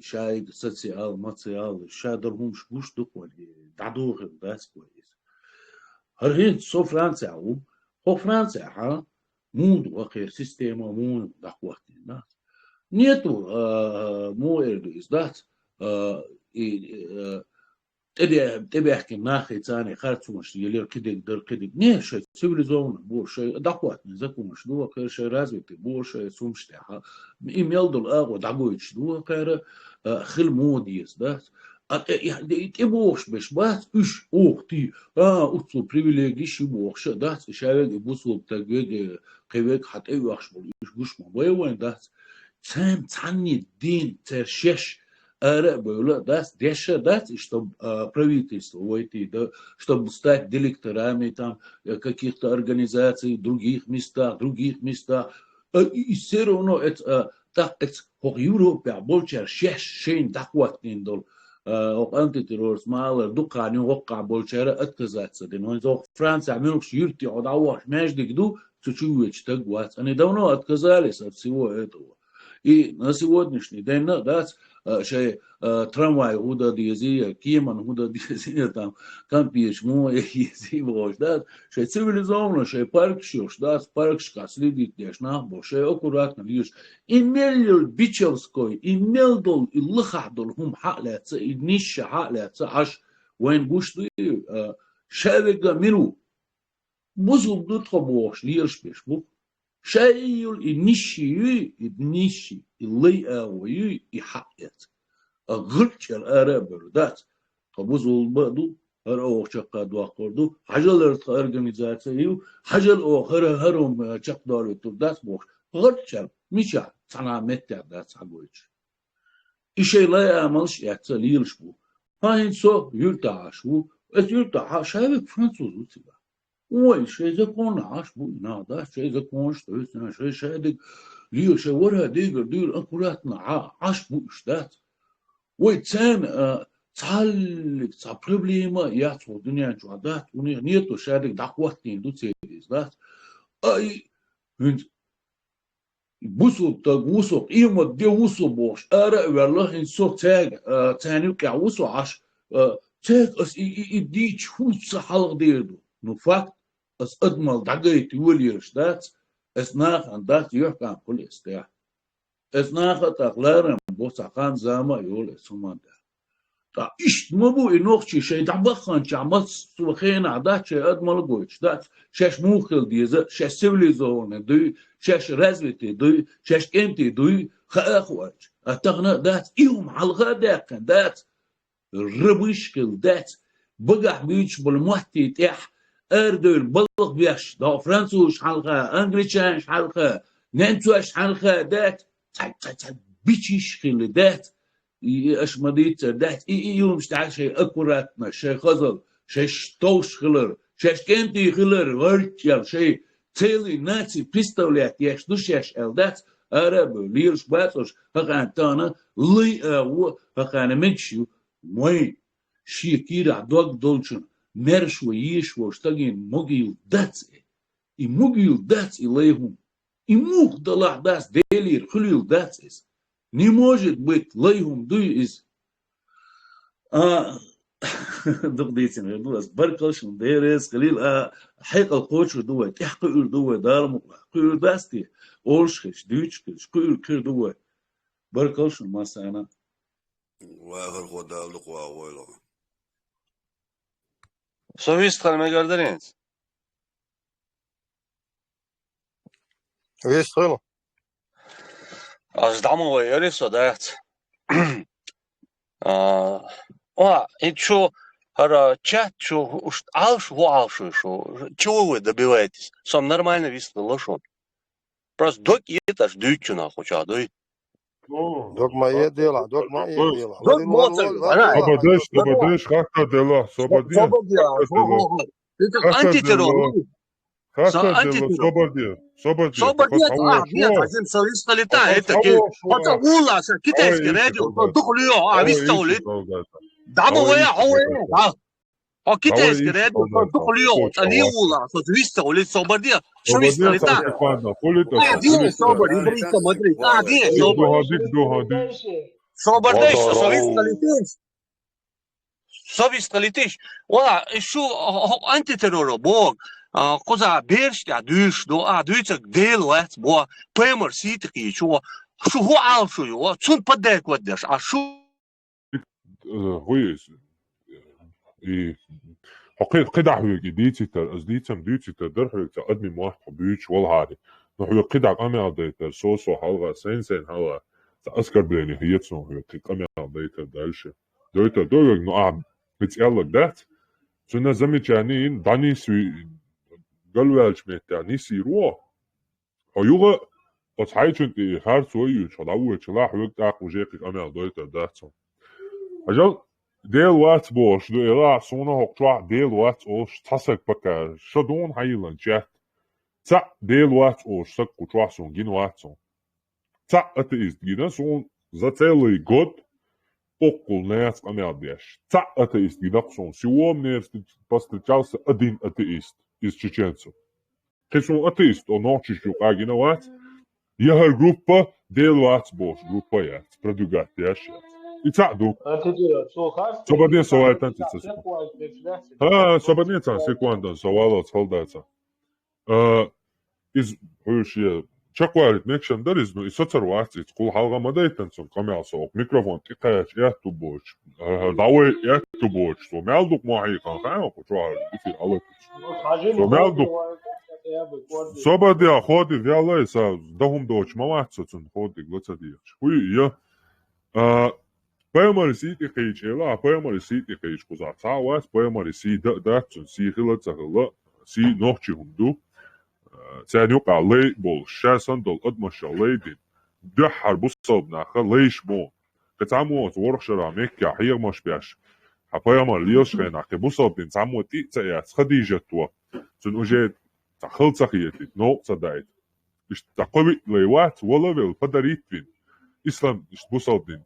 шайд, социал, мациал, шадоргумш, буш дукван, дадухем, да, сквозь. Аргент, со Франция, о Франция, ха? Mundo qualquer sistema mundo da quartina nету моерду издат и тебе ахки нахи цани харцумаш елер кидик дар кидик не ше цивилизованно больше адекватно законно что конечно развитый больше сумште имел дол аго дагоич что кайра хил модиес да ты можешь беш бас уж ох ты уцу привилегии шибохша да шавеги бусул тагеге кевек хатэ вахш бол уж гушма воеван да цем цанни дин цершеш ара было да деша да чтобы правительство войти да чтобы стать директорами там каких-то организаций в других местах и все равно это так это в Европе больше шеш так дол антитерроризм мало дукани وقع بولشارة اتكزاتsa دين زو فرنسا عملوش يرتي عداوش между гду чуть-чуть тагват они давно отказались от всего этого и на сегодняшний день да что трамвай гуда дизи киман гуда дизи там кампиш мой изи вож да что цивилизованно что парк шош да парк шка следит деш на больше аккуратно лишь имел бичевской имел дол и лхадол хум халятся и нища халятся аж وين гушту шавега миру бузул дут хобош лишь бешбу شايل النشي النشي اللي قوي يحقق غلطشل أرابر دات قبوزول بدو هر أوشق دواقردو حجل ارت أورجانيزاتيو حجل أوخر هرم شق دارتو دات بوش غلطشل ميشا صنع متى دات ساقويش إشي لا يعملش يعتليلش بو هاين سو يرتعش بو ات يرتعش شايفك فرنسوز وتبا وي شيء زكون عاش بو نادا شيء زكون شتويتنا شيء ديك ليو شيء ورا دير أنكوراتنا عاش بو إشتات وي تسان تعلق تا بروبليما ياتو دنيا جوادات ونيتو شادك دعواتين دو تسيديز دات أي هند بوسو تغوسو إيما دي وسو بوش أرى والله إن سو تانيو كعوسو عاش تاج أس إديش فوس حلق ديردو نفاق أس أدمال دقايت يوليرش دات أس ناخن دات يحكام كل استياح أس ناخن تقلارن بوساقان زاما يول اسمان دا تا إشت مبو إنوخشي شي دعبخان شعمل سوخين عدات شي أدمال قويش دات شاش موخل ديزا شاش سيفليزون دوي شاش رازويتي دوي شاش كنتي دوي خاخواج أتغنى دات إيهم حلقة داقن دات ربشكل دات بقح بيش بالمحتي تيح أردول بلغ بيش دا فرنسوش حلقة أنجليشانش حلقة ننتوش حلقة دات بيشيش خيل دات أشمديت دات يوم شتاع شيء أكوراتنا شيء خزل شيء شتوش خلر شيء كنتي خلر ورتيال شيء تيلي ناتي بيستولات يش دوشيش دات أرابو ليرش باتوش هقان تانا لي أو هقان منشيو موي شي كيرا دوغ دولشن مرشو يشو شتاقين موغيل داتس и موغيل داتس إليهم и мух дала даст делир хлил датс не может быть лейхум дуй из دقديتين يدوس بركلش ديرس قليل حيق القوش دوه تحقق دوه دار مقل داستي اولشش دوچكش كل كل دوه بركلش ما سانا واخر خدال دقوا ويلو Совість хальмегардаренц. Весь хэл. Аз дамо ярисо дат. И чё, чат, чё, алшу, чего вы добиваетесь? Сам нормально висно лошон. Просто доки это ж дючу нахуй, чадой. Док мое дело, док мое дело. Док Сободиш, хата дела, сободиш. Это антитеррор. Сободир, нет, один совист лета, это улас, китайский радио, духлю, вистолит. Дамовая, китайский радио, духлю, они улас, вистолит, сободир, совист лета. Один сободир, бриста Мадрид, один сободир. Сободир, совист летиш. Совист летиш. Вала, еще антитеррор, бог. Коза бершка душ до дуйцак делуэт бо пэмэр ситки чо шу алшу ё цун падек вадеш шу хуйс и قدع هيك ديتر ازديتم ديتر درح ادمي موح بيوش والهادي نحو قدع قامع ديتر سوسو حلقة سين هوا اسكر بليني هيتسون هيك قامع ديتر دالش ديتر دوغ نو بتسألك دات سنة زميتشانين داني سوي قالوا متى نسي روح هيوغا أصحيشنتي هارت ويو شلاوي شلاح وقتاق وجيك أنا دويت داتهم أجل ديل وات بوش دو إلا صونا هقطع ديل وات أوش تسك بكا شدون هايلان جات تا ديل وات أوش سك قطع صون جين واتهم تا أتيست جينا صون زاتيلي قد أقل ناس أنا ديش تا أتيست جينا صون سيوام ناس بسترجالس أدين أتيست из чеченцев. Кесун атеист, он ночью агиновать. Я группа делать бош, группа я, продвигать я сейчас. И так ду. Сободин совает антицис. Сободин цан секунда совало солдата. Из вообще чакварит мекшен даризну и соцарвать, и кул халга мадайтанцон камялсо микрофон тикач я ту бош. Давай я ту бош. So melduk махи kan gaan op het if alle. So melduk. Сободя ходи вялай са дахум доч мамаццон ходи глоцадиач. Хуй я Поймали сити хейчела, поймали сити хейч кузаца, вас поймали си да, си хила цагла, си нохчи хунду. Цянюк алей бол шасан дол адмаша лейдин. Да харбу собнаха лейш мон. Кацаму воршара мекя хир маш бяш. Поймали лиош хенахе бусобдин цаму ти цяц хадижатуа. Цун уже цахылцахиети, но цадайт. Иш такови лейват волавел подаритвин. Ислам иш бусобдин.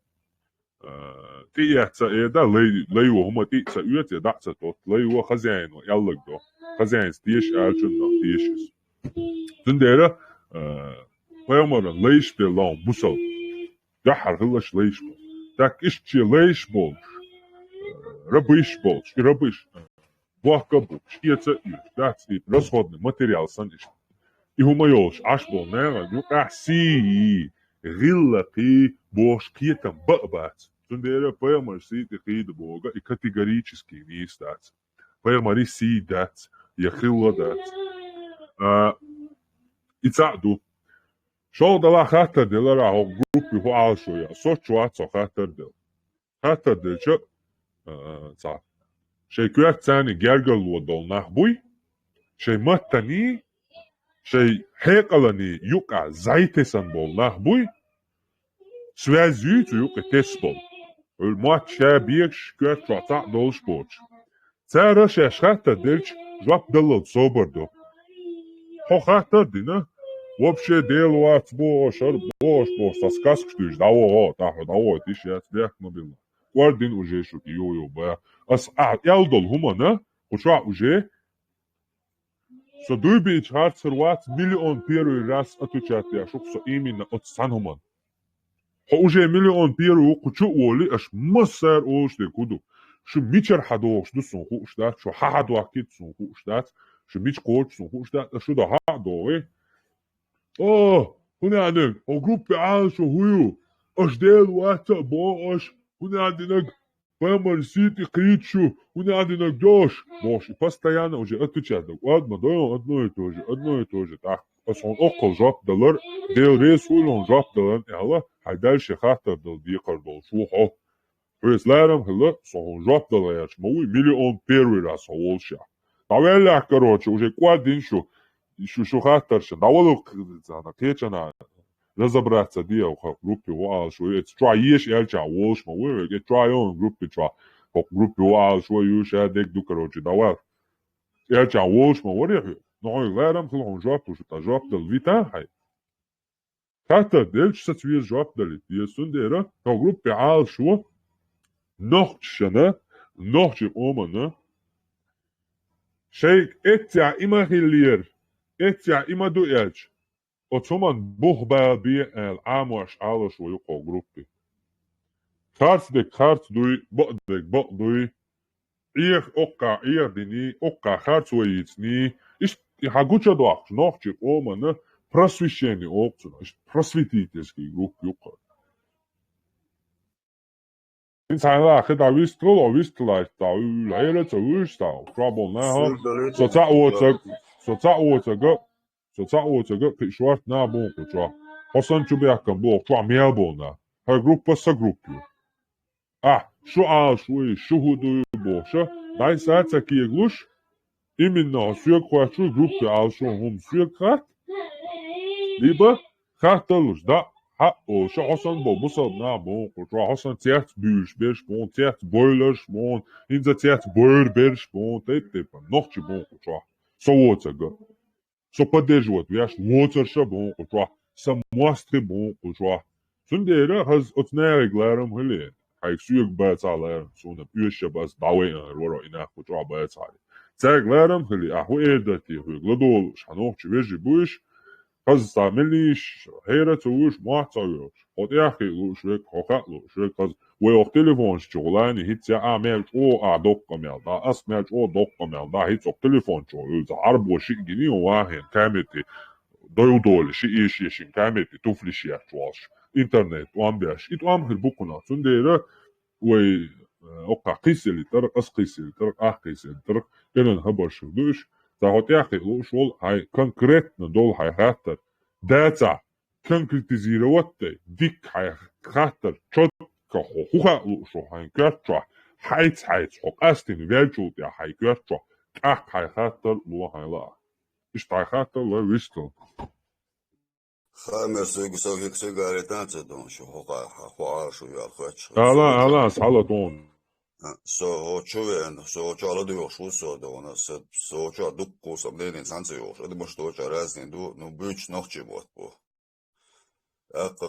تيأت إذا لي وهم تيأت يأت دعت توت لي وخزين ويالك دو خزين تيش أرجنا تيشس تنديره فيمر ليش بلون بوصل جحر هلاش ليش بول تاك إشتي ليش بول ربيش بول ربيش واقبو شيء تأيش دعتي رصودنا ماتريال سنش يهما يوش عش بول نعم يقع سي غلقي бош киетам бабат. Тундера поймар си тихид бога и категорически не стать. Поймари си дать, я хилла дать. И цаду. Шо дала хатар делара о группи хо алшоя. Со чуацо хатар дел. Хатар дел чо ца. Шей куят цани гергал дол нахбуй. Шей маттани. Шей хекалани юка зайтесан бол нахбуй. Связью юка теспол. Улмат шабирш куят чуаца дол шпоч. Цара шеш хатар делч жвап делал собордо. Хо хатар дина. Вообще делать бош, таскас кштуш, даво, ты сейчас дях мобильно. Квардин уже шути, бая. Ялдол хумана, уча уже. Со дуйбич харцерват миллион первый раз отвечать я, чтоб со именно от санхуман. Хо уже миллион первый кучу оли, аж массар олште куду. Шо мичар хадош ду сунху штат, шо хадуакит сунху штат, шо мич коч сунху штат, шо да хадоe. هنا او جروب عاش وهيو اشدال واتا باش هنا عندنا فامر سيتي قريتشو هنا عندنا جوش باش постоянно уже отвечать одно и то же так اصلا اقل جاب دلار ديل ريس ولون جاب دلار يلا هيدال شخاطر دل ديقر دل شوحو ريس لارم هلا صون جاب دلار موي مليون первый раз олша давай короче уже квадин شو خاطرش داولو زانا كيتشنا разобраться ديو خا группе وال شو ترايش يلچا وولش ما وي get try on группе ترا группе وال شو يوش هذيك دو كروچ داول يلچا وولش ما وري نو لارم خلون جواب شو تا جواب دل فيتا هاي خاطر دلش ستوي جواب دل يسون ديرا группе ал شو نوخشنا نوخش اومنا شيك اتيا ايماهيلير اتيا имаду элч. Отсуман бух би эл амош алош уйко группи. Харц дуй. Их окка дини окка харц уйцни. Иш хагуча дуах нохчи омана просвещение опцу. Просветительский группи ука. Инсайла хеда вистлай тау лайра цуштау. Trouble now. Соцаоцага пишварт на бонку ча. Хосан чубякам бок ча мелбона. Ха группа са группи. Шо шуи шухуду боша. Дай саца ки глуш. Именно сюк хочу группи шо хум сюкат. Либо хаталуш да. Шо хосан бо бусал на бонку ча. Хосан тят büş берш бон тят бойлерш бон. Инза тят бойлер берш бон. Тепа нохчи бонку ча. Соцага. Со поддерживать, вяш, моцарша бон, куча, самостри бон, куча. Сундера хаз отнере гларам хеле. Хайк сюк бацалер, суна пюша бас давай роро ина куча бацали. Цай гларам хеле, аху эдати, гладол, шанох чвежи буш, хаз самелиш, хера цуш, мацаюш. От яхи лушрек, хохат лушрек, хаз ويوق تليفون شغلاني هيتسا عامل دق مال دا اسمع دق مال دا هيتسوق تليفون شغل عرب وشي جني واهن كامتي دول شي كامتي توفلي شي احواش انترنت وامبياش ام هالبوكنا سنديرا وي اوقع قيسلي طرق اسقيسلي طرق احقيسلي طرق كان هبر شغلوش دا هوت ياخي شغل هاي كونكريتنا دول هاي خاطر داتا كونكريتيزيروتي ديك هاي خاطر كخوخا لوشو هاي كرتوا حيت حق أستين فيرجو يا هاي كرتوا هاي خاطر لو هاي لا إشتاي خاطر لا ويستو خامر سيجارتان تدون شو حقا شو يالخوش ألا سالا دون so čuven, so čalo još uso da ona se so čalo dukku sam denen sanse još, da možda oča razni du, no bić noći mot po.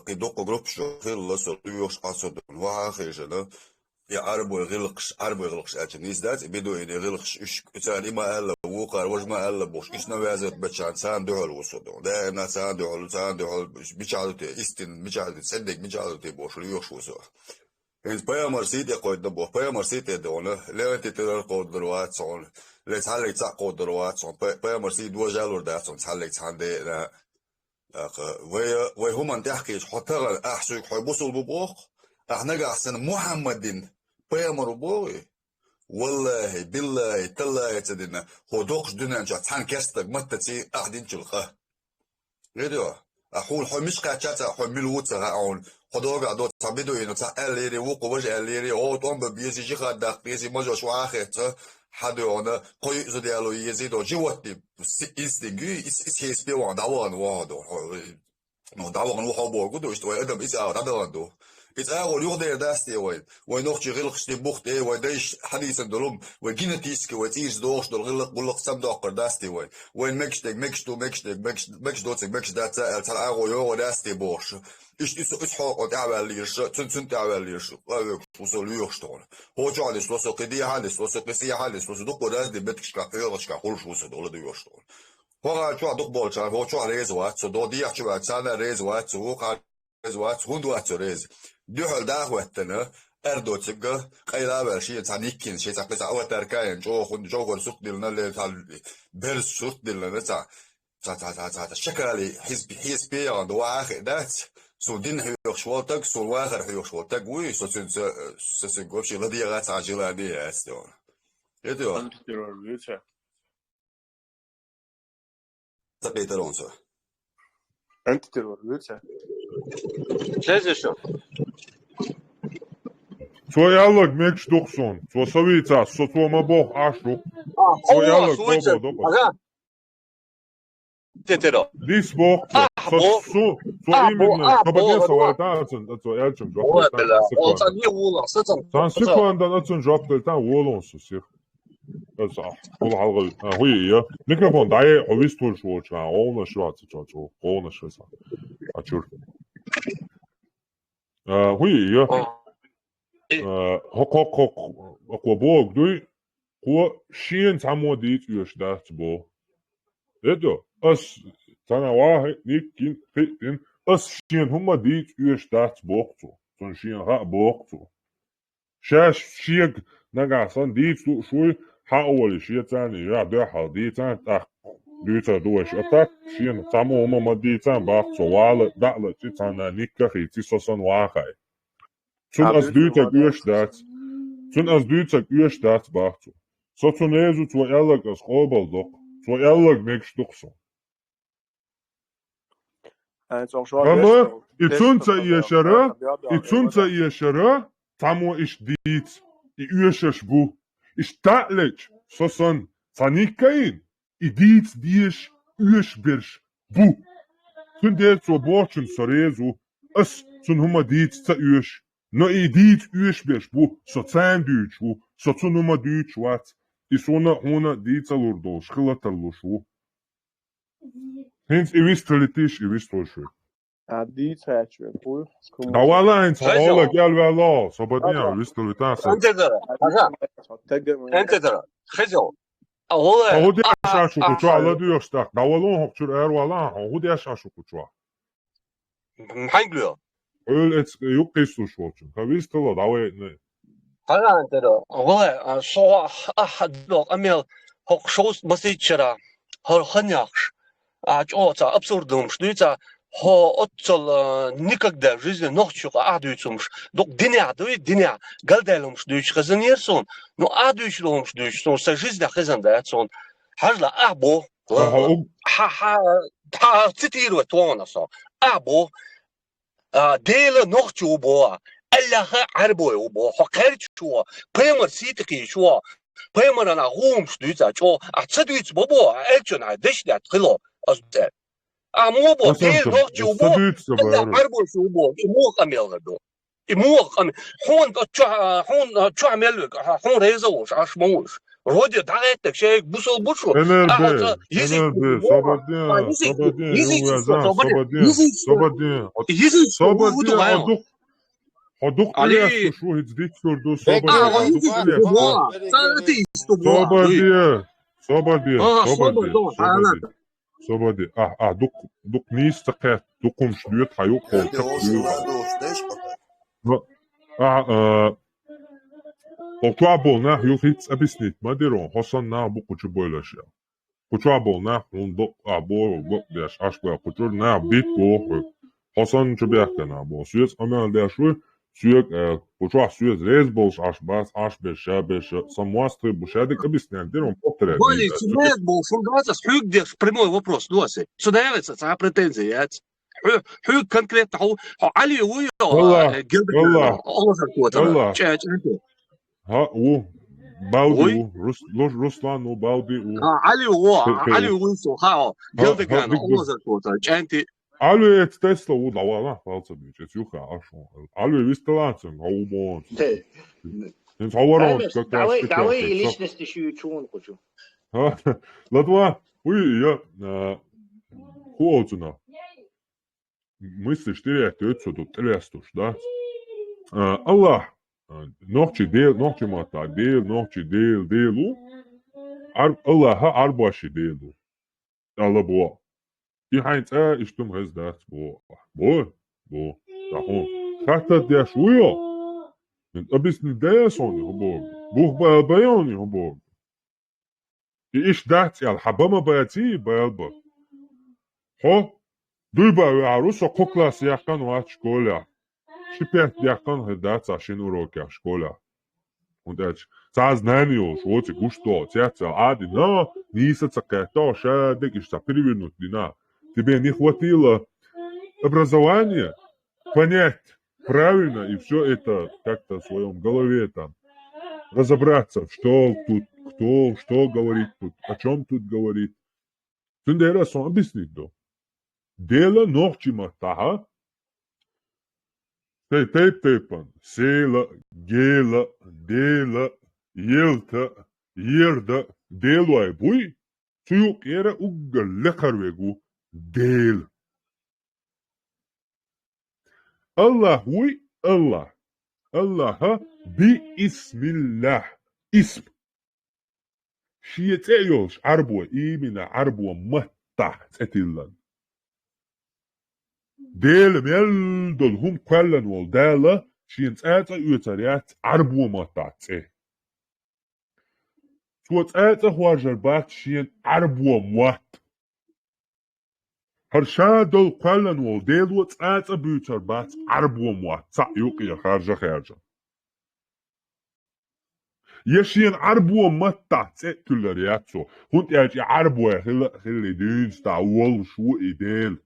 Ki dukku grup što hilla so još aso da va khejna ya arbo gilqsh achen izdat bidu in gilqsh ish tsani ma alla wuqar waj ma alla bosh isna wazat bachan san duhul uso da na san duhul bichalte istin bichalte sedek bichalte bosh još uso. إنت بيا مرسيدي قود دبوه بيا مرسيدي دونه لا أنت تقدر قود دروات صون لا تحلك تاع قود دروات صون بيا مرسيد وجال وردات صون تحلك عندي لا وي هم أنت تحكي حتى أحسوك حيبوسوا ببوق إحنا قاعدين محمدين بيا مربوي والله بالله تلا يتدينا هو دوقش دنا جات حن كستك متتي أحدين تلقاه غيره أحول حمش قاعدة حمل وتر عون خدوغا دو تبدو إنه تأليري وقوش أليري أو توم بيزي جيخا داق بيزي مجا شو آخر حدو أنا قوي زديالو يزيدو جواتي إستنجي إس بيوان داوان وادو داوان وحبو قدو إشتوى أدم إس داوان دو إس أقول يغدير داستي وين نوخشي غلقش تبوخت وين دايش حديثا دلوم وين جينا تيسكي وين تيش دوش دول غلق سم داقر داستي وين مكشتك مكش دوتك مكش داتا تل أقول يغو داستي بوش إيش حق تعمل ليش تنسن تعمل ليش وصل يوشتون هو جالس وصل قديه حالس وصل قسيه حالس وصل دق وداس دي بتكش كأيرش كقولش وصل ولا يوشتون هو قاعد شو دق بالش هو شو ريز وات صدق دي شو بعد سنة ريز وات هو قاعد ريز وات هون دوات ريز دحول ده وقتنا أردو تجا قيلا برشي تانيكين شيء تقص أول تركين جو خد جو قول سوق دلنا اللي تال برز سوق دلنا تا شكلي حزبي عند واحد ده سو دين حيوخ شوالتك سو واخر حيوخ شوالتك وي سو سنقوشي لدي غات عجلة دي أستون يدو أنت تروريتها تقيت لونسو أنت تروريتها لازم شو سو يالك ميكش دوخسون سو سويتا سو ما بوخ عاشو سو يالك توبو دوبو تترى ديس بوخ سو إيمن كبدي سوالتا أتو يالشم جواب تان سيكوان دان أتون جواب تان وولون سير صح كل حلقة هي ميكروفون داي أويستول شو شا أونا شو هتجو أونا شو صح أشوف هي هوك أقوى بوك دوي هو شين تعمو ديت يوش دات بو إدو أس تنا واحد نيكين فيتين أس شين هما ديت يوش دات بوكتو تون شين ها بوكتو شاش شيك نقعصان ديت شوي حاول شيء تاني يا ده حدي تان تاع ديتا دوش أتاك شين تعمو هما ما ديتان باكتو والا دعلا تانا نيكا خيتي سوسن واقعي تون أس ديتك يوش دات باكتو سو تون ليزو تو يالك أس قوبل دوك تو يالك ميكش دوكسون أما إتونتا يشرا تعمو إش ديت يوشش بو إش تألج سوسن تانيكاين إديت ديش يوش برش بو تون ديت تو بوشن سريزو أس تون هما ديت تا يوش نو إديت يوش برش بو سو تان ديتشو سو تون هما ديتشوات إسونا هونا ديتا لوردو شخلة اللوشو هنس إيوستوليتيش إيوستولشو ديت هاتشو بو دوالا انت هقولك يا الولا صبتني إيوستوليتاس أنت ترى خزو هو دي أشاشو كتوا على ديوشتاك دولون هكتور أروالا هو دي أشاشو كتوا محيقلو öyle yok kesuş olsun. Tabii stolo davet ne? Hala dedi. Ola so ahadlo amel hok shows masitchara. Har hanyax. О, абсурдным, что это отцол никогда в жизни ночью адуются, док дня, дня, галдалом, что это хазанерсон, но адующим, что это со жизнью хазандается, хажла або, цитирует он, або, дело ночью боа, Элляха арбой убо, хокерчуо, пэмэр ситки шуо, пэмэрана гумш дүйца чо, а цэдүйц бобо, элчуна дэшля тхило, азде. А мобо, дэл нохчи убо, элля арбой убо, и мох амелгадо. И мох ам, хон амелг, хон резауш, аш моуш. Роди дагеттек шейк бусол бушу. NLB, Сободин, Hoduk elias şu hiç dik sordu Sobodi. Duk nis takat dukum şlüyet hayuk koltak Hotua bolna yok hiç abisnit madiron hosan na bu kuçu boylaş ya. Kuçu bolna unduk abo bok deş aşkla kuçu na bit go hosan çubiyakna bo süyes amel deşu süyek kuçu süyes rez bolş aşbas aşbeş şabeş самуасты бушадик объясняет дерон повторяет. Вали, сюда был фундация хюгдеш прямой вопрос дуасе. Сюда явится ца претензия. Хюг конкретно али уйо والله ها و باودي Руслан у باودي у али уйсо хао гелдеган олоза кота чанти Alve et Tesla u davana falca biće juha ašo. Alve vi ste lancem, a u mon. En favoron kako Давай и личности шию чун хочу. Ладва, я хуоцуна. Мысли 4 ötso do 300, да? Allah nohçi mata değil, nohçi değil. Allah'a arbaşı değil. Allah bu. Ihaynt iştum hezdat bu. Tahon. Hatta der şuyo. Abisni deyasoni hubo. Buh bayani hubo. İş dat yal habama bayati bayalba. Ho duyba ve arusa koklas yakan wa şkola. Şipet yakan hedat aşin uroka şkola. Und das znanio šoci gušto, цяца ади, но нисаца кето шадек и что перевернуть дина. Тебе не хватило образования понять правильно и все это как-то в своем голове там разобраться, что тут, кто, что говорит тут, о чем тут говорит. Сюндера сон объяснить до. Дело нохчима таха. Teypan, sela, gela, dela, yelta, yerda, delvay buy, suyuk yere ugga lekarvegu, del. Allah huy, Allah. Allah'a bi ismillah, ism. Şiyete yolş, arbuwa, imina arbuwa matta, etillan. Del meldol hum kwallan wol dala shins ata utariat arbu matatse. Swat ata huajarbat shin arbu mat. Harshadol kwallan wol del wat ata butarbat arbu mat. Sa yuqi kharja. Yeshin arbu matatse tullariatso. Hunt yaji arbu khilli dün sta wol shu idel.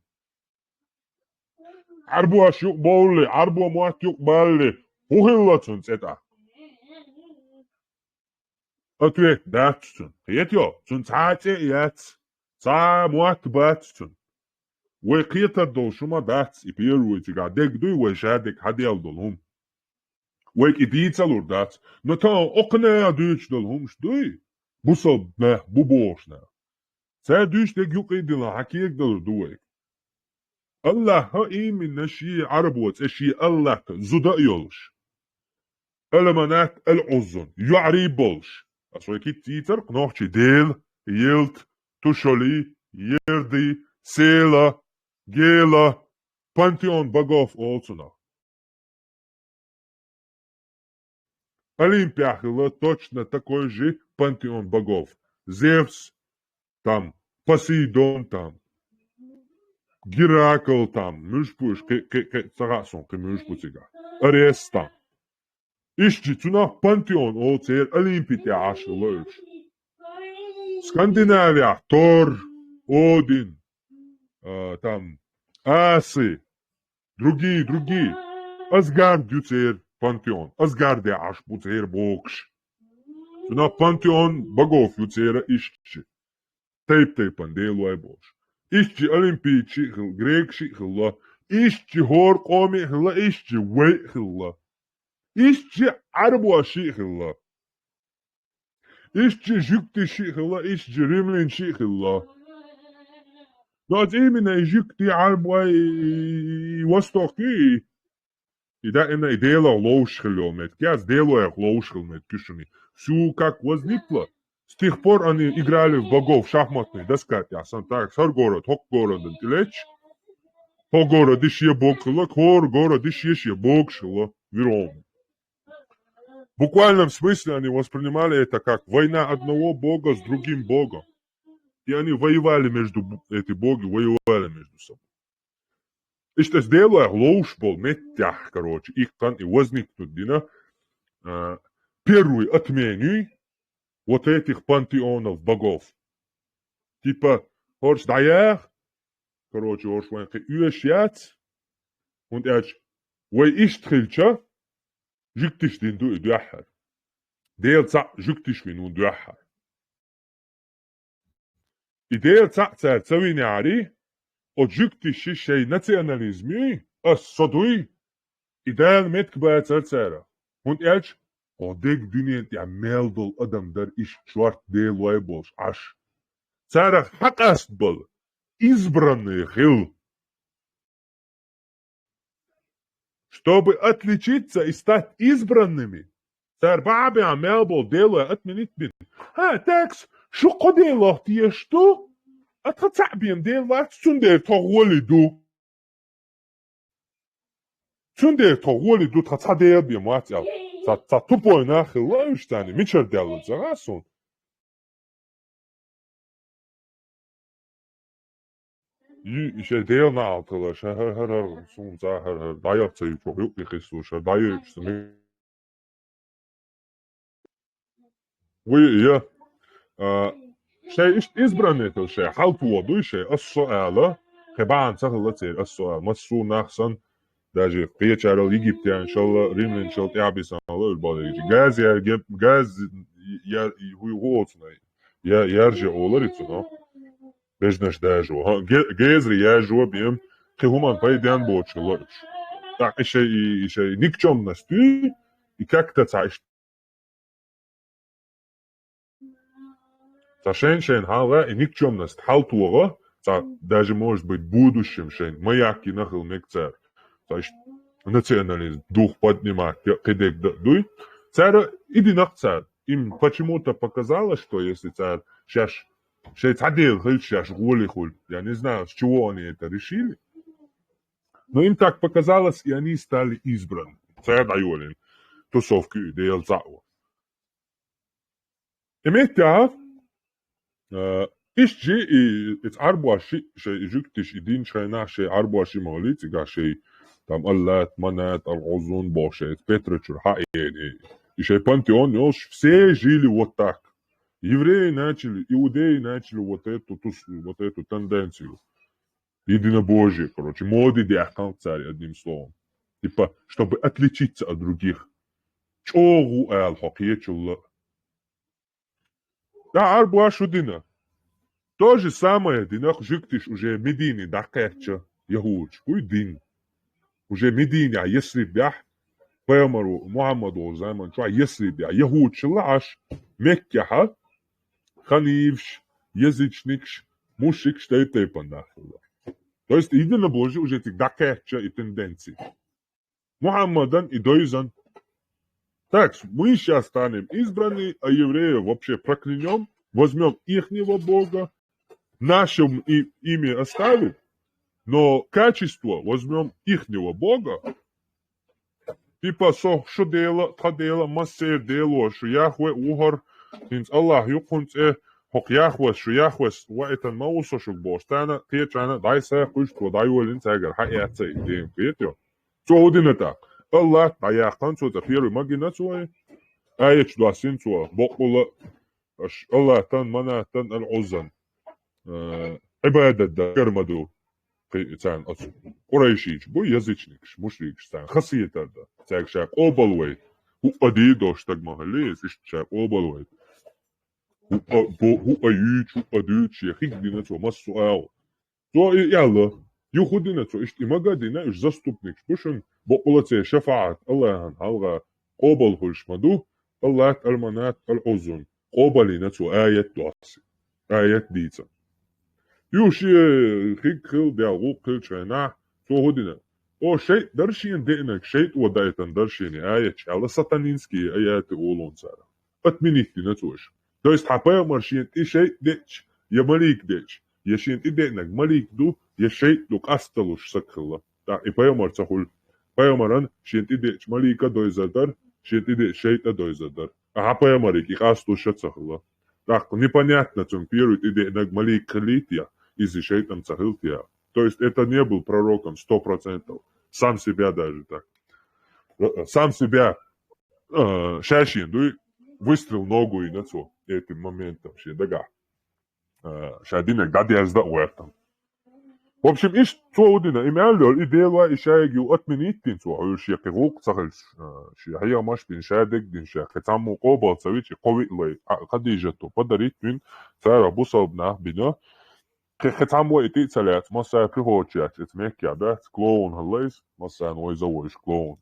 Arbu aşık boğulli, arbu muat yok balli. Uhillatın zeta. Atve dağıtsın. Yetiyor. Sun saate yat. Sa muat batsın. Ve kıyıta dolşuma dağıts. İpiyer ve tiga. Dek duy ve şadek hadi al dolhum. Ve idiyit alur dağıts. Nata oknaya düğüç dolhum. Duy. Bu sab ne? Bu boş ne? Sa düğüç dek yok idila. Hakiyek dolur duy. Allah'a imin neşi arabot eşi Allah zuda yolş. Elemanat el-uzun yu'ri bolş. Aso ekit titer knohçi del, yilt, tuşoli, yerdi, sela, gela, pantheon bagov olsuna. Олимпиахила точно такой же пантеон богов. Зевс там, Посейдон там. Геракл там, мышпуш, сагасон, мышпутига. Арес там. Ищи цуна пантеон олцер Олимпите ашылыш. Скандинавия, Тор, Один, там, Асы, другие. Асгард юцер пантеон. Асгарде аш буцер бокш. Суна пантеон богов юцера ищи. Тейп-тейпан делуай бош. Ищи олимпийчи хил грекши хилла. Ищи хор коми хилла. Ищи вей хилла. Ищи арбуаши хилла. Ищи жуктиши хилла. Ищи римлинши хилла. Dat именно Egypte arbei Востоки. И да именно и дело лоушхило мет. Кяз дело их лоушхил мет кишуни. Все как возникло. С тех пор они играли в богов шахматные доски. Ясан так. Сар город, хок город антилеч. Хок город ищи бог хило. Хор город ищи бог шило. Вером. В буквальном смысле они воспринимали это как война одного бога с другим богом. И они воевали эти боги воевали между собой. И что сделали, ложь был метях, короче, их там и возникнут, дина, первый отмены вот этих пантеонов богов. Типа, хорш даях, короче, хорш ванки уешяц, und вой иштрильча, жиктиш дин ду и дуахар. Делца жиктиш вин und дуахар. Ideja цаца цавиняри от жуктиши шей национализми ассадуи идеал меткба цацара. Und одек дунет я мелдол адам дар иш чварт дел вайболш аш. Цара хакаст был избранный хил. Чтобы отличиться и стать избранными, цар баби амелбол делуя отменить бин. Такс شو قدي الله تيشتو أتخطعبين دين وقت سندر تغولي دو سندر تغولي دو تخطعدي بيم وقت تطبوي ناخي الله يشتاني ميشر ديالو زغاسون يشي ديال نعطلا هر سون هر دايا تسيطو يوكي خيسوش دايا يشتمي وي شيء избранный это شيء حالت وضوي شيء السؤال خبان سهل تصير السؤال مسو نخسن даже приезжал Египет إن شاء الله ريملين إن شاء الله تعبي سنة الله البالغ جاز يا جاز هو هوتنا يرجع أولاريتنا بجنش داجو ها جاز رياجو بيم كهمان بايدان بوتش الله так شيء никчемности и как-то تعيش Шейн хала и никчемность халтуга, даже может быть будущим шейн, маяки нахил мекцер. Национализм, дух поднимать, кедек дуй. Царь иди на царь. Им почему-то показалось, что если царь сейчас цадил хиль сейчас гули хуль, я не знаю, с чего они это решили, но им так показалось, и они стали избраны. Царь дает тусовки, дел зауа. Иметь إيش إتس أربعة شيء جوكتش إدين شينا شيء أربعة شيء ماليت إجا شيء تام اللات منات العزون باشة بترتشر حقيقي شيء بانتيون يوش все жили вот так. Евреи начали, иудеи начали вот эту тенденцию. Единобожие, короче, моды диахкан царь, одним словом. Типа, чтобы отличиться от других. Чогу ал-хакиечулла. Да, арбуа шудина. То же самое, динах жиктиш уже Медини, дакача, Яхуч, уй дин. Уже Медини, а если бях, Пемару, Мухаммаду, Займан, а если бях, Яхуч, лаш, Меккяха, Ханивш, язычникш, мушик, штейптей пандахила. То есть, единобожие уже этих дакача и тенденции. Мухаммадан и Дойзан. Так, мы сейчас станем избраны, а евреев вообще проклянем, возьмем ихнего Бога, нашим имя оставим, но качество возьмем ихнего Бога. Типа, что дело, та дело, массе дело, что Яхве ухар, инс Аллах юхунц хок Яхве, что Яхве, ваэтан маусо шук бостана, течана, дай се хуштво, дай уэлин цегар, хаятся идеем, кветё. Что один это? Аллах, даяхтан, что это первый магинацуай, аеч дуасинцуа, бокула, الله تن منا تن العزن عبادة دا كرمدو цан отсу. Курайшич, бу язычникш, мушрикш цан. Хасиетарда. Цак шак обалвей. У адидош так махалес, иш шак обалвей. У аюч, у адюч, яхик динацо, массуал. То ялла. Юхудинацо, иш имагадина, иш заступникш. Бушен бокулаце шафаат, Аллахан, халга, обал хульшмаду, Аллах المنات الأذن قبلنا تو آية دواسي آية ديتا يوشي خيك خل ديالو خل شينا تو هدنا او شيء درشين دينك شيء ودايتن درشيني آية على ساتانينسكي آيات أولون سارة أتمنيتي نتوش تو есть حبايا مرشين إي شيء ديش يا مليك ديش يشين إي دينك مليك دو يا شيء دوك أستلوش سكرلا تا إي بايا مرتخول بايا مران شين إي ديش مليكا دويزادر شين إي ديش شيء دويزادر حبايا مريك إي أستلوش سكرلا так непонятно, чем первый идея нагмали крылья из-за шейтам цахилтия. То есть это не был пророком 100%. Сам себя даже так. Сам себя шашин, выстрел ногу и на то этим моментом. Шедага. Шадинек дадиазда уэртам. В общем, иш цоудина имяллер идея ишаги отменитин цо иш якрук цахил шия маш бин шадек дин ша хатаму qobal цавич qowilay qadijatu подарить вин цара бусобна бино хатаму эти цалят маса прихочат этмекя да клоун халайс маса нойзовош клоун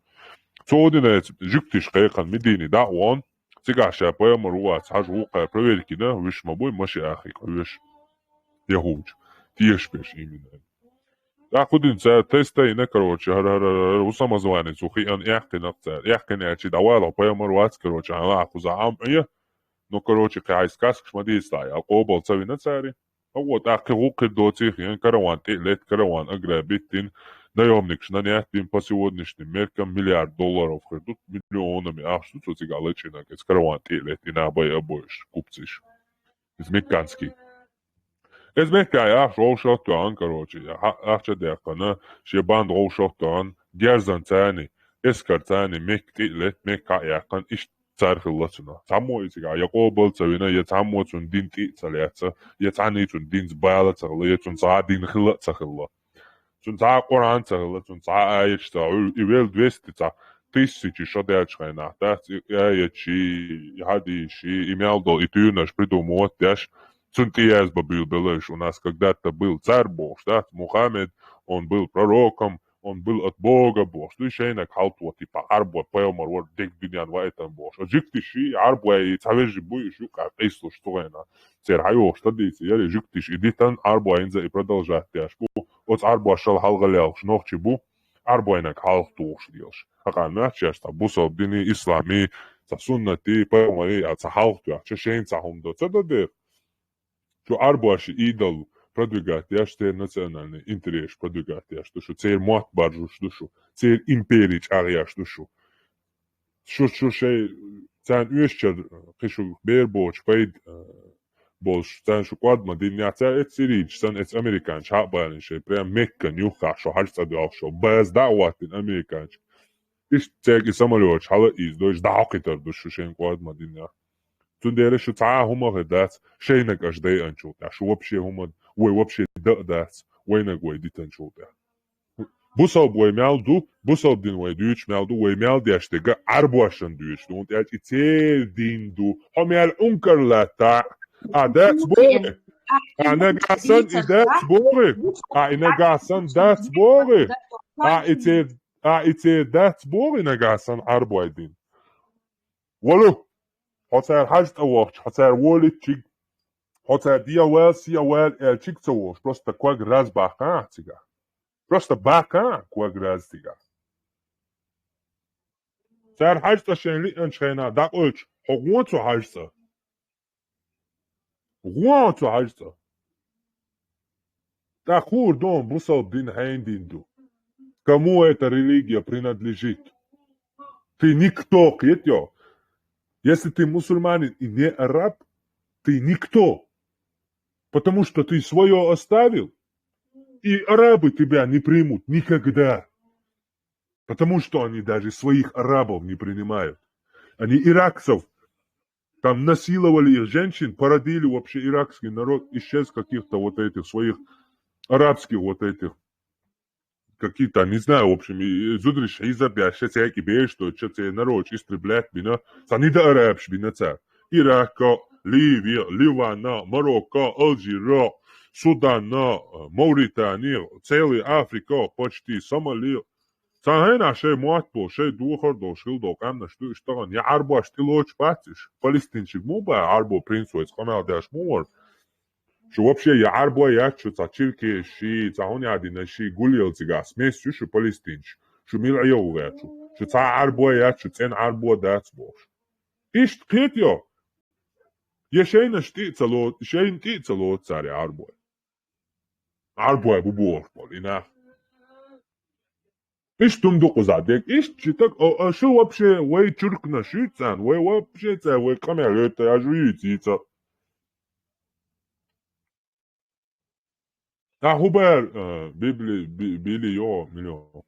цоудина жуктиш qayqan медини да он цигаша поэмруа цажу проверкина виш мабой маши ахи виш яхуч тиешпеш именно да худин за тестейна короче усамазванец ухиан яхкина яхкина чи давала поэмруац короче ала хузаам я но короче кайскас шмадистай а qobal цавина цари вот ахрук доцих ян караван лет караван аграбитин наемник шнанятин по сегодняшним меркам $1 миллиард хрдут миллионами а что тут цигалечина кес караван лет на бая больше купциш измеканский Ez megkálják rósatlan, короче, átsadjákana, és band rósatlan, gyerzancáni, eszkarcáni, megtélet, megkáljákan, és cárhillatuna. Számolítsák, Jakobal cavina, je számolcun din tétszaljáca, je cánítun din zbálatszakla, je cun cádin hillatszakla. Cun cákoránszakla, cun cáájtsa, ivel 200 шадячкайна, да, я чи хади, чи имел до и ты наш придумывать, дашь. Цунтияз был Белыш, у нас когда-то был царь Бог, да, Мухаммед, он был пророком, он был от Бога Бог. Ты еще инак халтуа, типа, арбуа, поэмор, вот, дек дюнян, вайтан Бог. А жиктиши, арбуа, и цавежи буешь, юка, эйслу, что это? Цер хайо, что дийцы, яли, жиктиш, иди тан, арбуа, инза, и продолжать, тяж, бу, от арбуа шал халгалял, шнохчи бу, арбуа, инак халтуаш, дилш. Акан, мячаш, та, бусов, дини, ислами, та, суннати, поэмори, а, ца халтуа, чешейн, ца хумдо, ца дадер. Что арбуаши идолу продвигать, я что национальный интерес продвигать, я что цель мат баржу, что цель империч ария, что шей цан уещер, кишу бербоч, пейд больш, цан шуквадма, динья цан эт сирич, цан эт американч, хабалин шей, прям мекка нюха, шо харца дуалшо, без даватин американч. Иш цеги самолёч, хала из, дойш даукитар, душу шейн квадма динья. Тундере что цаа хума гадац, шейнак аж дай анчул, а шо вообще хума, ой вообще дац, война гой дитанчул да. Бусал бой мялду, бусал дин вой дюч мялду, вой мялди аштега арбуашан дюч, дунт яч ицел динду, хомял ункарлата, а дац боре, а нагасан и дац боре, а и нагасан дац боре, а ицел дац боре нагасан арбуайдин. Волу. Хотя хальст авоч, хотя волитчик, хотя диавел сиавел элчик цавоч, просто кваг раз бака цыга. Просто бака кваг раз цыга. Цар хальста шенли энчхена, да ольч, хогуонцу хальста. Гуонцу хальста. Да хур дом бусал дин хейндинду. Кому эта религия принадлежит? Ты никто, кетё. Если ты мусульманин и не араб, ты никто. Потому что ты свое оставил, и арабы тебя не примут никогда. Потому что они даже своих арабов не принимают. Они иракцев, там насиловали их женщин, породили вообще иракский народ, исчез каких-то вот этих своих арабских вот этих какие-то, не знаю, в общем, зудриш изабя, шецеки бешто, шеце народ, истреблять бина, санида арабш бина ца. Ирака, Ливия, Ливана, Марокко, Алжира, Судана, Мавритания, целая Африка, почти Сомалия. Цахена шей муатбо, шей духардо, шилдо, камна, что иштаган. Я арба штилоч патиш. Палестинчик муба арбо принцуец, канал даш муар. Что вообще я арба ячу, цачирки, ши, цахонядина, ши, гулилцигас, месю, что палестинч. Что мил аяу ячу. Что ца арба ячу, цен арба дац бош. Ишт клетьо. Я шейна штицало, шейн тицало царе арба. Арба бубор, полина. Ишь тумдуку задек, ишь читак, а что вообще, вы чурк на шицан, вы вообще, вы камеры, это ажуете, а хубер, били йо, миллион.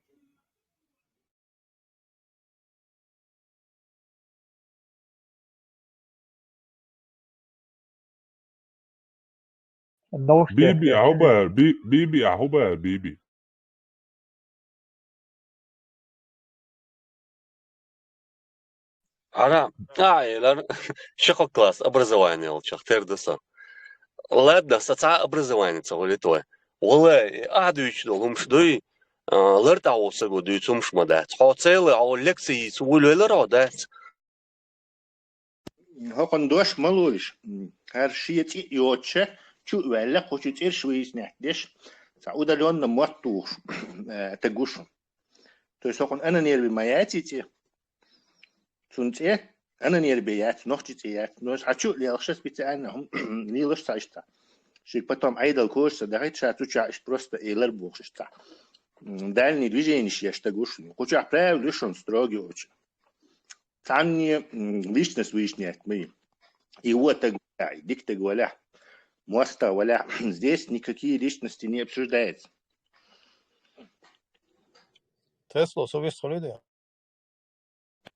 Биби, а хубер, биби, а хубер, биби. Ара, я шахо класс, образование лучше, тердоса. Ладно, соца образование целое твое. Оле, адуич долом шдой, лерта осего дуйцум шмадат. Хоцеле, а лекции сулюле родат. هاكن دوش ملوش هر شيء يوتش شو ولا خوش تير شويس نحدش تعود اليوم نموتوش تجوش تيسوكن أنا نير بماياتي تي تونتي أنا نير بيات نوختي تيات نوش عشو اللي أخشس بتاعنا هم ليش تعيشتا شيك بتوم عيد الكورس ده هيك شاتو تعيش просто إيلر بوخش تا дальние движения شيش تجوش خوش عبرة ليشون ستروجي وش عني личность выяснять мы его так диктор валя моста валя здесь никакие личности не обсуждаются. Тесло совестхолиде.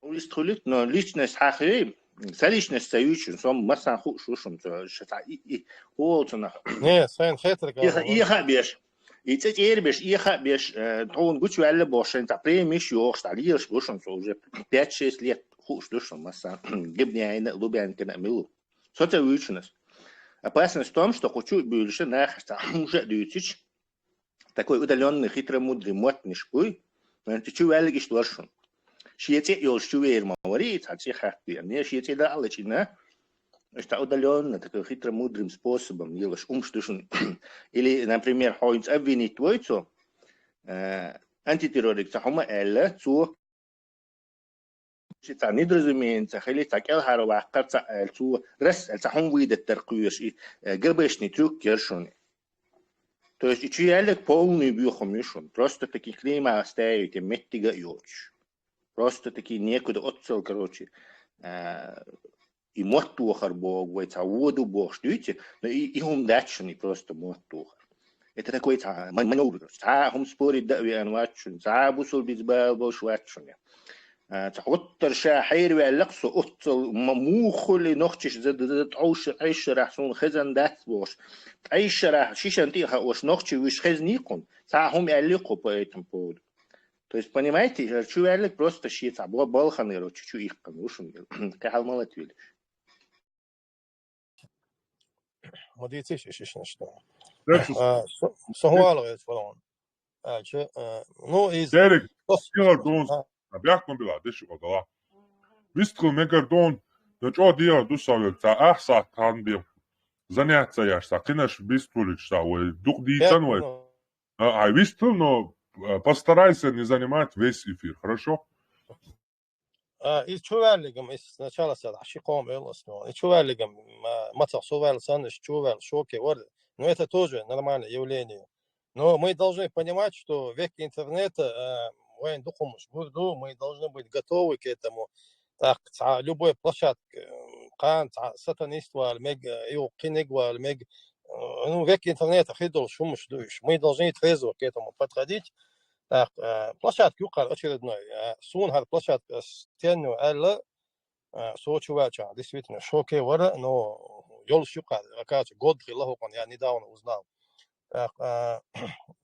Совестхолид, но личность хахи, за личность соючен, сам массан хушушум, что и холцена. Не, сайн хетрик. И хабеш. И теперь беш, и хабеш, он гуч валя бошен, та премиш йох, сталиеш бошен, уже 5-6 лет. Хуш душом масса гибняйна лубянка милу. Что это выученность? Опасность в том, что хочу больше нахasta уже дютич такой удаленный хитромудрый мотный шпуй, но ты чувствуешь, что он шиете йол шувер маварит, а те хахты, не шиете да алчина, что удаленно такой хитромудрым способом делаешь умштушен. Или, например, Хойнц обвинить твойцу антитеррористов, сахума элла цу شيء недоразумение, خلي تاكل هاروا قرص السو رس السحون ويد الترقيش قبشني трюк кершони. То есть человек полный биохимишон, просто такие клейма оставить и меттига йоч. Просто такие некуда отцел, короче, и моттухар бог, войца воду бог, ждите, но и он дачный просто моттухар. Это такой маневр, он спорит да вианвачун, забусул безбал бош вачуня. تعطر شاحير وعلقصو أطل مموخلي نختش زد عوش عيش راح سون خزن دات بوش عيش راح شيشان تيها وش نختش وش خزنيكم ساهم يعلقوا поэтому поводу. То есть понимаете, человек просто щит, а балхан и чуть-чуть их конушен, как молотвили. مديتيش ايش نشتغل سهوالو يتفرون نو из Derek, بيحكم بالعدش وضلا بيستخل ميكردون نجو ديا دوساويل تا أحسا تانبيم زنيات سياش تا قناش بيستوليش та دوق диетан а бистл, но постарайся не занимать весь эфир, хорошо? И чувствуем, из сначала сюда, шиком элосно, и чувствуем, мацах сувал саныш, чувствовал шоки, вот, но это тоже нормальное явление. Но мы должны понимать, что век интернета мы должны быть готовы к этому. Так, любой площадке, сатаниство, ну, век интернета, мы должны трезво к этому подходить. Так, площадка очередной. Сун har площадка стену элла сочувача. Действительно, шоки вора, но ёл шука, оказывается, год хилахукан, я недавно узнал. Так,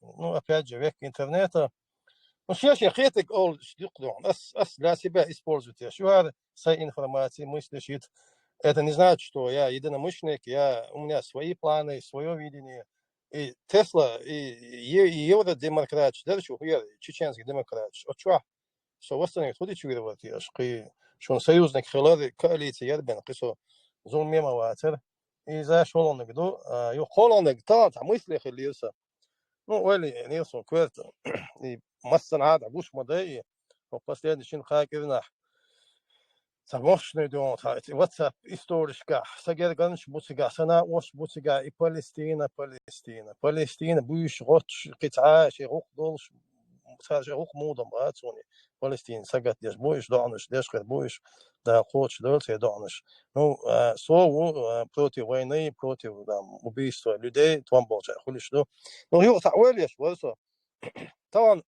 ну, опять же, век интернета, Ну, сейчас я хетик ол штук, ас для себя используйте. Что это с информацией мыслишь? Это не значит, что я единомышленник, у меня свои планы, свое видение. И Тесла, и евродемократ, даже что чеченский демократ, что в остальных тут чувствует, что он союзник Хиллари, коалиции Ярбен, что зон мема ватер, и за что он говорит, его холодный гтал, а мысли хилился. Ну, Уэлли, Нилсон, Кверта, и масса надо, гуш модей, но последний чин хакерна. Самошный дом, WhatsApp историческая, сагерганш бутига, сана ош бутига, и Палестина, будешь год кита, рух долш, рух мудом, братцони, Палестина, сагат деш будешь донаш, деш будешь, да хочешь дольше донаш. Ну, слово против войны, против убийства людей, твам болча, хулиш, ну, его сауэльеш, вот что, там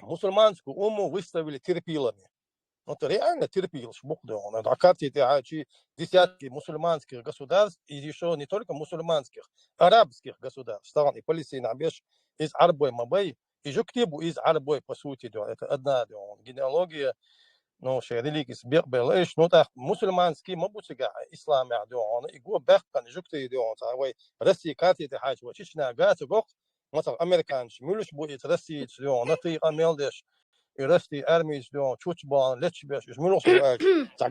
мусульманскую уму выставили терпилами. Это реально терпил, шбухдон. На карте десятки мусульманских государств, и еще не только мусульманских, арабских государств. Стран и Палестина, из Арбой Мабей, и Жуктибу из Арбой, по сути, это одна генеалогия, ну, религии с Бербелеш, ну, так, мусульманский, мабутига, ислам, и го Беркан, Жукти, Россия, карте, Чечня, Гата, Гох, американцы, Мюльш будет Россия, Наты, Амелдеш, и Россия, армия, Чучбан, Лечбеш, Мюльш,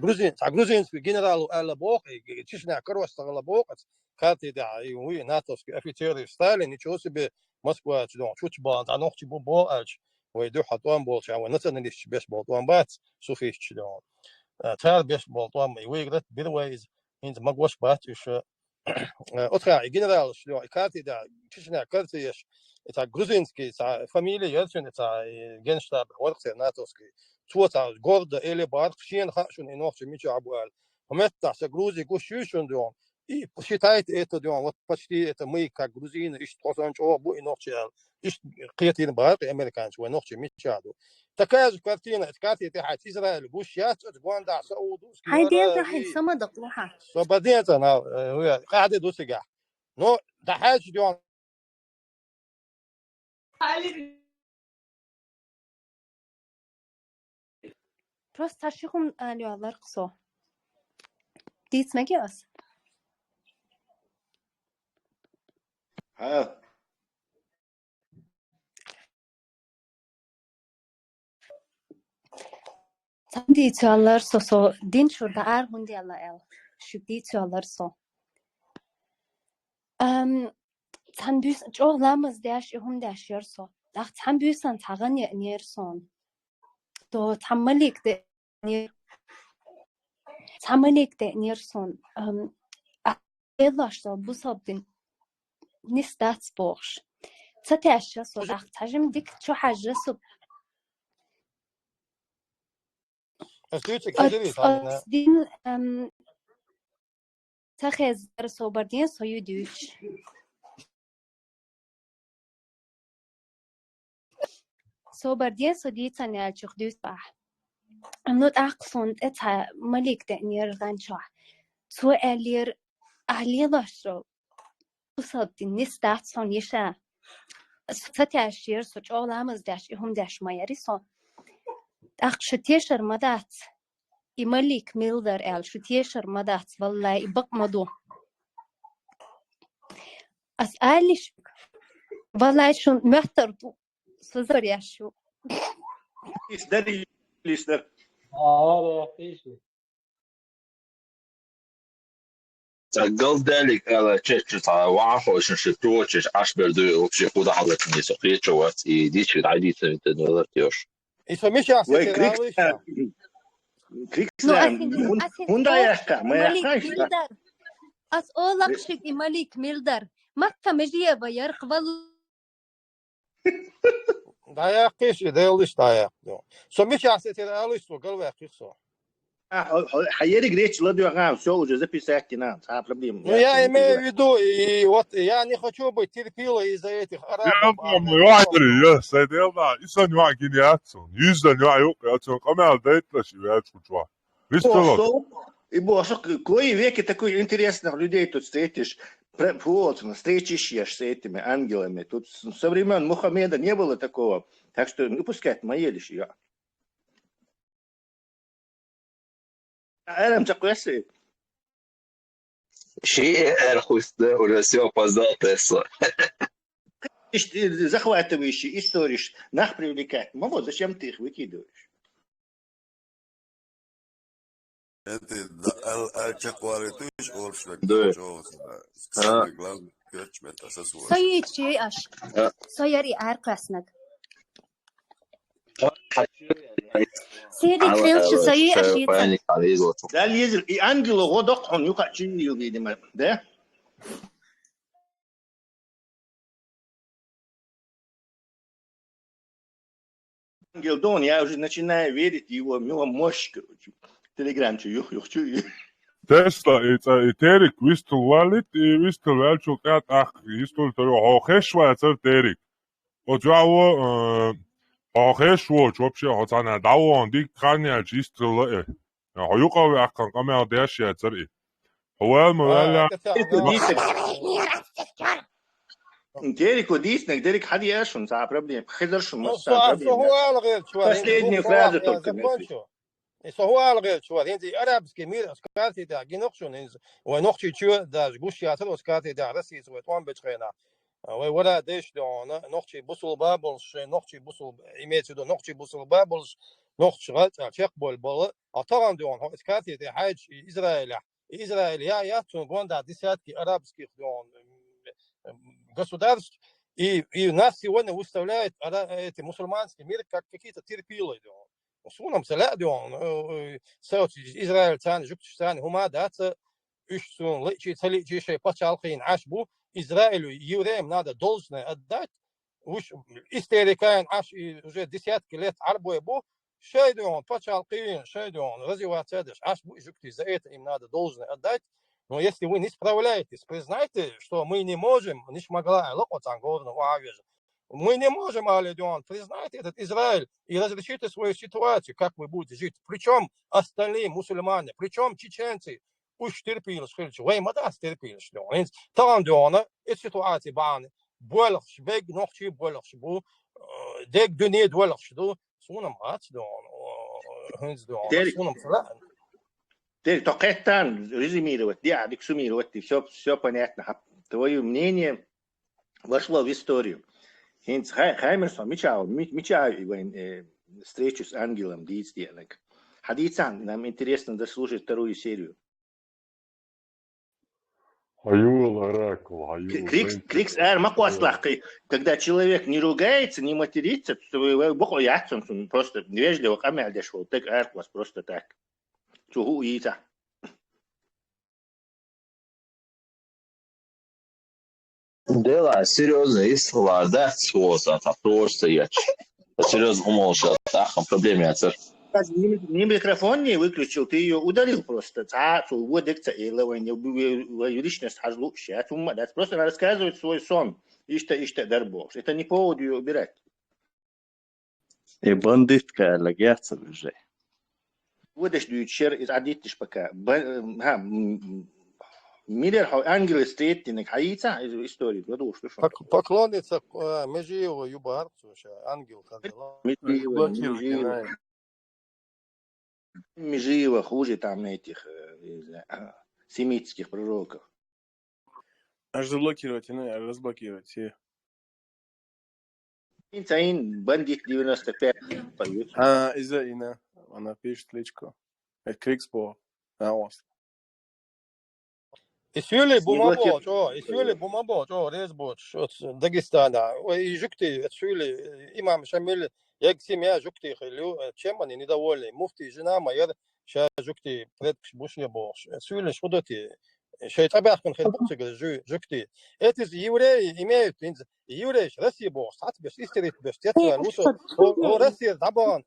грузинский генерал Аллабок, и Чечня, Короста Аллабок, карте, да, и вы, натовские офицеры встали, ничего себе, Москва, Чучбан, Анохчи Бубо, ويدو حطوان بولش أو نتنا ليش بيش بولتوان بات سوفيش شلون تار بيش بولتوان ما يويقرت بيرويز إنت ما قوش بات إيش أتخيل جنرال شلون كارتي دا كيشنا كارتي إيش تا غروزينسكي تا فاميلي يرسون تا جنشتاب ورقة ناتوسكي تو تا غورد إلي بارك شين خاشون إنوخش ميشو عبوال هم تا سغروزي كوشيشون دون и считает это, вот почти это мы, как грузины, ищут посанчо, бу и ночью, ищут креативный бар, американцы, и ночью мечаду. Такая же картина, карты это хать Израиль, гущат, Гуанда, Саудовский. هيدين راح يتصمد قلوها. بعدين أنا قاعد دوسجع. نو ده حاجة ديون. Просто تشيخهم اليوم رقصوا. ديت مجيوس. Tandi çalar so din şurada hundi Allah el. Şu di çalar so. Tan büs çok lamaz dash dash yer so. Dah tan büsan tagan yer son. Do tamalik de yer son. Elaş so bu sabdin nistat boş. Sataşa so dah tajim dik şu hajja so. Din تخز صوبردين سويدوش صوبردين سوديتان يالشخ دوس بح أمنوت أقصند إتها ملك دنير غنشة سؤالير أهليلاشو وصلتين نستات صن يشا ستاشير سوچ أولامز داش هم داش ما يريسون أخشتيشر مدات يملك ميلدر آل شتيشر مدات والله يبق مدو أسألش والله شون محترتو سوزر ياشو ليستر قال ذلك على تشتت وعفو شتوتش أشبردو وشي خود حضرتني سقيت شوات ديش عادي تنورتيوش إذا مش أحسن As oğlak şık imalik mildar. Makka mejiye bayar kval. Dayak kişi değiliş dayak. So مش أحسن تنورتيوش so قلبه كيسو. حيري جريتش لا ديو غام شو جوزيبي ساكتنا صار проблем. Ну я имею в виду и вот я не хочу быть терпилой из-за этих арабов. Я говорю, я сидел на исаньва гениатсон. Юзаньва юкатсон. Камел дейтлаш и вячучва. И бошок, кои веки такой интересных людей тут встретишь. Вот, встречишь с этими ангелами. Тут со времен Мухаммеда не было такого. Так что выпускать мои лишь я. أنا متقاسي شيء الخوسته ولا все позалтеса. Захватывающий историш, нах привлекать. Мама, зачем ты их выкидываешь? انت الشقواليتوش اورشلك Да. جوز А, главный кирчмет اساس ورش Sayıcı aş. а, Sayarı arkasnak. Seri على krilçi sayı شاي aşıysa. بيانك على يزوتو. ده اللي يزر أنجلو غدق عن يقع شيء يبيد ما ده Ангел Дон, я уже начинаю верить в его мощь, короче. Телеграмчу, юх-юх-чу. Tesla, Erik, vistul valit, vistul velčuk at ach, vistul to hocheshwa Erik. O jawo hocheshwo, вообще хотана давон dik kanya jistul هيقوي أخن قمع داش يا تري هو المولى Тереку дисник, Дерек Хадьяшун, за проблем. Хедершун, Ну, за проблем. сухуал говорит, чувак. Последнюю фразу только закончу. И сухуал говорит, чувак. Инзи арабский мир, скажите, да, генокшун, инзи. Ой, нохчи чё, да, гуши атро, скажите, да, Россия, свой тван бечхена. Ой, вора дэш, да, нохчи бусул бабулш, нохчи бусул, имеется в виду, нохчи бусул бабулш, нохчи гат, чек бол бол. А тоган да, скажите, да, хайч Израиля. Израиль, я цунгон, да, десятки арабских, государств, и нас сегодня выставляют эти мусульманский мир как какие-то терпилы. Сунам салядион, израильтяне, жуктистане, хумадаться, ищун, лечи, почалхин, ашбу, Израилю, евреям надо должное отдать, уж истерикаем аж уже десятки лет арбуебу, шейдион, почалхин, шейдион, развиваться, ашбу, жукти, за это им надо должное отдать. Но если вы не справляетесь, признайте, что мы не можем, мы не можем, Алидион, признайте этот Израиль и разрешите свою ситуацию, как вы будете жить. Причем остальные мусульмане, причем чеченцы, уж терпили, вы мадас терпили, там Диона, эта ситуация баны, больше, бег, ночи, больше, дег дюни, больше, сунам ац, сунам салат. Токеттан резюмировать, дексумировать, и все понятно. Твое мнение вошло в историю. Хинц Хаймерсон, мечаю встречу с ангелом Дийстиелек. Хадицан, нам интересно дослушать вторую серию. Крикс макуаслахкой, когда человек не ругается, не матерится, просто вежливо камер дешел, так арквас просто так. Чугу ица. Дела серьезно, исхла, да, своза, там просто я. Серьезно думал, что ахам проблеме отцер. Не микрофон не выключил, ты ее удалил просто. Водекца и личность хазлучая. Просто рассказывать свой сон. Ишта дарбош. Это не повод ее убирать. И бандитка лагятся уже. Будешь дючер из адитиш пока. Миллер ангелы встретенных хаица из истории. Поклонница Межиева Юбарцу, ангел. Межиева хуже там этих семитских пророков. Аж заблокировать, разблокировать. Инцаин бандит 95 поют. Из-за Ина. Она пишет личку. Это Крикспо. Исюли бумабо, резбоч, от Дагестана. И жукти, исюли, имам Шамиль, як семья жукти хилю, чем они недовольны. Муфти, жена моя, ша жукти предкш бушня бош. Исюли шудоти. Шей табахкан хилбукти, жукти. Эти евреи имеют, евреи, Россия бош, сатбеш, истерит беш, тетва, Россия дабан,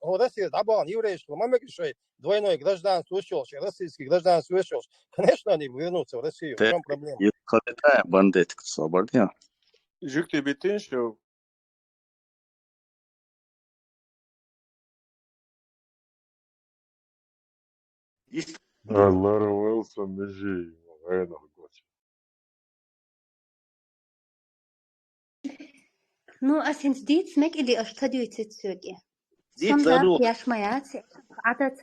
евреи, что мамекшей, двойное гражданство ушел, российский гражданство ушел. Конечно, они вернутся в Россию. В чем проблема? Юкалета бандитка свободня. Жукти битин, что Лара Уилсон Межи, نو أسنت ديت سمك اللي أشتدي تتسوقي Дит سم саду. ذا ياش маятي عدد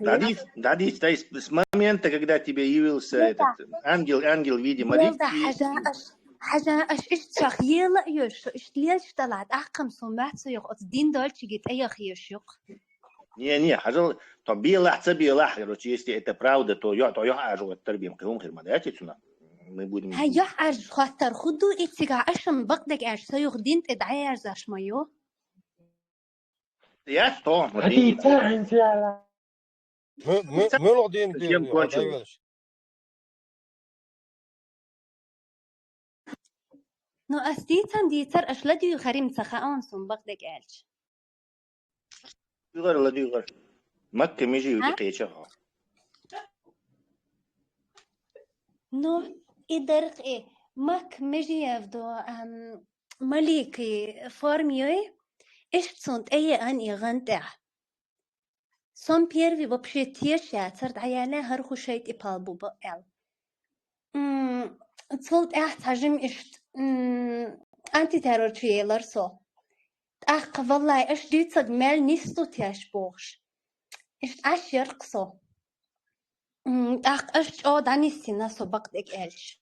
Дадит, то есть с момента, когда тебе явился этот ангел в виде بيلدا молитвы, حاجة إيش تخيل يوش إيش ليش طلعت أحكم سمعت سيق أتدين دولش جيت أي خيشيق не, хажал, то била, короче, если это правда, то я ажу التربية مقيم خير مداتي تنا мы будем. هيا أرج خاطر خدو إتسجع أشم بقدك أرج سيق دين تدعي أرزاش مايو Я что? Мы лодин бил. نو أستيتن ديتر أشلدي يخريم سخاءون سم بقدك أرج يغير مكة ميجي ودقيقة نو إدرق إيه مك ميجي يفدو مليكي فورميوي إيش تصنت أي أن يغنتع سون بيرفي ببشيتير شاتر عيانا هرخو شيت إبالبو بقل تصلت أحتاجم إشت أنتي تيرور تريلر سو أخ والله إيش ديتك مال نيستو تياش بوغش إيش أش يرقصو أخ إيش أو داني سينا سو بقدك إلش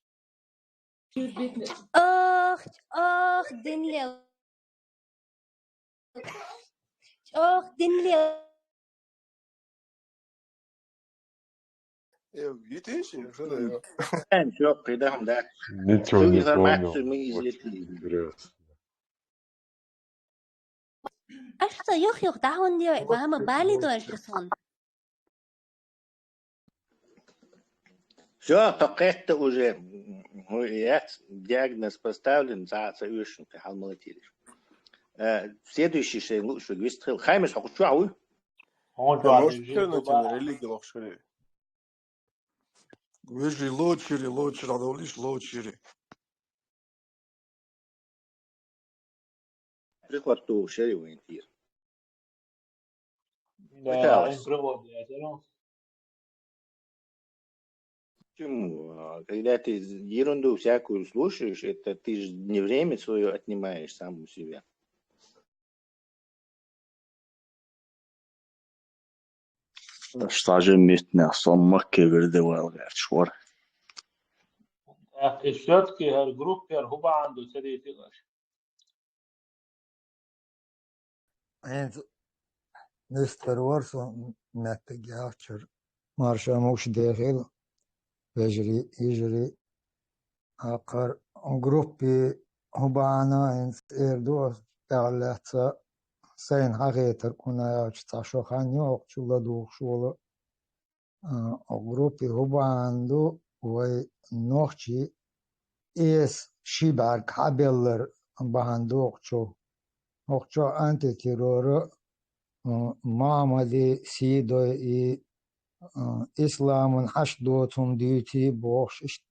أخ دنيا Видишь, что это? Все, придам, да. Ничего Всю не информацию мы понял. извлекли. Интересно. أشتا يخ دعون ديو إبهام بالي دوالش صون Все, только это уже диагноз поставлен, за союзник, хал молотились. Следующий шей лучше гвистрил. Хаймеш, что ау? Вижу лочери, радовлиш лочери. Прикладу шери вентир. Да, им привод, я терял. Почему? Когда ты ерунду всякую слушаешь, это ты же не время свое отнимаешь сам у себя. Stajim mitna sommak verdi والغير شوار. Все-таки группе هو عنده سريع تغش. أنت نستر ورسون نتجاهر مارشا موش داخل يجري آخر جروبي هو أنا أنت إردو تعلت سين حقيقة كنا يشتاشو خانيو شولا دوخ شولا جروبي هو عنده ونوخشي إس شيبار كابلر بهندوخ شو نوخشو أنت تيرور معمدي سيدو إسلام حشدوتهم ديتي بوخش إشت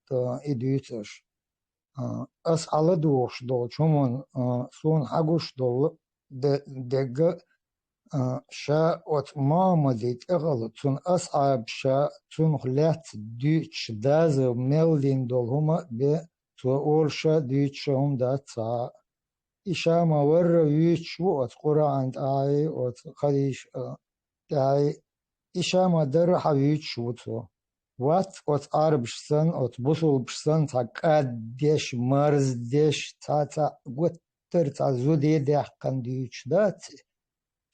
إديتش أس على دوخش دول شمون سون حقوش دول دق شا أت معمدي تغلط سون أصعب شا سون خلات ديتش داز ميلين دول هما ب سؤال شا ديتش هم داتا إشا ما ور يش وات قرآن آي وات خديش آي إشا ما در حويش وتو وات عربش سن وات بوصل بسن تاكاد ديش مرز ديش تا وتر تا زودي دحقن ديش دات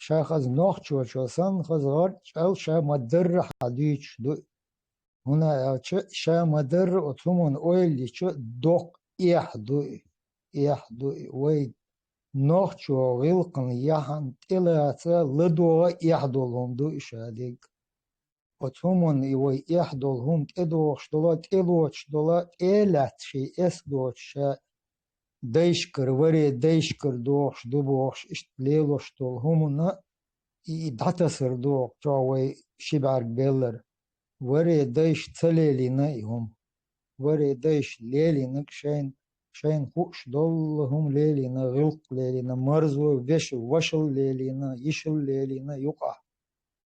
شاخذ نوخ شو سن خذ غرد شا ما در حديش دو هنا شا ما در وتمون أويلي شو دوق يحدو وي نوخ شو غلقن يحن تلاتا لدو يحدولهم دو إشاديك وتمون يوي يحدولهم تدوخش دولات إلات شي إسدوش ديشكر وري ديشكر دوخش دوبوخش إشتليلوش دولهم يدعتسر دوخ جاوي شبعر بيلر وري ديش تليلي نايهم وري ديش ليلي نكشين شين خوش دولهم ليلينا غلق ليلينا مرزو وشل ليلينا يشل ليلينا يقع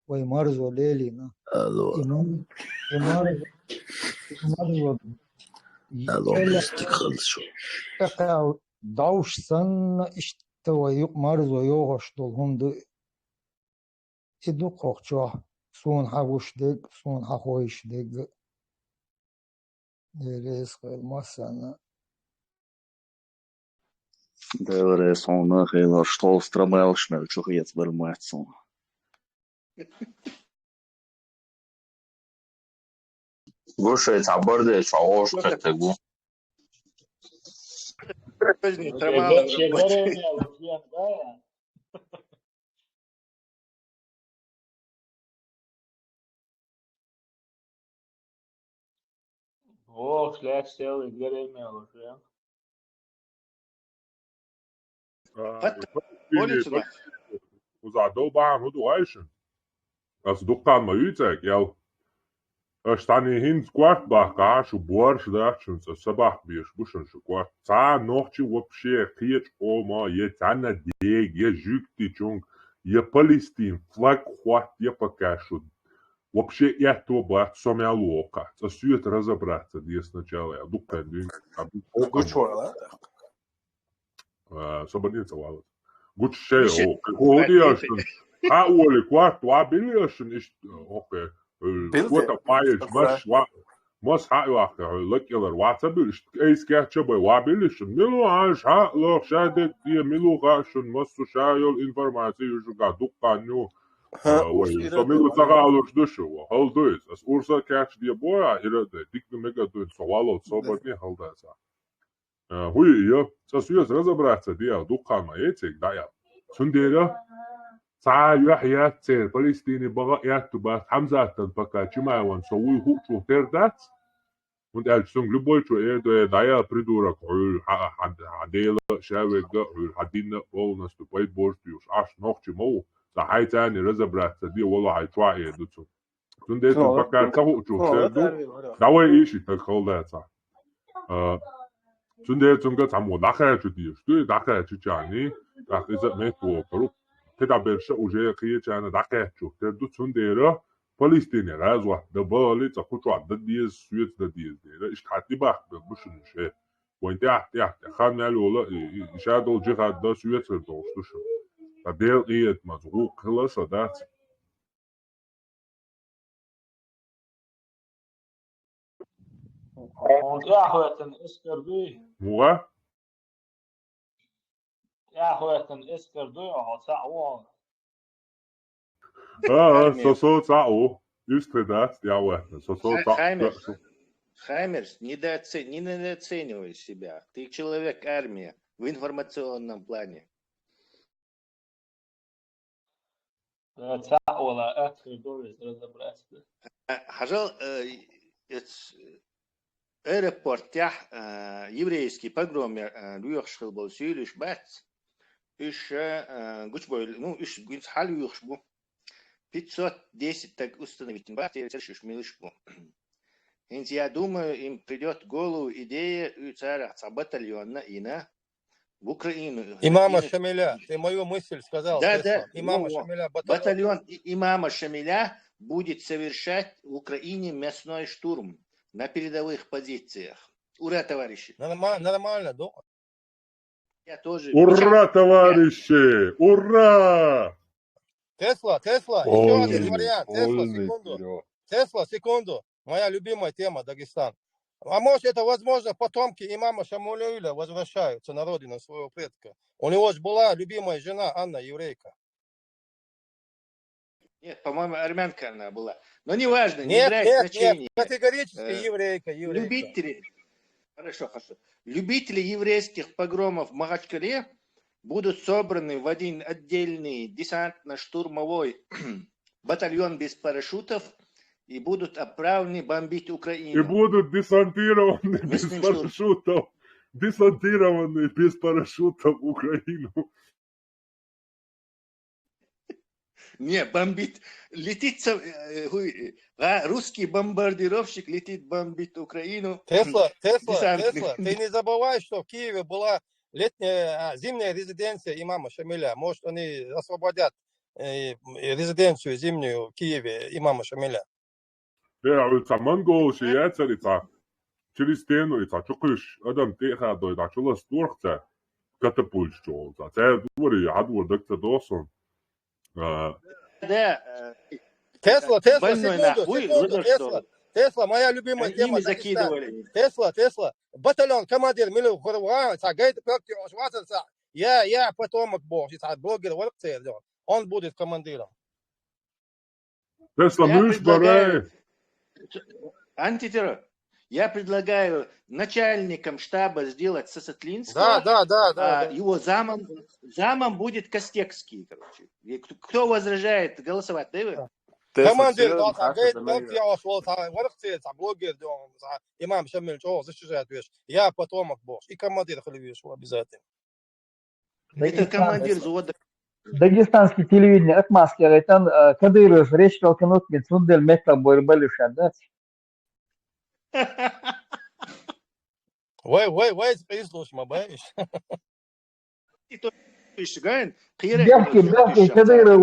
وي مرزو ليلينا مرزو لوجستيك خلص شو اقع دوش سن تو مرزو يوغش دول هم إدو قوقشوا سون حوش دق سون حويش دق رزق المسنا Der ist auch noch in der Stolztrammel schnell, schon jetzt will man jetzt so. Гуша, это аборды, чего как-то гу. О, шлях сел и гремел уже. Uzado baan hoe doe je? Als dokter maar uitzegt, ja. Als dan in hin kwart baka, zo boers daar, zo sabach bies, buschen zo kwart. Za nog je вообще kiet oma, je tana deeg, je jukti chung, je Palestine, flag kwart, je pakashud. Вообще я то бат сомя лока. Это все это разобраться, где сначала я доктор день. Сободница валит. Гучшео. Ходиашн. А оли кварт вабилиашн иш окей. Какой-то паец мас хаиах лекелер ватсабилиш. Эйс кячбой вабилишн. Милу аш ха лох шадек ди милу гашн мас сушайл информацию жуга дуканю. Somit uzagalur dushu, haldois. As ursa catch the boya, irade, diknu mega doin sowalo, sobotni haldasa. Hui yo, sasuyas razabratsa dia, dukkama etek daya. Sundera, sa yuhyat se Palestini baga yatubat Hamzatan пока чимаеван соуй хучу тердат. Und zum Glübbolchu daya придурок, hadela, шавега, hadina, полностью поэтборстюш, аж ногчи мол. Da hai tani razabratsa dia wala hai twae dutsu. Tunde tu pakar tahu chu terdu. Dawe ishi tak holdata. Tunde tunga tamu nakha chu dia. Stu nakha chu chani. Da izat metu paru. Teda bersha uje khiye chana nakha chu terdu tunde ra Palestine razwa da bali ta kutu da dia suet da dia. Ish khati ba bushun she. وانت يا خلنا له يشادوا جهاد ده suet da shtu. Deel eet mazroek gelas dat. يا أخوة اسكر دوي Moe? يا أخوة اسكر دوي ساعة So цао. Just dat, ja wel. So цао. Хаймерс, не недооценивай себя. Ты человек армия в информационном плане. ولا آخر دوري разобраться. Хажал аэропорт еврейский погром люехшил был сюлиш бац. Иш гучбой, ну иш гуинс хал люехшбу. 510 так установить бац, я решишь милишбу. Я думаю, им придет в голову идея у царя батальона ина в Украину. Имама Шамиля, ты мою мысль сказал. Да. Имама Шамиля, батальон имама Шамиля будет совершать в Украине мясной штурм на передовых позициях. Ура, товарищи. Нормально, да? Я тоже. Ура, товарищи! Ура! Тесла, еще один вариант. Тесла, секунду. Моя любимая тема Дагестан. А может, это, возможно, потомки имама Шамиля возвращаются на родину своего предка. У него же была любимая жена Анна, еврейка. Нет, по-моему, армянка она была. Но неважно, не нет, играет значения. Нет, категорически еврейка. Любители, хорошо. Любители еврейских погромов в Махачкале будут собраны в один отдельный десантно-штурмовой батальон без парашютов и будут отправлены бомбить Украину. И будут десантированы без парашютов. Десантированы без парашютов в Украину. Не, бомбит. Летит русский бомбардировщик летит бомбить Украину. Тесла, ты не забывай, что в Киеве была зимняя резиденция имама Шамиля. Может, они освободят резиденцию зимнюю в Киеве имама Шамиля. Монголы шияцарица через стену и чукыш адам теха дойда чула стурхца katapultstjål. Så det var det عدوى دكتور دوسون. ده Тесла, больной секунду, Тесла, моя любимая тема Дагестан. Тесла, батальон, командир, милю Хурва, Сагайт, я потомок Бог, блогер, он будет командиром. Тесла, мышь, барай. Антитеррор. Я предлагаю начальником штаба сделать Сосотлинского. Да. Его замом будет Костекский, короче. Кто возражает голосовать? Да? Командир, имам Шамиль, я потомок Бог. И командир Халивиш обязательно. Это командир завода. Дагестанский телевидение отмазки айтан Кадыров речь толкнут Мецундель Мекка Бойрбалюша, да? Вай, прислушай, мабаиш. Бяхки Кадыров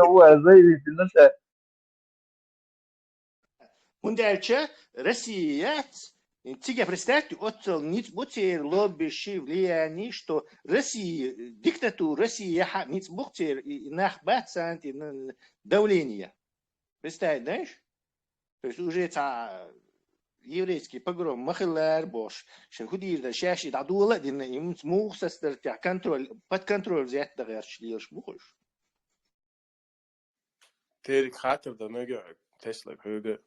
уал, заявите, ну что? Ундальча Россия, тебе представьте, отцел ниц бутер лоббиши влияние, что Россия, диктатура Россия, ниц бутер и нахбаться анти давление. Представь, знаешь? То есть уже это еврейский погром, махиллар бош, шенхудир да шаши да дула, дин им смухсастер тя контроль, под контроль взять да герчлиш мухош. Терик хатер да мега Тесла höge.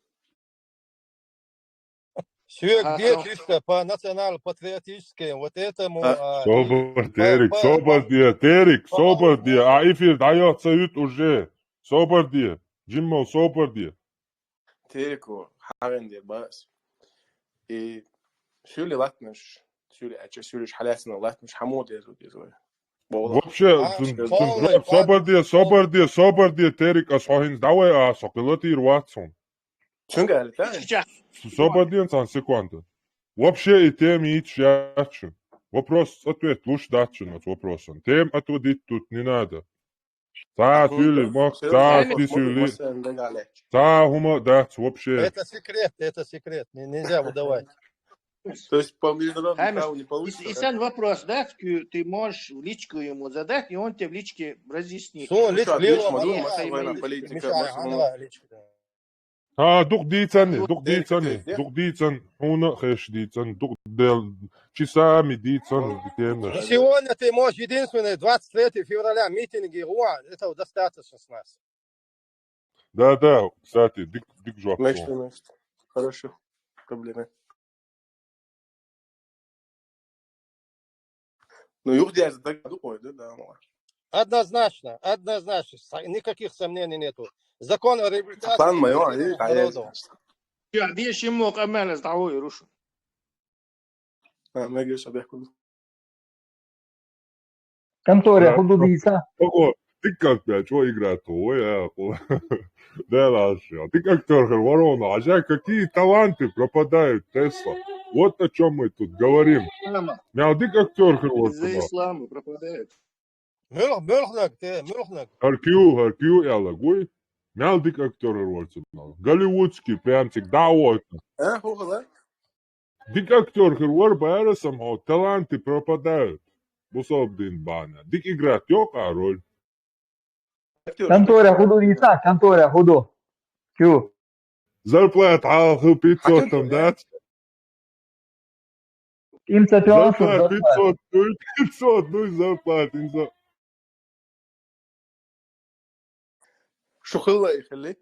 Все, где чисто по национально-патриотическим, вот этому... Терик, собор, а эфир дается уже. Собор, Джиммо, собор. Терику, харендер бас. И сюли латмеш, сюли шхалясина латмеш хамод езу. Вообще, собор, Терик, асхахин давай, асакилати Ватсон. Чунга, да? Собор, сан секунду. Вообще, и тем и чаще. Вопрос, ответ, лучше дачу над вопросом. Тем отводить тут не надо. Сюли, хума, да, вообще. Это секрет, нельзя выдавать. То есть по международному праву не получится. И сам вопрос, да, ты можешь в личку ему задать, и он тебе в личке разъяснит. Дух дицан, хуна хэш дицан, дух дел, часами дицан. Сегодня ты можешь единственное, 23 февраля, митинги, это достаточно с нас. Да, кстати, дик жопу. Хорошо, проблемы. Ну, юрдия да. Однозначно, никаких сомнений нету. Закон о реабилитации. План моё, Вещи мог амелес дауи рушу. ما يجيش بيحكوا Конторе худудица. Ого, ты как, блядь, что играть? Ой, да, Лаша, ты как торгер ворона, а какие таланты пропадают, Тесла? Вот о чем мы тут говорим. Мяу, ты как торгер ворона. За ислам пропадает. Мюрхнак. Харкю, я лагуй. Мяу, ты как торгер ворона. Голливудский, прям всегда вот. Дик актер хервар баера самого таланты пропадают. Бусобдин баня. Дик играть ёка роль. Конторе худудица, конторе худу. Кю. Зарплата алху 500 там, да? Им зарплата 500, ну и зарплата. شو يخلي؟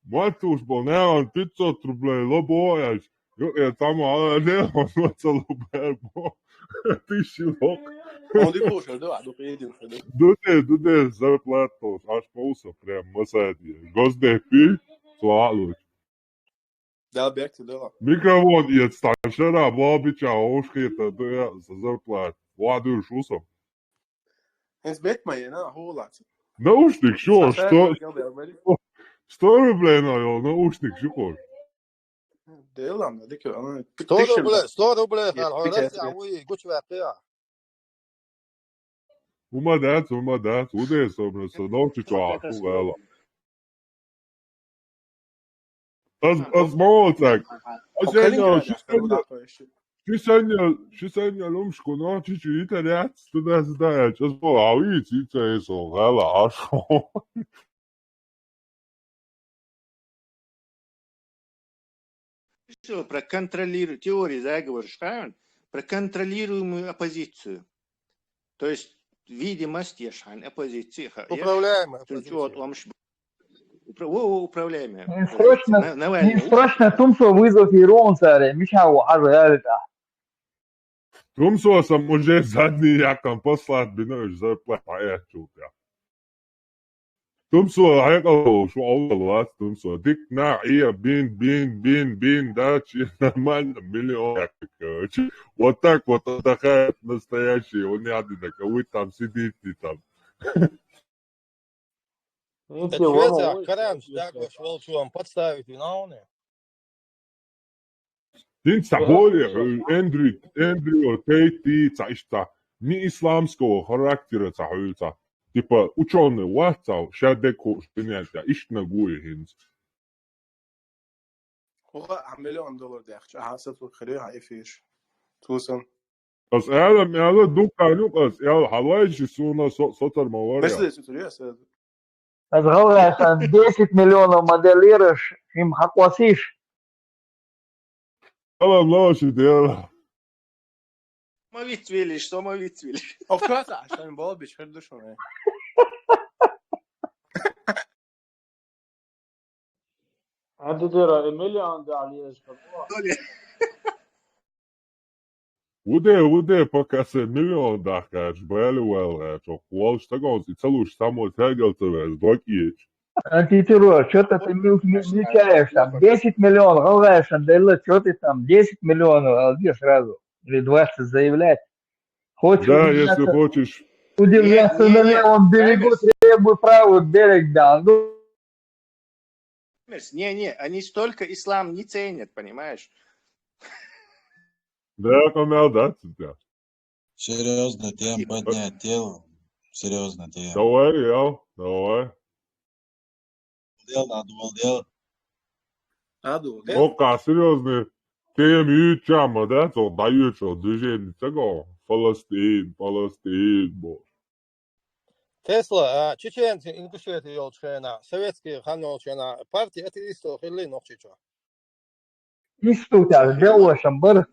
Матуш был неон 500 рублей, лобоясь. Я там неон вацал лобо. Тысячи лок. Дуде зарплату, аж пауса прям масади. Госдепи, слалуч. Да, бегте, да. Микровон ед станшера, бабича, ушки-то, да, зарплат. Ладуй шусом. Инсбет мои, на, хулать. Наушник, что? 100 рублей наел, наушник, шукор. Делам, да, дикё, она 100 рублей, гуч вакия. Умадец, удес, образ, научи чаху, вела. أزموتك وكلينجراد شو يختاروا داخل الشيء شو سنة لومشكو نو تشي تريات ستوداس دايت أزمو عويت يتسيسو غالا عشو Что проконтролируем, теории заговора Шхайан, проконтролируемую оппозицию. То есть видимость ешхан оппозиции. Управляемая оппозиция. Управляемая не срочно Тумсо вызвать Иронцаре, Мишау Ажарita. Тумсо сам уже задний яком послать бинош зарплата чука. Тумсо хайкал шо аулат Тумсо дик на iya бин да чи нормально миллион якороче. Вот так вот отдыхает настоящий, он не один, а вы там сидите там. Šveicā karēns ķēkoši Volčovam подставить виновные. Тинца более Эндрю Тейти цаишта не исламского характера цаhuilta. Типа ученый ватцау шадеку штынята ишна гуихинц. هو $1 مليون داخل حاسس وخريها اي فيش توصل بس هذا دوكا نقص يا حوايج سونا سطر موارد. بس ليش تقول يا استاذ אז говорят, 10 миллионов моделируешь, им оплатишь. الله شو ديره. ما بيتولي что ما بيتولي. أفكار عشان بابا بيشهدوا شو يعني. عندي ترى مليون ده عليه Ude пока se milion dahkač brali vēl šo kolu stagons, и целую само тягалтове блокиешь. Антитеррор, что-то ты мельчаешь там, 10 миллионов, говоришь, что ты там, 10 миллионов, а где сразу, или 20 заявлять. Хочешь да, если хочешь. Удивляться на левом берегу, требуй правый берег, да. Не, они столько ислам не ценят, понимаешь? Да, помялдать тебя. Серьезно, тем поднять тело. Серьезно, тем. Давай, давай. Ока, серьезно. Тем ючама, да, то даючо движение того. Палестин, бо. Тесла, чеченцы, ингушеты елчхена, советские ханолчена, партия атеистов или нохчичо. Истутя, делаешем бар,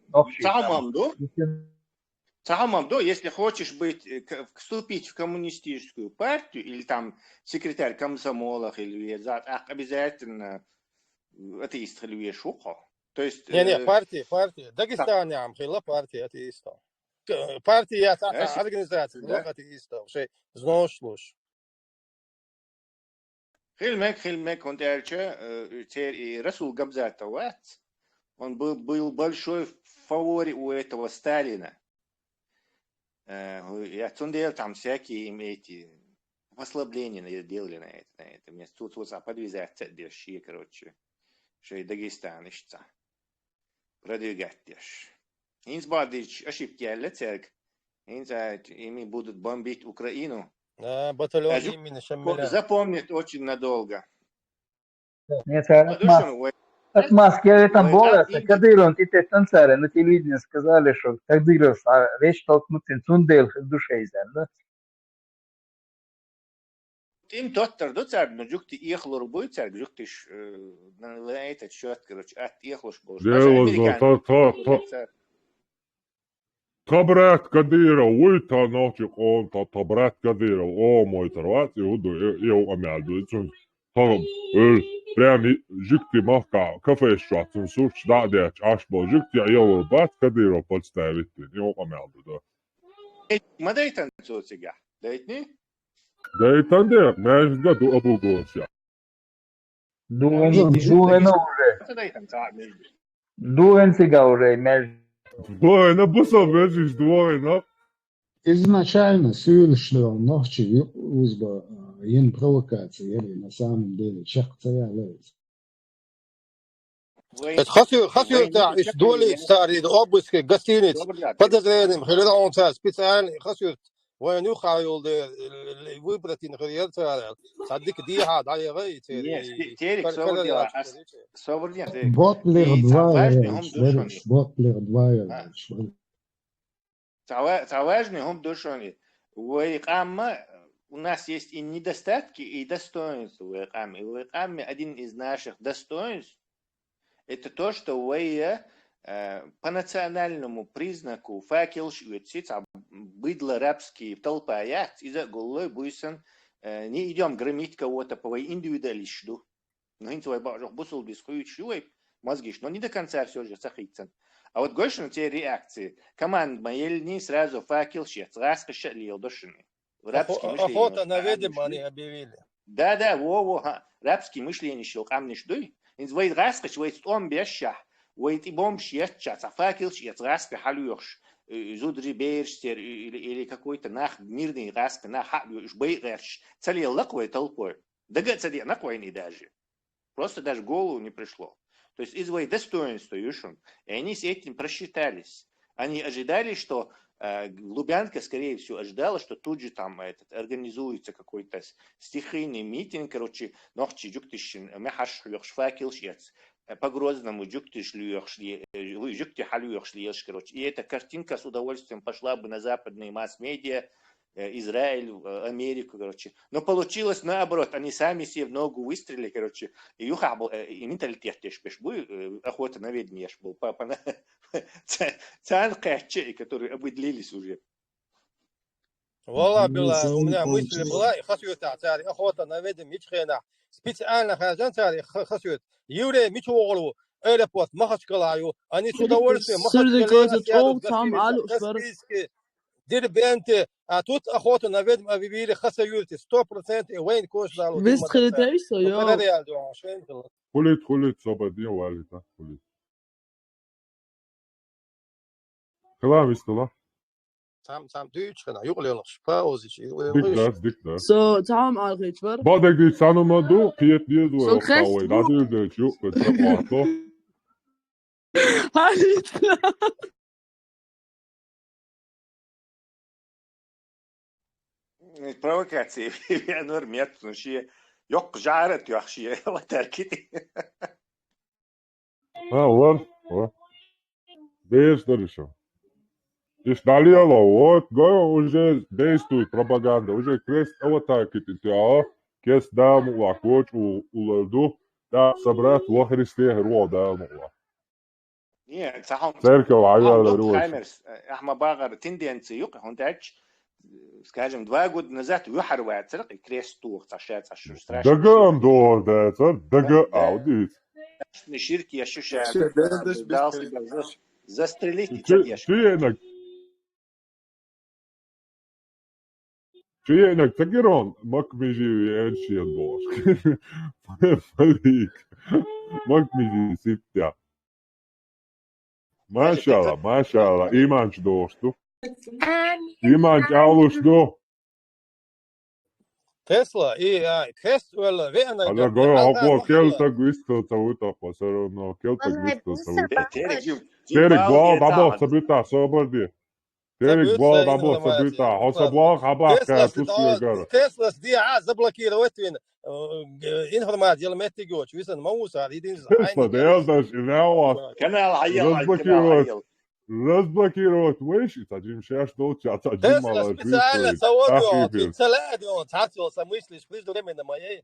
Самамдо, если хочешь вступить в коммунистическую партию, или там секретарь комсомола, или обязательно атеист, или шухо. То есть... Не, партия. Дагестане амхила партия атеистов. Партия организация, много атеистов. Знаешь, слушай. Хильмек, он и Расул Габзатоват. Он был большой фаворит у этого Сталина. Я делал там всякие эти послабления делали на это. Мне тут подвязать держи, короче, что и Дагестан ищется. Продвигать держи. Инс бадыч ошибки аллецерк. Инс ими будут бомбить Украину. Батальон имени Шамиля. Запомнит очень надолго. Нет, Отмазки, я там было, Кадыров, ты танцары на телевидении сказали, что Кадыров, речь толкнутся, Цундел в душе издан, да? Им доктор, но жукти ехал рубой царь, жуктиш на этот счет, короче, от ехал шбол. Табрат Кадыров, уйта ночи он, табрат Кадыров, о мой тарват, иуду, eu амялду, прям жукти махка, кафе шатун, сурч дадяч, ашбол, жукти, eu бат Кадыров подставить, eu амялду, да. Мадай танцует сега, дает не? Да и тандер, знаешь, году обугался. Дуэн сега уже, между. Двойно, бусов вежишь, двойно. Изначально сюльшло ночи узба ин провокация, или на самом деле чахтая лез. Хасю та из доли старый обыск гостиниц подозрением, хледа он специальный хасю وين يخايل ويبرت إن غير ترى صدق دي هاد على غير تيرك صور دي Botler dvajerish, Botler dvajerish. Важны هم душони. У Икамма у нас есть и недостатки, и достоинства у Икаммы. И у Икаммы один из наших достоинств это то, что Уэя по национальному признаку факел шьются, быдло рабские толпаят, из-за голой буйсан не идем громить кого-то по индивидуалисту. Но они твой бажок бусул бискуют шуй, мозгиш, но не до конца все же сахицан. А вот гошин те реакции. Команд моельни сразу факел шьет, раз кашалил душины. Охота на ведьм они объявили. Да, рабские мышления шел камниш дуй. Инз вейд раз кашвейд он бешах. ويت إبوم شيء شات فاكل شيء راسك حلوش زود ريبيرشتر или какой-то нах мирный раска на حلوش бейрш цели лаквой толпой дага цели наквой не даже просто даже в голову не пришло. То есть из своих достоинств юшун, и они с этим просчитались. Они ожидали, что Лубянка, скорее всего, ожидала, что тут же там организуется какой-то стихийный митинг, короче, ночи джуктишин мехаш факел шьец. По Грозному жукти халюх шлиеш, короче. И эта картинка с удовольствием пошла бы на западные масс-медиа, Израиль, Америку, короче. Но получилось наоборот, они сами себе в ногу выстрелили, короче. И менталитет тешпеш был, охота на ведьмеш был. Папа цан качей, которые обыдлились уже. والله بالله ومن مثل بلاي خسوت تاعي охота на ведьм ميتخينا специально хазан تاعي خسوت يوري ميتوغلو элепот махачкалаю они с удовольствием махачкалаю дербенте а тут охота на ведьм объявили خسوت 100% وين кош дало висхритейсо я خليت صبدي والتا خليت كلام استلا Sam Duitscher, jugeljongens, pauze. Dikter. So, tam algeçver. Badek dit sanımadu, kiyet diye duvar. So, kavay. Nadir de çok kötü. Hadi. Провокации. Я нормет, но шие. Yok жарет yok şiye. O terkidi. Ha var. Без дальше. И шналило, вот, уже действует пропаганда, уже крест аватарки тетя, крест дам лакоч у ладу, да собрать во Христе геро дам ла. Нет, сахом. Церковь аяла руш. Ахма багар тенденции юк, он тач, скажем, 2 года назад юхарвает церковь крест тух, цашается страшно. Дагам дор, да, дага аудит. Ширки ощущают, дался застрелить и цадешь. شيء انك تقرون ماك بيجي يمشي الدور فليك ماك بيجي سيبتيا ما شاء الله ايمانش دوستو ايمانش اولوش دو تسلا اي تست ولا وين انا قول هو كيلتا غيستو تويتا فسرو نو كيلتا غيستو تويتا تيرك بول دابو سبيتا سوبر تيرك بول دابو سبيتا حسبوا خباك تسلا تسلا دي زبلكير وتين انفورمات يلا ما تيجوش ويسن موسى هذه تسلا ديالداش اناوا كانال عيال разблокировать вещи, тадим шаш долча, тадим Тесла специально заводил, целядион, цацил, самыслишь, плюс время на моей.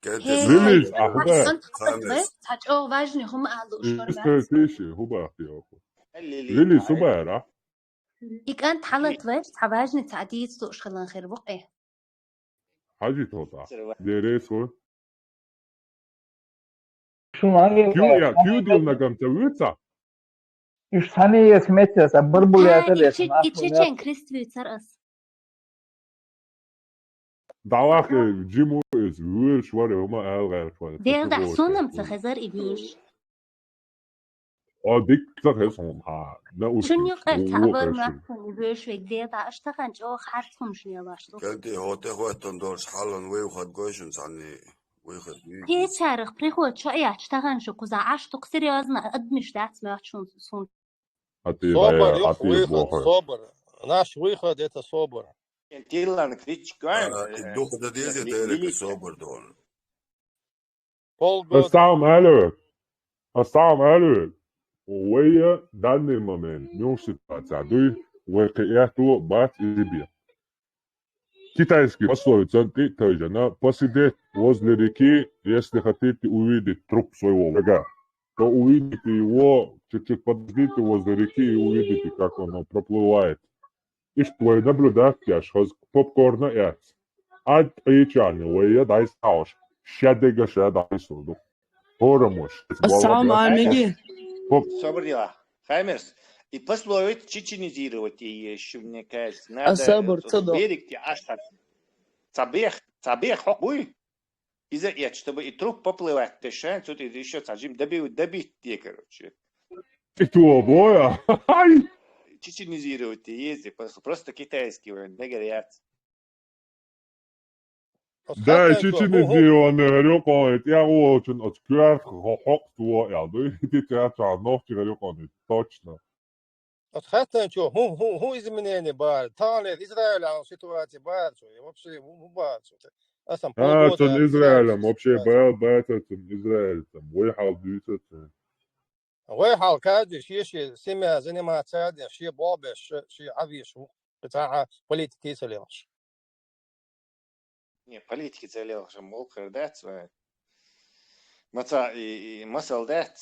Лилис, ахуба. Цачо важный, хум алуш. Тиши, хуба ахтиоку. Лилис, хубара. إكان تحلت وش حواجني تعديد سوق شغلان خير بقى. حاجة توضع. ديريسو. شو معي؟ كيو ديال نقم تويتسا. إيش ثانية سمعتها سبربولة تلش. إتشين كريستوي ترأس. دعواك جيمو إز ويل شواري هما ألغى شواري. دير دعسونم تخزر إبيوش. ديك تخزهم ها. شنو يقل تعبر معكم إبيوش ويدير دعشتغن جو خارتهم شنو باشتو. كنتي هوتي خواتن دورش حالن ويوخد قوشن ثاني. هي تاريخ بريخوت شو أي أشتغل شو كذا عشتو كسر يازنا أدمش دعت ما يحشون صون. صبر Наш выход это собор. الدوخ ده ديزي تارك الصبر دول Полгода. Assam alert. وهي دان الممن نوصل تعدي وكياتو بات إبيا. Китайский пословица «Тайжана посидеть возле реки, если хотите увидеть труп своего врага, то увидите его, чуть-чуть подождите возле реки и увидите, как он проплывает. И что вы наблюдаете, что попкорна яц. Ад эйчане, вы дай стауш, щадега щадай суду. Порамуш. Ассалам алейкум. Собор дела. Хаймерс. И пословить чеченизировать ее еще, мне кажется. Надо берег аж так. Цабех, хуй. Из-за этого, чтобы и труп поплывать, ты шанс, тут еще сажим добить те, короче. И то, боя. Чеченизировать езди, просто китайский, не горят. Да, чеченизированный реконит, я очень открыт, хохотство, я думаю, это ночь реконит, точно. От хотя что, изменения бар, Талия, Израиль, ситуация бар, вообще бар, а сам полгода. С Израилем вообще бар, Израиль, там, выехал двигаться. выехал каждый, شيء семья занимается одним, شيء бабе, شيء عفيش, بتاع политики целешь. Не, политики целешь, мол, да, свой. Маца и масалдат,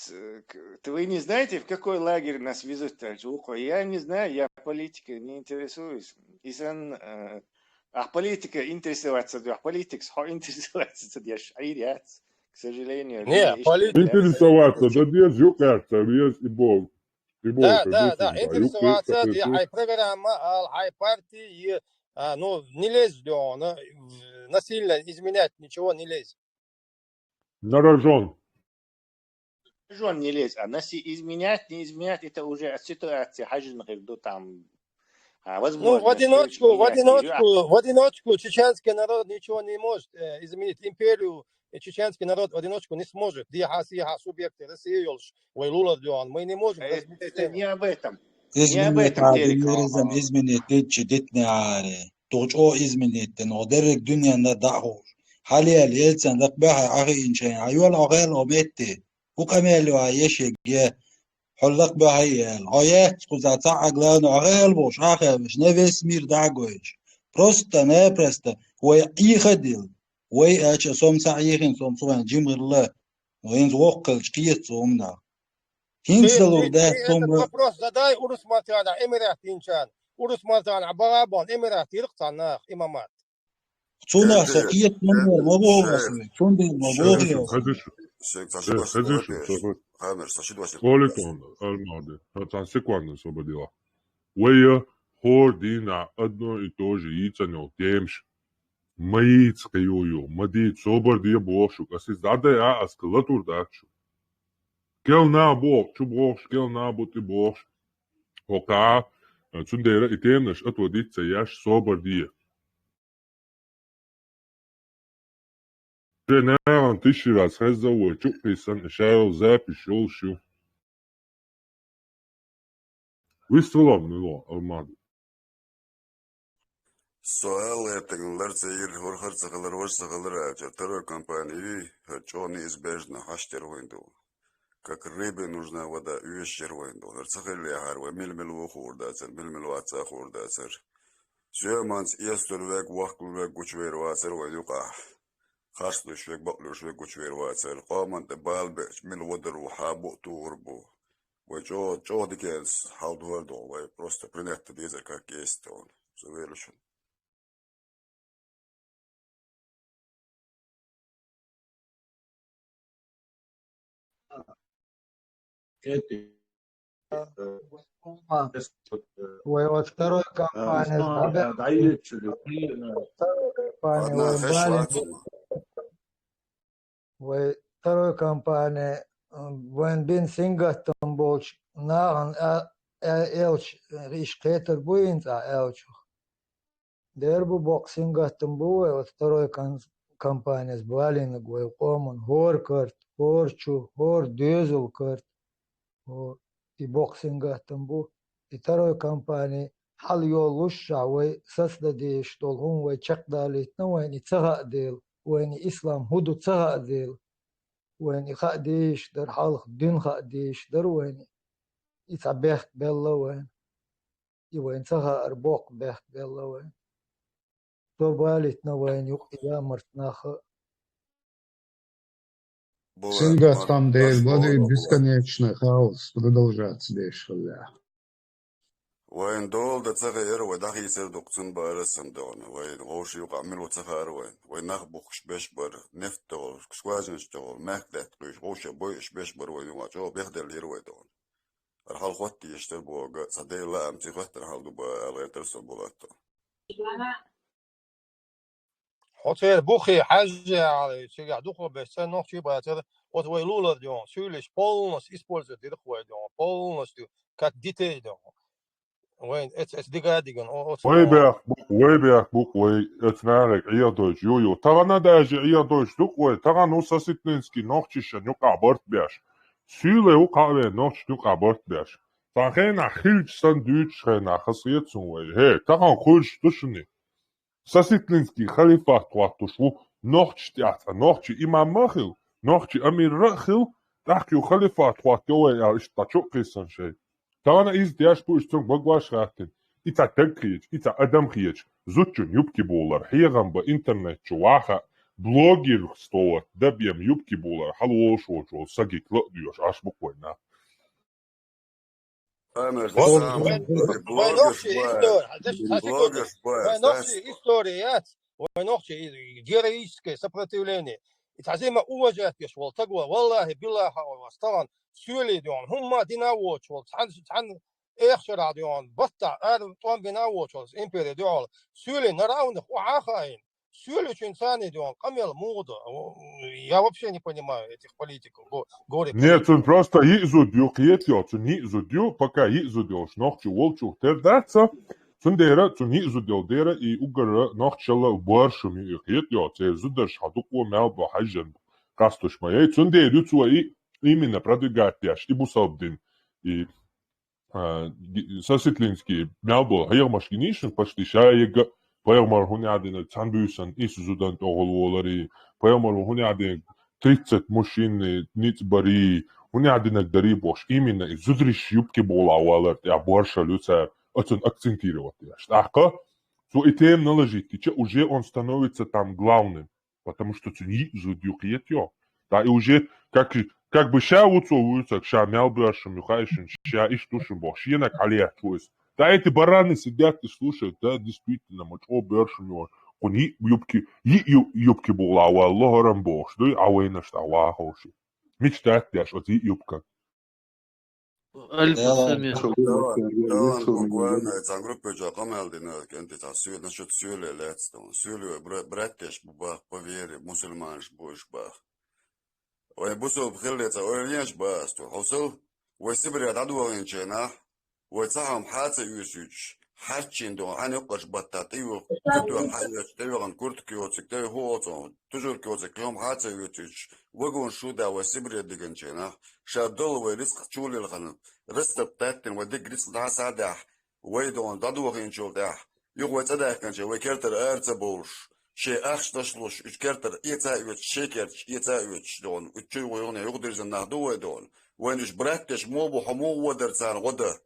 вы не знаете, в какой лагерь нас везут? Я не знаю, я политикой не интересуюсь. А политика интересоваться, а политик интересоваться, я шайрят, к сожалению. Не, политика. Интересоваться, да нет, юкаться, есть и Бог. Да, интересоваться, и программа, а партии, ну, не лезь, насильно изменять ничего не лезь. На рожон. Рожон не лезь, а изменять, не изменять, это уже от ситуации, там, возможно. Ну, в одиночку чеченский народ ничего не может изменить. Империю чеченский народ в одиночку не сможет. Субъекты России, мы не можем. Это не об этом. İzmir'de tabilerizm İzmir'de çidetne are. Toço İzmir'de no derek dünyada dahur. Haliyel yelsen dakbaha ahi inşen ayol ağel ometti. Bu kamelu ayeşe ge حلق بهايل عيات قزات عقلان عقل بوش عقل مش نفس مير دعوش بروستا نبرستا وي خديل وي اش سوم سعيخن سوم سوان جيمر الله وين وقل شقيت سومنا هينسلو ده سوم вопрос задай урус матана эмират инчан урус матана барабон эмират ирqtana имамат سونا سقيت من مبوغس سوندي مبوغس Колитон, армады. Это секунду освободила. Уэя хордина одно и то же яйцо темш. Маиц каюю, мадит собор дия бошук. А си зада я аскалатур дачу. Кел на бог, чу бошь, кел на бути бошь. Ока, цундера и темнаш отводится яш собор дия. Женеран тысячи раз хазовой, чуписан, шарил запись, шоу. Выстрелом его, Алмады. سؤال تقدر تغير هرخر تغير وش تغير ترى компании что неизбежно хаштеру винду как рыбе нужна вода уещер винду тغير لي هار وململ وخور داتر ململ واتسا خور داتر سيمانس يستر ويك وقت ويك وشوير واتر ويقع خاصلش ويك بقلش ويك وشوير واتر قامن تبال بيش من ودر وحابو توربو وجو ديكيز حاول دوردو وي просто принять дизер как есть он завершен. Вот второй компания второй компания вен бин сингастон болч наган элч ришкетер буинца элчух дербу боксингастон бу вот второй компания с балин гой комон хоркарт хорчу хор дезл карт и боксингастон бу и второй компании حل يولوشا وي سسدديش دولهم وي تشقداليتنا وين تسغا ديل وين إسلام هدو تسغا ديل وين خاديش در حالخ دين خاديش در وين يتعبيخ بيلا وين تسغا أربوق بيخ بيلا وين توباليتنا وين يقيا مرتناخ Всегда там, где воды бесконечный хаос продолжаться дальше. وين دول ده تغير وده يصير دكتور بارسن دون وين غوش يقعملوا تغير وين نخبخش بشبر نفتول كسواجنش دول ماكدت قيش غوش بويش بشبر وين واجو بيخدر ليروي دون الحال خوتي يشتر بوغا صدي لا امتي خوتي الحال دوبا الغير ترسل بولاتو hotel boekje حاجة شيء دوخو بس nog شيء بعد wat wij lullen doen zullen polnos используют dit gewoon doen polnos как детей doen وين it's digadigan ويبيك بوك وي اتنارك عيا دوش يو تغانا داجي عيا دوش دوك وي تغانو ساسيتنسكي نوخشيش نوقع بورت بياش سيلي وقعوي نوخش نوقع بورت بياش فخينا خيلج ساندويتش خينا خصيت سوي هي تغان خوش تشني ساسيتنسكي خليفة تواتوشو نوخش تياتا نوخش إمام مخل نوخش أمير رخل تحكيو خليفة تواتوي يا اشتاچو قيسان شي تانا إز دياش بو اشترون بغواش غاتن إتا تنكيج إتا أدم خيج زوتشون يبكي بولر حيغان با إنترنت شواخا بلوغير ستوات دبيم يبكي بولر حلوش وجو ساقيك لقديوش عاش بقوينا история героическое сопротивление تعزيما أوجات يشوال تقوى والله بالله طبعا سولي ديون هم ديناوش عن إخشر ديون بطع طوان بيناوش إمبيري ديون سولي نراونخ وعاخاين سولي إنساني ديون قميل موضة я вообще не понимаю этих политиков Нет, он просто изудил киетио, он не изудил, пока изудил, нохчу волчу тердаться, Цундера цуни изудел дера и угара нохчала баршами киетио, це изудаш хадуку мелбо хажен кастуш моей, цундерю цуаи именно продвигать яш, и бусалбдин, и саситлинский мелбо хайермашкинишн почти шаега, поемар хунядин цанбюсан исузудан тоголуолари, поемар хунядин 30 мужчин ницбари, хунядин дарибош, именно изудриш юбки болауалар, я барша люца очень акцентировать. Штака, то и тем наложить, уже он становится там главным, потому что ты не изудюкиет ее. Да, и уже как бы ща уцовываются, ща мялбашем, юхайшин, ща иштушим бог, ща на колеях твоис. Да, эти бараны сидят и слушают, да, действительно, мочо бершим, они юбки была, Аллахарам бог, да, а вы на что, Аллахоши. Мечтать яш, вот и юбка. ألف سمية بقولنا تانغروب جو قمال دينا كنت تاسيو نشوت سيولة لاتستون سيولة براتش بباخ بفيري مسلمانش بوش باخ ويبوسو بخلة تاورينش باستو حوصل ويسبري عدوين جنا ويتصاهم حاتة يوسوش حاتشين دون عن يقش بطاطيو تدو حاجة تدو عن كورت كيوتك تدو هوتون تجور كيوتك يوم حاتة يوسوش وقون شودا ويسبري ديجن جنا شادول ويرزق تشولي الغنم رزق بتاتن وديك رزق دا سادح ويدون دادوغين شول داح يغوى تداح كانشي ويكرتر ارتبولش شي اخش تشلوش كرتر يتاويت شيكرش يتاويت دون وتشوي ويغني يقدر زناهدو دون وينش براتش موبو حمو ودرتان غدا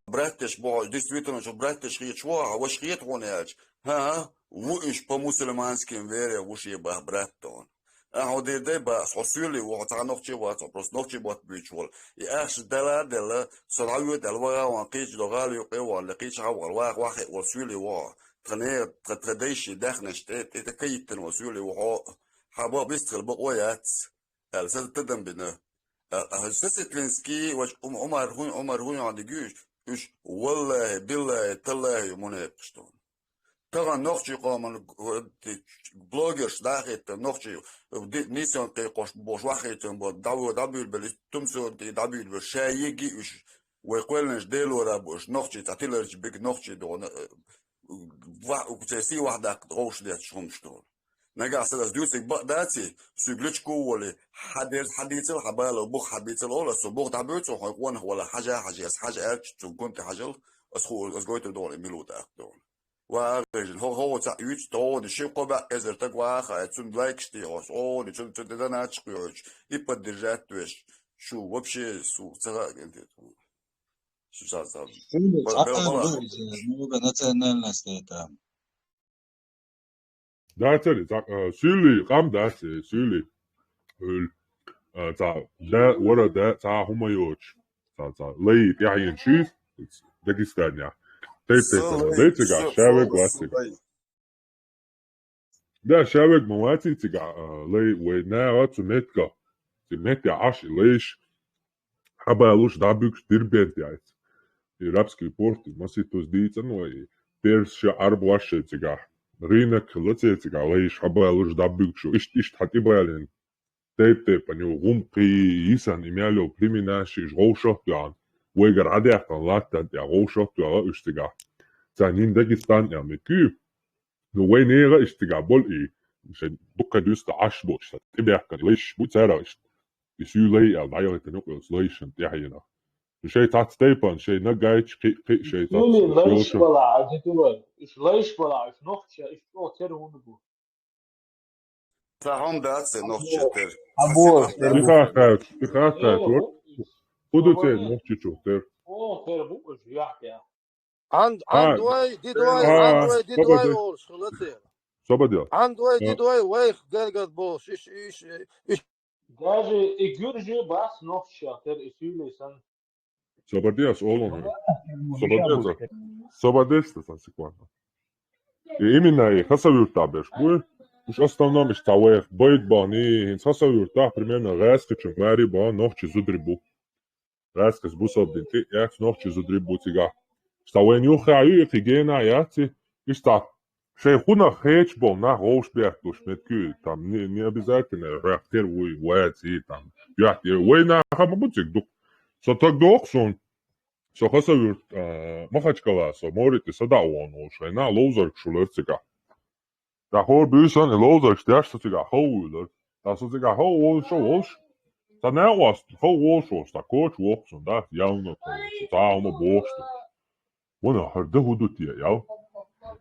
براتش بو действительно شو براتش خيت شوا وش خيت هوناج ها وإيش по-мусульмански вере وش يبه براتون هودي دي بس حصولي وحتى نوختي واتو بس نوختي بات بيشول يأخش دلا صراوي دلوا وانقيش دغالي وقوى لقيش عوال واحد وصولي وا تغني تديشي داخنش تكيتن وصولي وحو حبا بيستغل بقويات السد تدم بنا سيسيتلينسكي واش عمر هون عندي جوش والله بالله تالله مناقشتون ترى نوختي قامن بلوجرز داخت نوختي نيسان قيقوش بوش واخيتن بو دابل بل تمسو دابل بشايجي ويقولنش ديلو رابوش نوختي تعتلرش بيك نوختي دون وكتسي واحدة روش ديت شومشتون نجا سلاس دوسك بقداتي سجلتشكو ولا حديث الحبالة بوخ حديث الأولى سبوخ دابوتو هيكون ولا حاجة أرش كنت حاجة as goiter dole milota don waar ho ta uit don shikoba ezer tak wacha zum blacksti os on zum da nachqoch ipa dirjatwesh shu вообще su tsara gente su sa Datseli, syli, qam datsi, syli. Ta da wara da ta humayoch. Ta lei yahin shis, it's Dagestan ya. They tiga shaweg wasig. Da shaweg mawati tiga lei we na to metka. Ti metja ash leish. Haba lush dabuk dirbent ya. Irapski porti masitos dica no pers sha arbwashe tiga. Rinak lacetiga leish haba lush dabuk sho ist hatibalen. Tep anjo rumqi isan imjalo priminashi roshotjan. Weger adjatan latat ja roshotja üstiga. Zanin Dagestan ja meky. No wenera istiga bol Sen dukka dysta ashbosh. Tibjaka leish butsara ist. Isulei al dialect no translation jahina. Shay tat stepan shay nagaich shay tat. leish wala adituel. Is leish wala is noch is o ter hunbu. Tahom datse noch cheter. Ich hoor. Hoe doet hij nog cheter? Oh, ter bu is ja. عندوي ديدوي اولش خلاتي صبدي عندوي ديدوي ويخ قال بوش ايش даже игуржи бас noch cheter isuleysan. Сободиас олон. Сободеста san секунду. И именно и хасавюртабеш. Уж основном is тауэх бойдбани, хасавюрта примерно раскачем мари ба noch чизудрибу. Раскас бусобдин ти як noch чизудрибу тига. Стауэн юхаю хигена яци иста шейхуна хечбол на роушбертуш меткю там не обязательно реактер уй вайци там. Я война хамабутик дук. So tak doksun. So хасавюрт махачкала so морите садауон ошай на лозер шулерцика. Da hoor buursan en lozer sterst dat ik a hoeder. Dat is ik a hoer zoals. Dat nou was hoer zoals dat kort wordt en dat jou nog zo taal me borsten. Wanneer har de hoe doet je jou?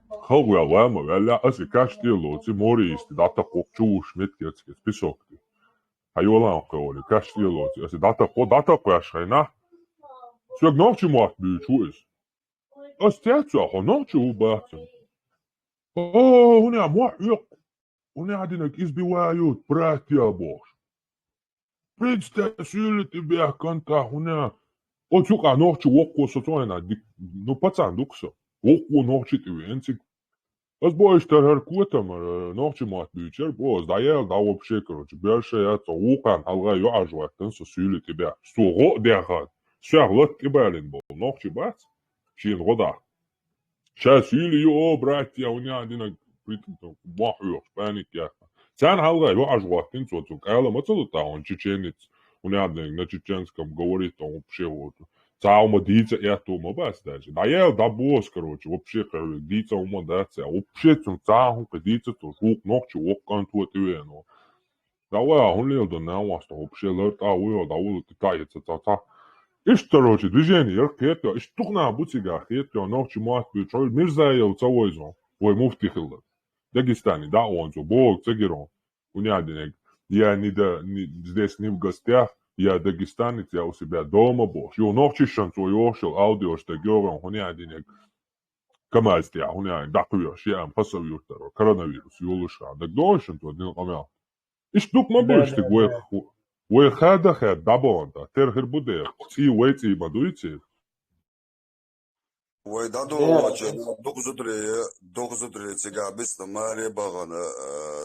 Hou wel maar wel ja als ik kast die loze mori is dat dat ook choos met het besok. Hij wil aan gewoon kast die loze als dat ook was na. Zo ik nog je moet buurt is. Als dat zo nog je baten. هنا محيق هنا عندنا إزبوايوت براتيا بوش بريدز تأسيلت بيه كنتا هنا أتوقع نوحش وقو سطوينا دي نو باتسان دوكسا وقو نوحش تيوينسك أز بوش ترهر كوتا مر نوحش مات بيوشر بوز دايال داو بشيكروش بيرشيات وقان حلغا يعجوات تنسو سيلت بيه سو غو ديخات شغلت كبالين بو نوحش بات شين غدا شاسيلي يو براتيا ونيا عندنا بريتنتو محيوش بانيك يا سان حلغا يعجوات تنسو توك ألا ما تلطاون تشينيتس ونيا عندنا نتشينسكم говорит он вообще вот цаума дица это ума бас даже да я да босс короче вообще дица ума да вообще цаун дица то жук ночи окан то ты ну да ва он лел да на вас то вообще лет уё да вот китайца та Иш короче движение это иш тухна бутига это ночи мат бичой мирзаев цаойзо ой муфтихил Дагестане да он zo бог цегерон уня денег я не здесь не в гостях я дагестанец я у себя дома бог yo ночи шансо йошел аудио что говорон уня денег камазтя уня да куёш я пасавюртаро коронавирус юлуша да дошен то дин камел иш тук мабиш ты وخاده خاد دابوندا ترهر بودير تي ويتي بدويتي ويدادو دوغزودري تيغا بيست ماري باغانا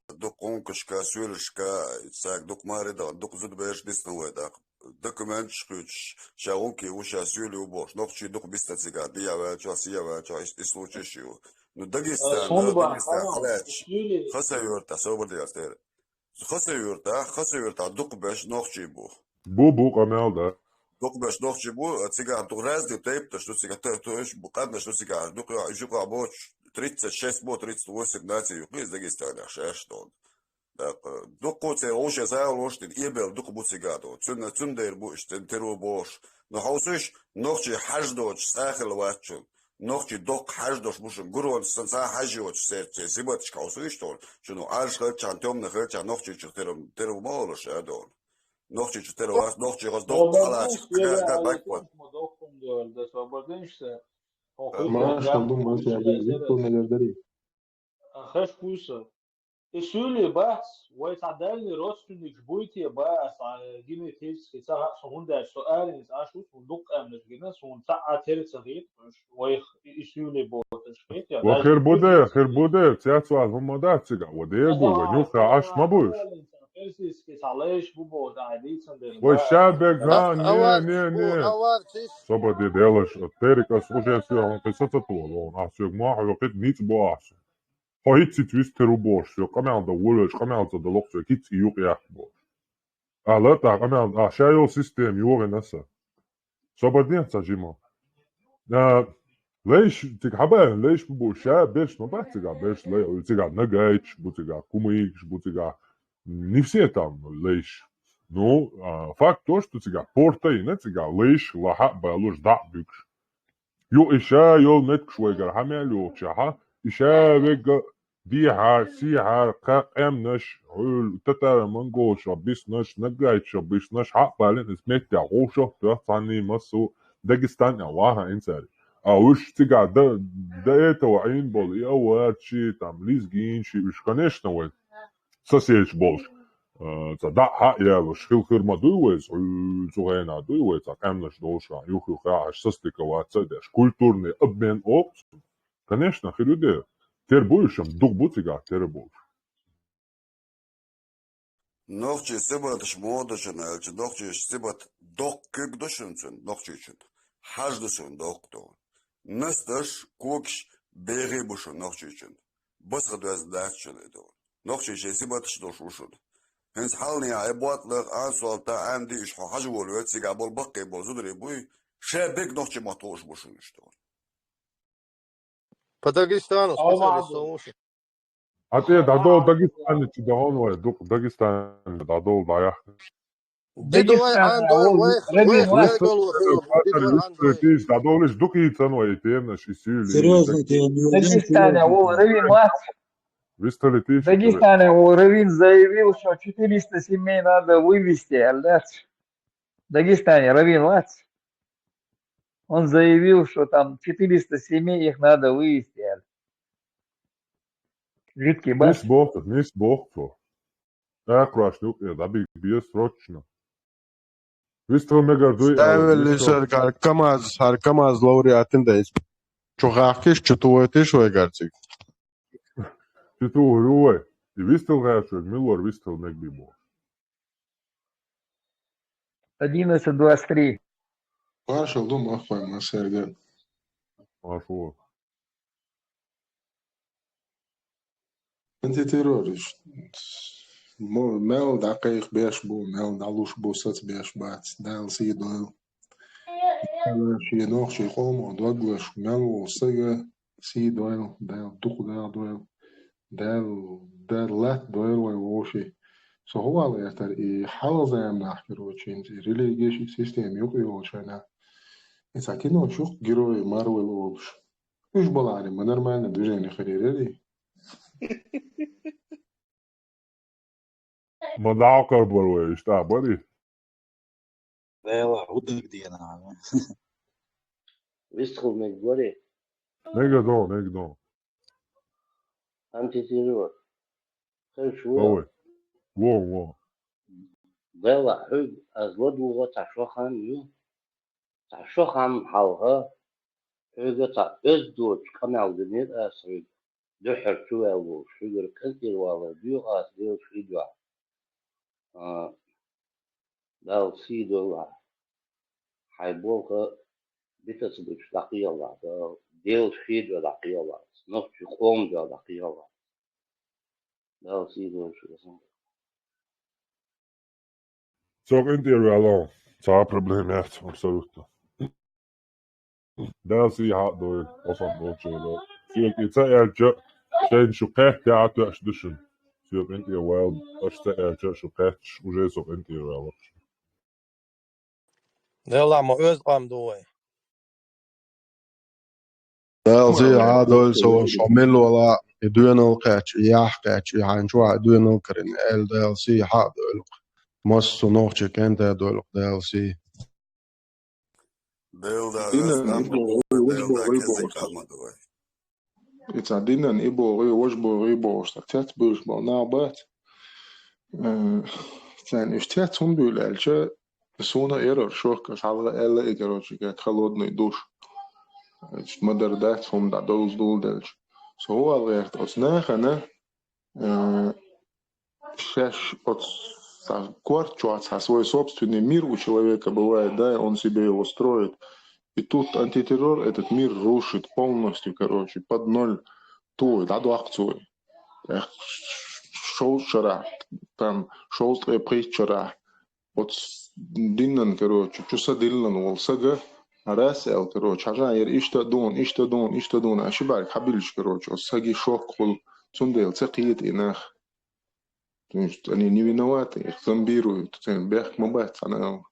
دوقونكشكا سولشكا تساك دوك ماري دا دوغزود باش ديسنا ويدا دокумент шкуч шаунки уша сюли убош нохчи дук биста тига диава часия час и случающего ну Дагестан халач хасавюрта соборди астер خسرت دوق باش نوخشي بو قمالدا دوق باش نوخشي تيغا دوغراز دي تيب то что тига тош букадна что тига дук жука боч 36 38 наций из Дагестана шештон так дук оше заалош дин ебел дук бутигадо цундер бу иштен теру бош но хаусеш нохчи хаждоч сахел вачун نوخي دوق حاج دوش مش جرون سنسا حاجي وش سيبت شكاوسويش دول شنو عارش خير كان توم نخير كان نوخي ترو مالوش هدول نوخي ترو واس نوخي غز دوق على قاعد باكبر Maaş aldım ben siyasi bu nelerdir? خش كوسه السؤال بس ويتعدل راسل جبوتي بس على جيني تيس ساعة سهون ده سؤال إنس عشوش وندق أمن جينا سهون ساعة تيرت صغير ويخ السؤال بوتش خيط يا وخير بوده خير بوده تياتو از هم ده تيجا ودير بو ونيوخ عاش ما بوش والشابك ها ني صبا دي ديلش تيريكا سوجين سيون قصة طول ناسيوك ما وقت نيت بواش هاي تيتويس ترو بوش يو كمان ده ولش كمان ده لوقت كيت يوق يا بوش على تا كمان شايو سيستم يوغ نسا صبا دي تاجيما ليش تكحبه ليش بوشا بيش ما بتيجا بيش لي تيجا نجايش بوتيجا كوميكش بوتيجا نفسي там ليش ну факт то что тига порта и не тига лейш лаха балуш да бюкш ю иша ё нет швейгер хамелю чаха иша вега диха сиха ка эмнаш ул тата мангош биснаш нагайч биснаш ха бален смет да рошо то цани масу дагестан я ваха инсари а уж тига до этого айн бол и овачи там лизгинчи уж конечно вот соседич болш да ха я шхил хирма дуйвез зугена дуйвез акамнаш доша юху ха состыкова цедеш культурный обмен опытом конечно хирюде тер будущем дух бутига тер будущ نوخي سبت شمودشن الچ نوخي سبت دوق كيك دوشنسن نوخي چن حاج دوشن دوق دو نستش كوكش بيغي بوشن نوخي چن بس غدوز داچن دو نوخي سبت دوش وشن هنس حالني عبوات لغ انسول تا عندي اش حاج ولوت سيغا بول بقي بول زدري بوي شابك نوخي ما توش بوشن شتو По Дагестану специалист. А ты дадол Дагестане чи дагон вай дук Дагестан дадол даях. Дедовай андой вай Тиш дадолиш дук ицан вай темна шисюли. Серьезно, Дагестане Равин Лац. Вистали Дагестане Равин заявил, что 400 семей надо вывести, Дагестане Равин Лац. Он заявил, что там 400 семей их надо вывести. Жидкий бас. Nis bohto. Ēkrāš ņūkie, dabīgi bija sročno. Viss tev megarduja. Ставили КамАЗ лауреатин дайс. Чухахкиш, чутуетиш вайгарцик. Чуту рювай. И viss tev gājuši, Milor, viss tev negbībo. 11:23. Marshall dum ahvay masērgē. Marshall. انت تيرورش مال دقيق بيش بو مال دالوش بو ست بيش بات دال سيدو شي نوخ شي قوم ودوغلش مال وسيغا سيدو دال دوخ دال لات دويل ويوشي سو هو على يتر اي حال زيام نحكي روچين ريليجيشن سيستم يوقيو شانا إذا كنا نشوف герои Марвел وبش مش بالعالم ما нормально движение خريري ما دعوكر بروي اشتاع بري Vela, udrg dienā. Вистхл мегбори. Негдон. Антитирор. Хершуа. Ой. Во. Вела хуг аз лодуга ташохан ю. Ташохан халга. Хуга та өздуч каналдынет асрыг. Дөхөр чуэлу шугар кантир вала дюгас дел шидва. Дал сидола. Хайболга битасбыч лaqiyala. Дел шидва лaqiyala. Нохчи хомда лaqiyala. Дал сидола шугасан. Zog interior along. Ta problem echt, absoluut. Daar zie je hard door of een bootje door. Zie ik iets erger. Zijn شقات تاعته اش دشن. Zie ik interior wel. Als te erger شقات уже zo interior wel. Dela ma öz qam doy. دالزي عادل سو شامل ولا يدوينو قاتش ياح قاتش يحنشوا يدوينو كرن ال دالسي حادل مس نوخش كان دالدول دالسي Belda دينا rastam إبو belda وجبو kezi غيبوش kalmadı. إتsa دينا إبو غي وجبو غيبوش تات بوش بنابات sen iştihat son böyle elçe sonra error şu kasal elle egeroç ki khalodny duş madar da son da doz dol delç so alert osna khana шеш от квартчуаца свой собственный мир у человека бывает, да, он себе его строит. И тут антитеррор этот мир рушит полностью, короче, под ноль. То, да, до акцию. Шоу вчера, там, шоу вчера. Вот диннан, короче, чуса диллан волсага, расел, короче, ажаер ишта дон, ашибарик хабилш, короче, осаги шок хол, цундел, цакиет инах. То есть они не виноваты, их зомбируют, бях мабать, она...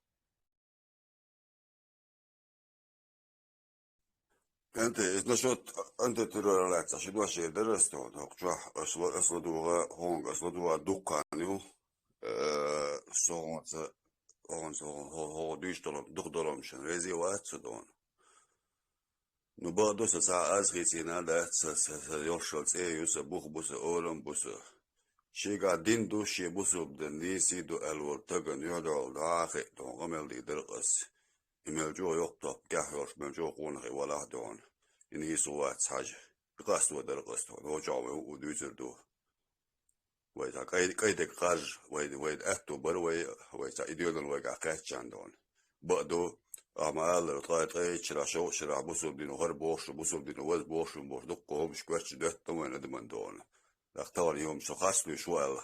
انت نشوت انت ترى لا تشد وشي درست وقتها اسودوها هونغ اسودوها دقانيو صونت هو ديشتلم دغدلم شن رزي وات سدون نبادو ساعة ازغيتينا لا يوشلت ايه يوسف بوخ بوس اولم بوس شيغا دين دو شي بوسو بدنيسي دو الور تغن يودول داخل دون غمل دي درقس يملجو يقطب كحوش ملجو قونغي ولا دون إنهي سوات حاجة بقاس ودرقس دون وجاوي ودوزر دو ويتا قيدك قاج ويد أهتو بروي ويتا إديولن ويقع قاتشان دون بقدو أعمال طايت شرا شو شرا بوسو بدينو هر بوش بوسو بدينو وز بوش دقو مش كواتش دوت تمين ادمان دون لأختار يوم سخاستو شوال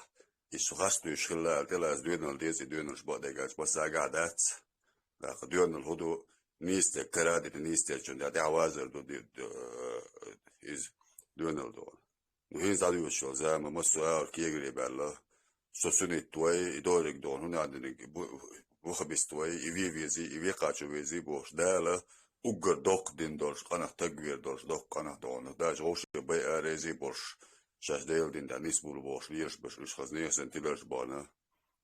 يسخاستو يشخلا تلاز دوينو الديزي دوينو شباديقاج بس أقعدات دوينو الهدو نيستا كرادي نيستا جون دي عوازر دو إز دوينو دون وهين زادو شو زعما مسؤول كيغري بالله سوسوني توي إدورك دون هنا عندنا وخبيس توي يفي قاتشو ويزي بوش دالا ugar dok din dorš, kanah tagvir dorš, dok kanah donu. Daž oši bai ārēzi borš, šaš dēl din da nisbulu borš, liež baš išhaz niesen tilers bana.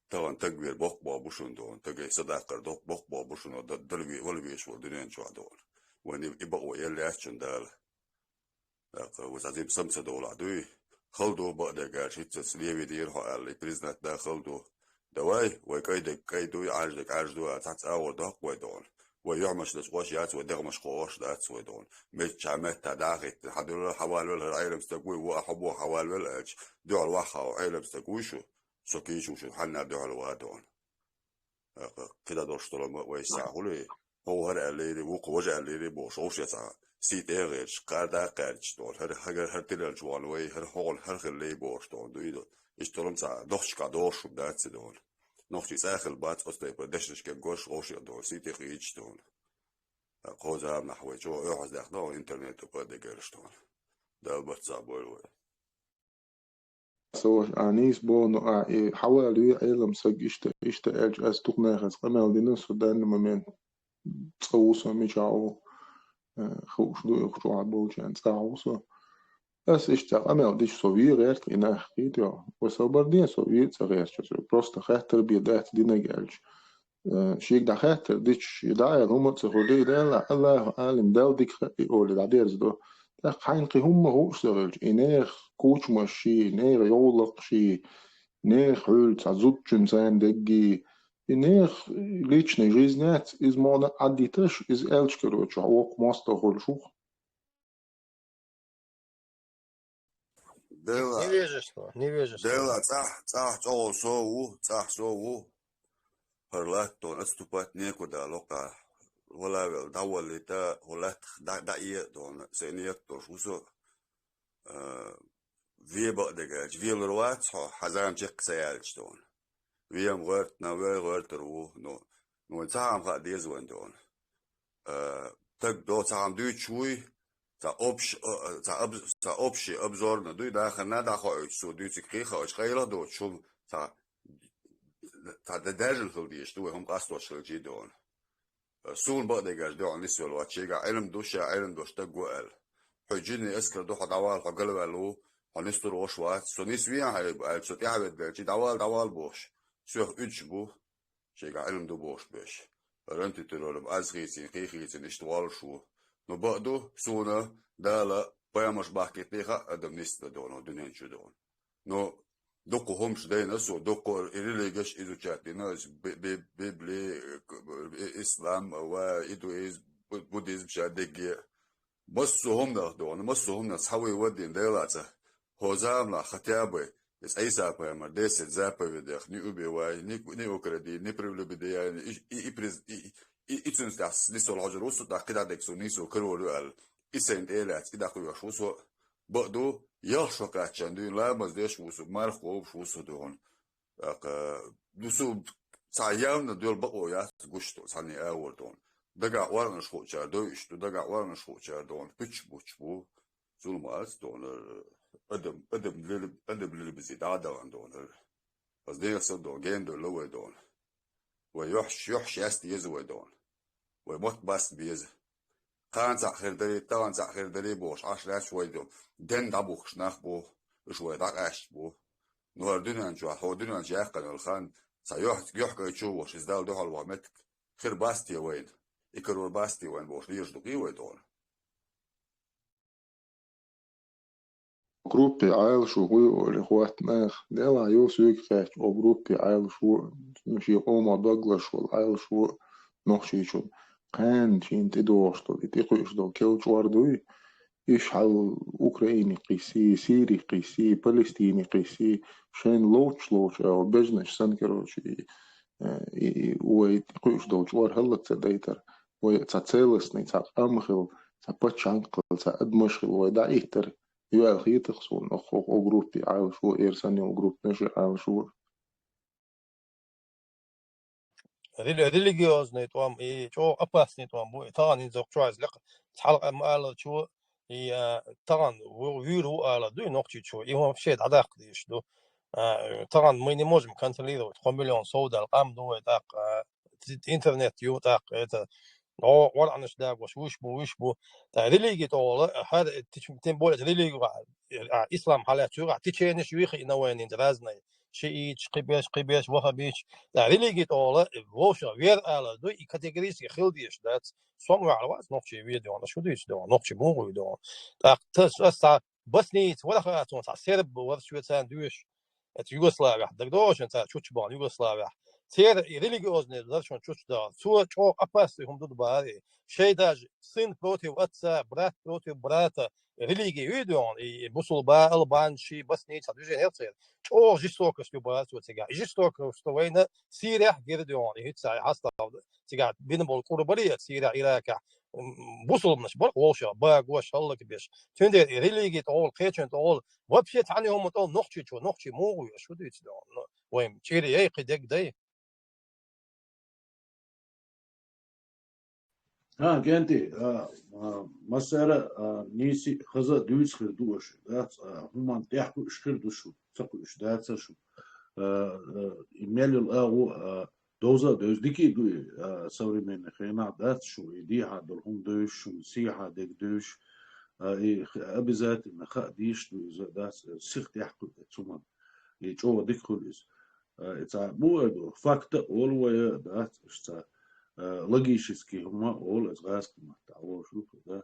Tavan tagvir bokba bušun don, tagay sadakar dok bokba bušun o dalvi valvieš vol dinen čua don. Wani iba o yelli achun dal. Wazazim samsa dola dui. Khaldu ba da gash hitsas lievi dir ho alli priznat da khaldu. Dawai, wai kaidu ajdu atats awar dok wai don. ويعمش لسقاشيات ودغمش قواش دات سويدون مش عمت تداخت حدول حوالي العيلم استقوي وأحبوا حوالي الأج دول واحد وعيلم استقوي شو سكيشو شو حنا دول وادون كده دوش طول ويساعولي هو هر اللي وق وجه اللي بوشوش يسا سيت إيرش قاردا قارش دول هر تلال جوان وي هر هول هر اللي بوش دول دويدو اشترم سا دوش كادوش بدات دول noch die Sache bat aus der Bedächtnis gegosch rosch do sieht ich ich tun قوزا نحو جو يحز داخل انترنت وقد جرشتون ده بتصابوا سو انيس بونو حوالي علم سج اشت اج اس تقناخس قمال دينو سودان ممن تصوصو ميچاو خوش دو خوش عبو جان تصوصو بس اشتغل ديش صغير غير إنه خير وصبر دين صغير صغير شو просто خاطر بيدات دينا جالش شيء ده خاطر ديش ده هم تصغير ده لا الله عالم ده ديك يقول ده ديرز ده ده حينقي هم هو اشتغل إنه كوش ماشي إنه يولق شيء إنه حول تعزوجن زين دقي إنه личной жизни из мода عديتش из элч короче هو ماستر هو شو невежество. Дела, цах, цах, сову. Харлатто, отступать некуда, лока. Волавел, давали, та, волат, да и, дон, сеньектор, шусо. Веба, дегач, вилруат, хазам чек саялч, дон. Вем горт, навел горт, ру, но цахам хадез вен, дон. Так, до цахам дui чуй, تا общий обзор на дуй да хана да хоч су дуй цикри хоч خيره دو شو تا دجل خلديش دو هم قاستو شلجي دون سون بعد دجاج دو نسول واتشيغا علم دوش علم دوش تقوال حجيني اسكر دو حدوال حقلبلو حنستر وشوات سونيس وين هاي صوتي عبد بلجي دوال بوش سوخ بو شيء علم دو بوش بيش رنت ترولم ازغيسين خيخيسين اشتوال شو نو بعدو سونا دالا بيامش بحكي تيخا ادم نست دون دنيا شو دون نو دوكو همش دينا سو دوكو إليجش إذا جاتنا بيبلي إسلام وإدو إز بوديزم شادقي مسهم نخدون مسهم نصحوي ودين ديلاته هوزاملا ختابي إس أي سابا مردس زابا بدخ نيوبي واي نيوكردي نيبريبل بدي يعني إبرز إتسنس داس نيسو الحجر وسط داخل دكسو نيسو كرولو ال إسنت إيلات إذا كوي وشوسو بعدو يخشوا كاتشاندين لا مزديش وسو مارخو وسو دون دوسو سايام ندول بقويات قشتو ساني أول دون دقع ورنا شخوشار دويشتو دقع ورنا شخوشار دون بو ظلمات دون أدم للي بزيد عدوان دون بس دي يصد دون جين دون لوي دون ويحش يستي يزوي دون ويموت بس بيزه قان زخير دري طبعا زخير دري بوش 10 شوي دو دن دبوخش نخ بو شوي دق اش بو نوردن انجو هودن انجو قن الخان يحكي يشوش ازدال دو حلوامتك خير باستي وين يكرور باستي وين بوش ليش دقي ويدون جروبي عائل شو هو الإخوات ناخ ديلا يو سوق خاش أو جروبي عائل شو مش يقوم دوغلاش والعائل شو نخشي شو قان شين تدوش تو تيقوش دو كيل جواردوي يشحال أوكراني قيسي سيري قيسي فلسطيني قيسي شين لوش أو بجنش سنكروشي ويتيقوش دو جوار هلا تسديتر ويتسلسني تأمخل تبتشانقل تأدمشل ويدعيتر يو خيط خصون أو جروبي عاو شو إيرساني أو جروب نشي عاو شو ريليجيوزني توام إيه شو أباسني توام بو تاني زوج شويز لق تحلق مال شو هي طبعا ويرو على دو نقطة شو إيه شيء عداق ديش دو طبعا ما نموج مكان تليدو 3 مليون سودا القام دو داق إنترنت يو داق أو ولا عنش داق وش بو ريليجي طول هذا تيم بول ريليجي إسلام حالات شو تيجي شويخ إنه وين إنترازني شيء قبيش وهابيش ريليجي طول وش غير على دو كاتيجوريز خلديش دات سوم على واس نقطة فيديو أنا شو ديش دو نقطة مو دو داق تس بس نيت ولا خاطر تاع سرب ولا شو ساندويش يوغوسلافيا دقدوش انت شو تبان يوغوسلافيا تير ريليجيوزني درشون شو دا سو شو اباس هم ضد باري شيء داج سين بروتي واتسا برات بروتي براتا ريليجي ويدون بوصل با البان شي بس نيت دوجين هيرتير شو جيستوك شو برات وتيغا جيستوك شتوينا سيريح غيردون هيتسا حاستا تيغا بينبول قربريه سيريح عراق بوصل مش بر وشا باغ وش الله كبيش تندي ريليجي طول قيتشن طول وبشي تعني هم طول نقشي مو شو ديت دون وين تشيري اي قدك داي ها كنتي مسألة نيسي خزا دويس خير دوش دات هم تحكوا اشخير دوشو تقوا اش دات شو إيميل الأغو دوزا دوز ديكي دوي سوري من خينا دات شو يديها دولهم دوش شو مسيحة ديك دوش أبزات نخاء ديش دوز دات سيخ يحكوا تسوما يجوا ديك خلص إتا مو أدو فاكتا أولوية دات اشتا логически هما أول أزغاز كما تعالوا شوفوا ده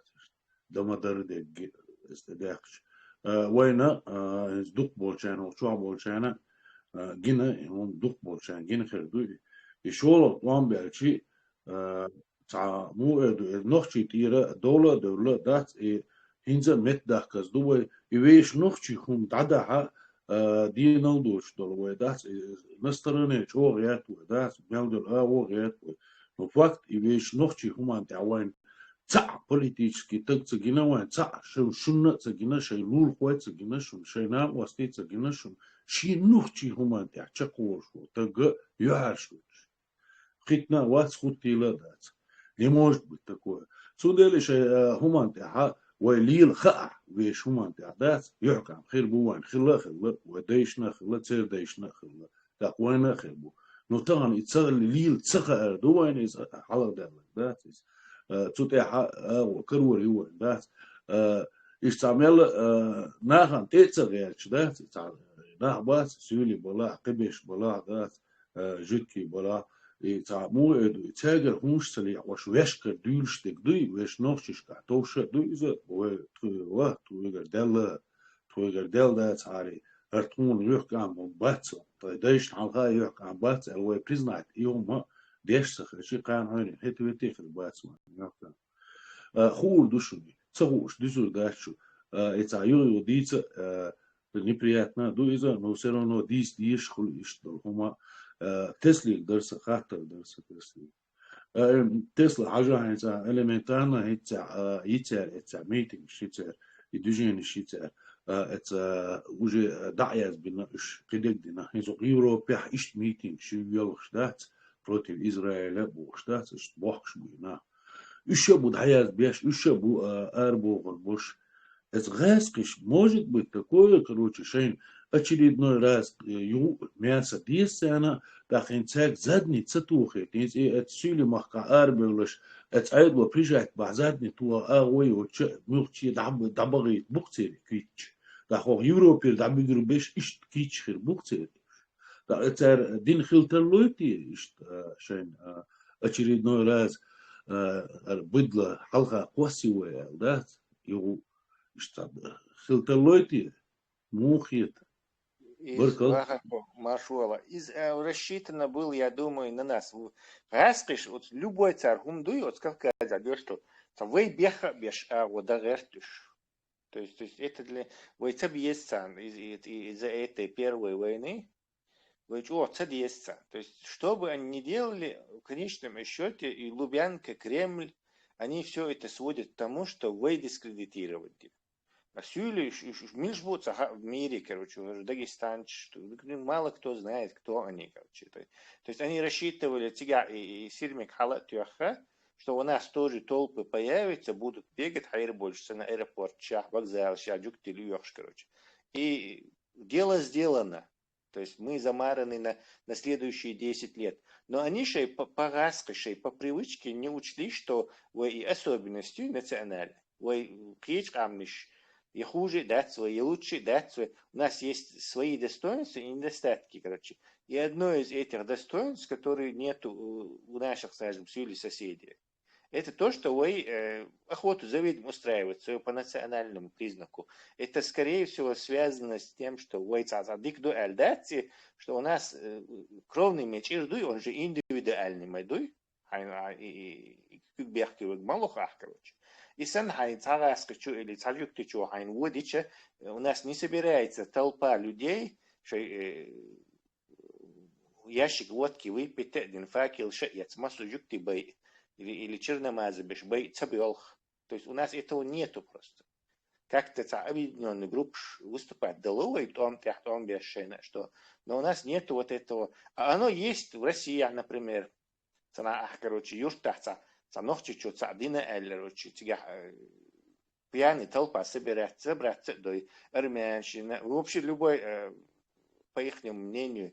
دمدر دق استداقش وينا دق بولشان وشوا بولشان جينا هم دق بولشان جينا خيردو يشول وان بيلشي تاع مو نوخشي تيرا دولة دات هنزا مت داكز دو يويش نوخشي هم تعدها دي نودوش دول دات نسترني شو غيات دات مالدل غيات فقط يبيش نخشي هما تعوين تاع بوليتيكي تجينا وين تاع شو تجينا شيء لول خوي تجينا شو شيء نام وستي تجينا شو شيء نخشي هما تاع تشقور شو تج يعرش خدنا واس خدتي لا دات ليموج بتكو سودل شيء هما تاع وليل خاع ويش هما تاع دات يحكم خير بوين خلا وديشنا خلا تصير ديشنا خلا تقوينا خير بو نوتان يتصل ليل تسخر دوين حلق دالك ذات توتي وكرور يوين ذات استعمل ناخن تيتسغيرش ده ناخ باس سولي بلا قبش بلا ده جدكي بلا مو تاجر هوش سلي وش ويشكر دولش تقدي ويش نوشش كاتوش دويزه و تويجر دل ده تعري هرتون يوك عم باتس دايش حلقة يوك عم باتس الوي بريزنايت يوم ديش سخ شي قان هوني هيتو يتيخ باتس ما خول دوشني تسوش ديزو داشو إتا يو ديت неприятно дуиза но все равно диш хул иштол هما تسلي درس خاطر درس تسلي تسلا حاجة هيتا إليمنتانا هيتا يتا ميتينج شيتا يدوجين شيتا اتس وجه دعيز بناش قدك دينا هيزو يوروبيا إشت ميتينج شو يلخشدات против إسرائيل بوخشدات إشت بوخش بينا إيش بود دعيز بيش إيش بو أربو غربوش это газкиш может быть такое, короче, шейн очередной раз мясо десяна, так инцак задница тухет, это сюли махка арбелыш, это айдло приезжать по задни туа ой, мухчи дабагит бухцери квич, так в Европе дабигр беш ишт квич хир бухцери, так это дин хилтерлойти ишт шейн очередной раз быдло халха косивая, да, его что хилтелойти мухит Машуала. Рассчитано было, я думаю, на нас. Раскиш, вот любой царь гумдуй, вот как сказать, что вы беха беш вот дагертуш. То есть это для вы цабьесцан из-за этой первой войны. Вы о цабьесцан. То есть что бы они ни делали, в конечном счете и Лубянка, Кремль, они все это сводят к тому, что вы дискредитировали. А сюли мишбут в мире, короче, Дагестан, мало кто знает, кто они, короче. То есть они рассчитывали тебя и Сирмик Халатюха, что у нас тоже толпы появятся, будут бегать, хайр больше на аэропорт, вокзал, Джуктилюш, короче. И дело сделано. То есть мы замараны на следующие 10 лет. Но они же по привычке не учли, что и особенностью национальной. Вы камниш. И хуже дать свои, и лучше дать свои. У нас есть свои достоинства и недостатки, короче. И одно из этих достоинств, которые нет у наших, скажем, сюли соседей, это то, что вы охоту за ведьм устраиваете по национальному признаку. Это, скорее всего, связано с тем, что вы цазадикду альдати, что у нас кровный меч ирдуй, он же индивидуальный майдуй, и бехки в малухах, короче. И сан хайн цагаскачу или царюктичу хайн водича, у нас не собирается толпа людей, что ящик водки выпить, один факел, шеец, массу юкти бей, или черномазы беш бей, цабиолх. То есть у нас этого нету просто. Как-то объединенный групп выступает долой, он бешено, что, но у нас нету вот этого. А оно есть в России, например, короче, юртахца. Санохчи чё цадина эллерочи тига пьяный толпа собирается дой армянщина вообще любой по ихнему мнению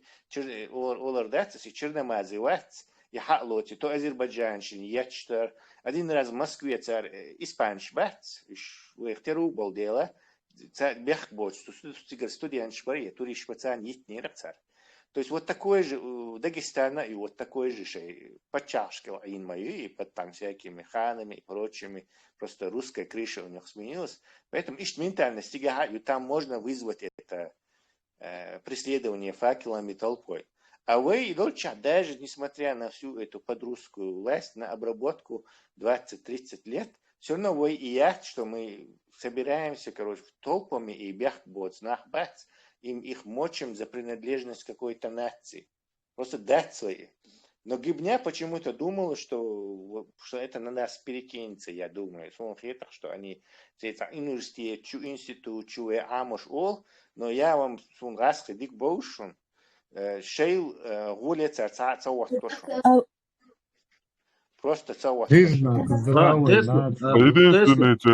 олардаться и черномазы вац и хатлоти то азербайджанщин ячтар один раз в Москве царь испанш бац в вторую был дело царь бехбоч студент шпаре туриш пацан нитнер царь. То есть вот такое же у Дагестана и вот такое же подчашкал ин мою и под там всякими ханами и прочими. Просто русская крыша у них сменилась. Поэтому ищут ментальность, и там можно вызвать это преследование факелами толпой. А вы, дольше, даже несмотря на всю эту подрусскую власть, на обработку 20-30 лет, все равно вы и я, что мы собираемся, короче, толпами и бяхбоц, нахбац, им их мочим за принадлежность какой-то нации. Просто дать свои. Но Гибня почему-то думала, что это на нас перекинется, я думаю. Что они институт, амуш ол, но я вам раз дик боушун, шейл гулец цауах тошун. Просто цауах. Единственный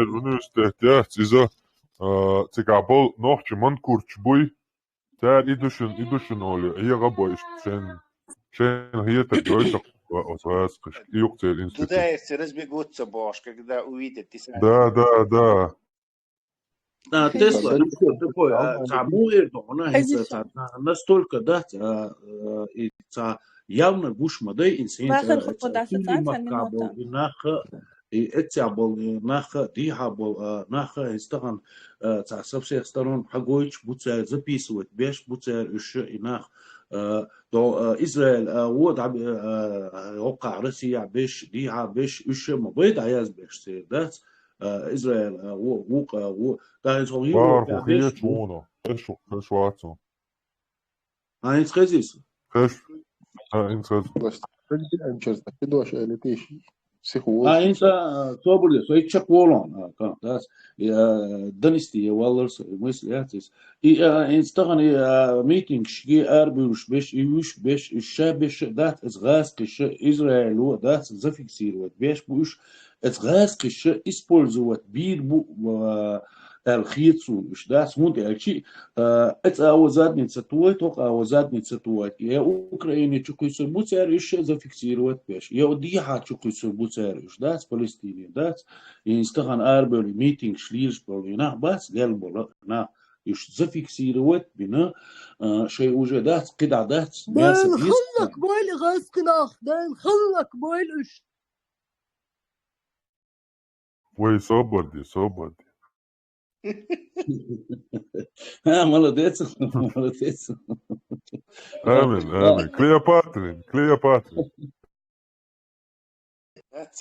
университет, я из-за цикабол ночи манкурч буй, тер идушен оли, я рабой, шен hier так дойдет осваскаш, и юктель институт. Туда если разбегутся бош, когда увидят. Да. Тесла, такой, тому Эрдогана, настолько, да, и явно гуш модей инсинта, тули макабл, и наха, и этябл, и наха, дихабл, наха, инстаган, со всех сторон хагоич, буцер записывать, беш, буцер еще и нах, то Израиль, вот, ока Россия, беш, диха, беш, еще мобед, аяз беш, да, Израиль, da ist auch Europe, Waar hier wonen? Geen zwarte. Eins Rezis. Eins Eins Sobole, so ich Chakolon, das Dynasty Wallers, Musliatis. Eins daran Meeting, Shgi Arbus, Bish, Iush, Bish, Shabish, that is Raskish, Israel, that's зафиксировать. Bish, Bush, it's Raskish, использовать бирбу الخيط مش ده اسمه شيء это задница твой только задница твой я Украине чукуйся буцериш зафиксировать пеш я одиха чукуйся буцериш да с Палестине да и инстаган арбел митинг шлирш болина бас гелбола на يش зафиксировать بنا شيء уже да كده да خلك بويل غاسكناخ ده خلك بويل ايش وي صبر молодец. Амин. Клеопатрин.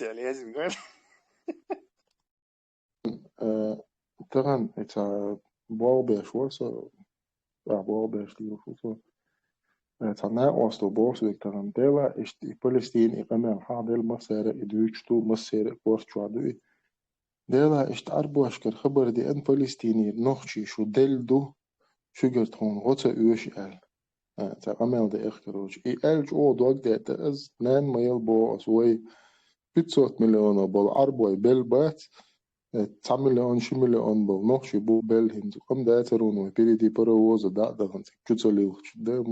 لازم قول طبعا это Borberg også Borberg lige for تنا وصلوا بورس ويكترن ديلا اشتي فلسطين إقامة حاضر مسيرة إدويشتو مسيرة بورس شوادوي ديلا اشتعربوا أشكر خبر دي أن فلسطيني نخشي شو دلدو شو قرتون غوتا اوش آل تقامل دي اخكروش اي آل جو دوك دي تأز نان ميل بو أسوي 500 مليون بول عربوي بيل بات 9 مليون شي مليون بول نخشي بو بيل هنزو قم دا ترون ويبيري دي برووز دا دا هنزك كتو ليوش دا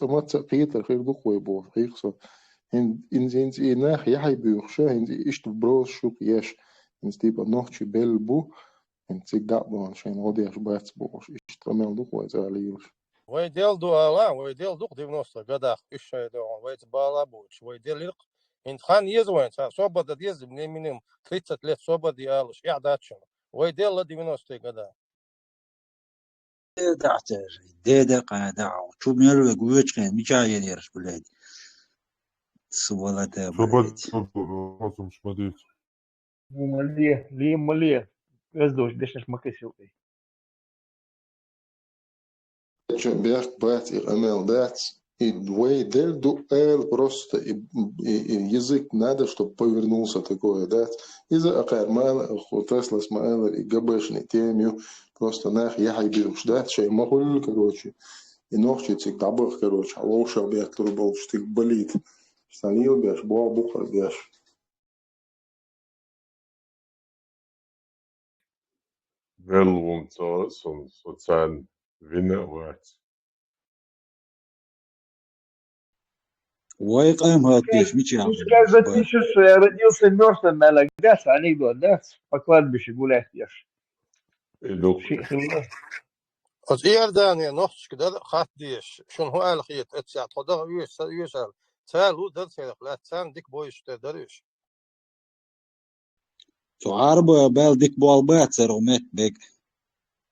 ما تقيت الخير دو خوي بو خيخصو هنزي اي ناخ يحي بيوخشا هنزي اشتو بروز شو قياش Tipo noche belbu, en cigabo, šeit odieš bēc būs, iztramel duhojas ālījuši. Vai делду ала, vai делду 90 годах ищайда, vai бала буч, vai делик. Инхан езвоин, свобода езд, мне минимум 30 лет свободы алыш, я дачу. Vai делла 90 года. Деда قاعدة شو ميلو جوج كان ميجاي يديرش بلاد سوالته بلاد Лия, раздуш, дышишь макасилкой. Бях бать и амел дать, и двое дель дуэль просто, и язык надо, чтобы повернулся такое дать. Из-за акармала, Тесла смаэла, и габэшный темью, просто нах яхай бьюш дать, шей махуль, короче, и ногчи цик табах, короче, а лоша бях трубал, что их болит. Станил бяш, боа бухар бяш. Velvum som sozusagen Winnerwort. ويقام هاد بيش مش Ты сказать пишешь, что я родился мертвым на лагдас, анекдот, да? По кладбищу гулять ешь. Az Iordania nochtske dat gaat dies. Schon hoe eigenlijk het het zat. Godag uur. Taal hoe dat zeg laat zijn dik boys te darish. تعرب بال ديك بالبات سرمت بك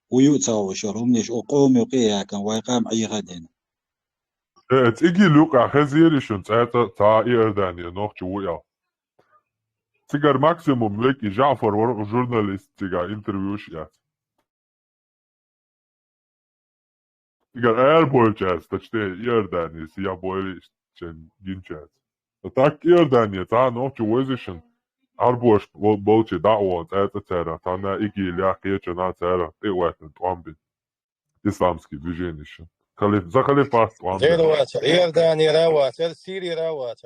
ويوتاو شرهم نيش أقوم يقيا كان ويقام أي غدين. Het igi luka gezierishun ta Iordania nog chuya. Cigar maximum leki Jafar war journalist cigar interviews ja. Cigar airport chats tachte Iordania si ya boy chen ginchas. Tak Iordania ta nog chuwezishun. Arbosh bolche da'wa tera tana igi liaqiya na tera iwatan twambi islamski движение еще за халифат twambi Iordania rawat Syria rawat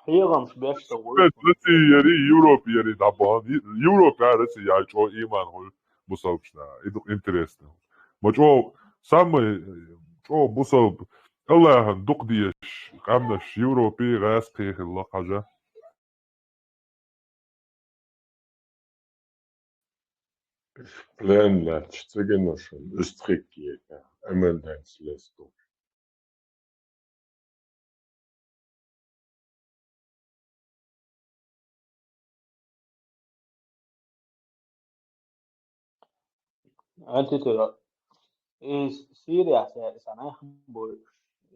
Хиганс бешта Let's yeri Europe yeri dabban Europe arası ya çok iman hol musalbşna iduk interest maço samme çok musal Allah'ın duk diye kamnaş Europe gas qiyh Allah haja Planlagt, цыгана schon, Österreich, Emendance lässt du. أنت ترى سيريا سنة بول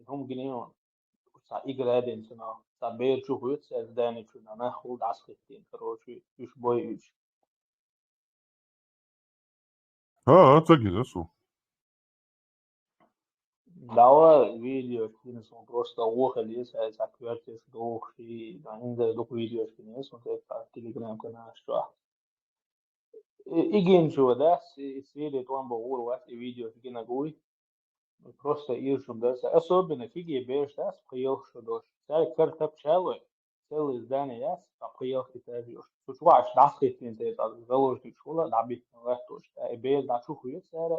هم جنيون sa igrädin sina sa ber chuhut sa zdani chuna na hud asqitin короче ish boy ish цыгана su. дава видео кинес он просто уходил sa квартир дух и да инда дух видео кинес он это телеграм канал что igen что да сидит он был вот видео кина гуй просто ишь да особенно фиги беш да приел что дождь sai картап чалой целое здание яс приел хитариош чуваш дасхитин это заложник школа дабит вахтош и бел да чухует сара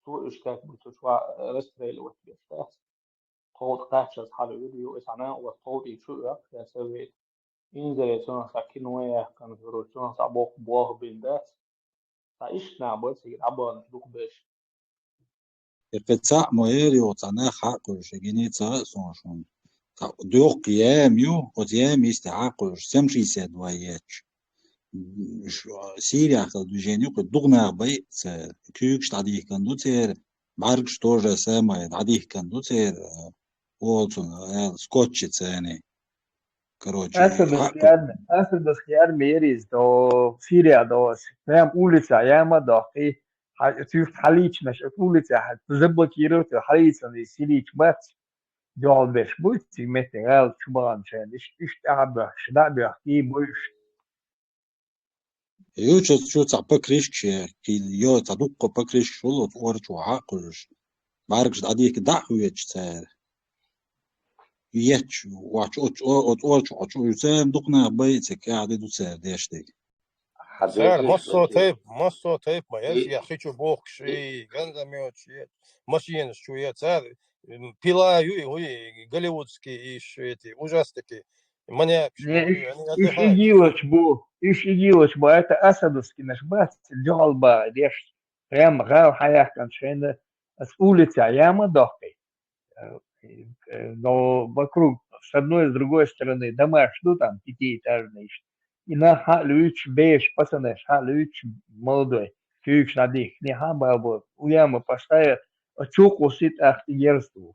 то иш как бы чува расстрелировать да خود قفش از حال ویدیو اسانه و خود ایشو یا سوی این زریتون ساکی نوعی کنفرانسیون سابق بواه بینده تا ایش نباید سیگر عبان دوک بش قطع مایر يوتنا حقش جنيتا صنشون دو قيام يو قيام يستحقش سمشي سدوايتش سيريا خد جينيو قدغنا بيت كيكش تعديه كان دوتير باركش توجا سما تعديه كان دوتير وولتون سكوتش تاني короче أسد الخيار ميريز دو سيريا دو فهم أوليسا ياما داخي تيوف حليش مش أوليسا تزبط كيرو تحليش عن سيريش بس جال بش بوتي متغال شبان شان إيش تعبه شدع بيحكي بوش يو شو تعبا كريش كي يو تعدق بكريش شلو تورج وعاقلش باركش تعديك دعويتش تار يتش واتش أورج يسام دقنا بيتك قاعد يدو تار ديشتك سار مصو تيب ما يا أخي شو بوك شيء جندا ميوت شيء ماشين شوية سار بيلا يوي голливудский إيش эти ужастики маньяк إيش يجيلش بو это أسدوسكي наш бац جالبا ديش прям غاو حياة كان شيء с улицы яма дохой но вокруг с одной и с другой стороны дома что там пятиэтажные и на халюч беш пацаны халюч молодой кюч на них не хабабо у ямы поставят чук усит ахтигерству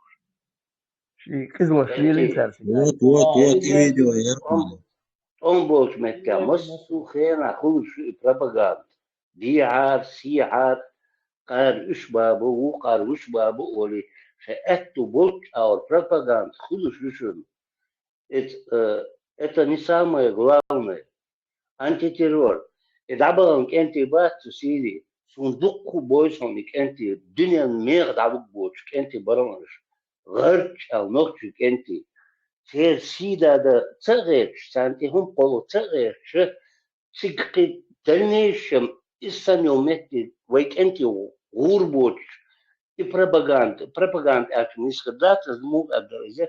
кызыл швелицар вот видео я он болш метка массу خينا خلص пропаганда ديعار سيعار قال إيش بابو وقال وش بابو ولي خأتو болш أو пропаганда خلص وشون это не самое главное антитеррор دعبان أنت بات تسيري صندوق بويسونك أنت دنيا مير دعوك بوش أنت برامج غرش أو نقشك أنت سير سيدا دا تغيرش سانتي هم قولوا تغيرش سيقي دلنيشم إسانيومتي ويك أنت غوربوش пропаганда أكن يسخدات زموك أبدالزي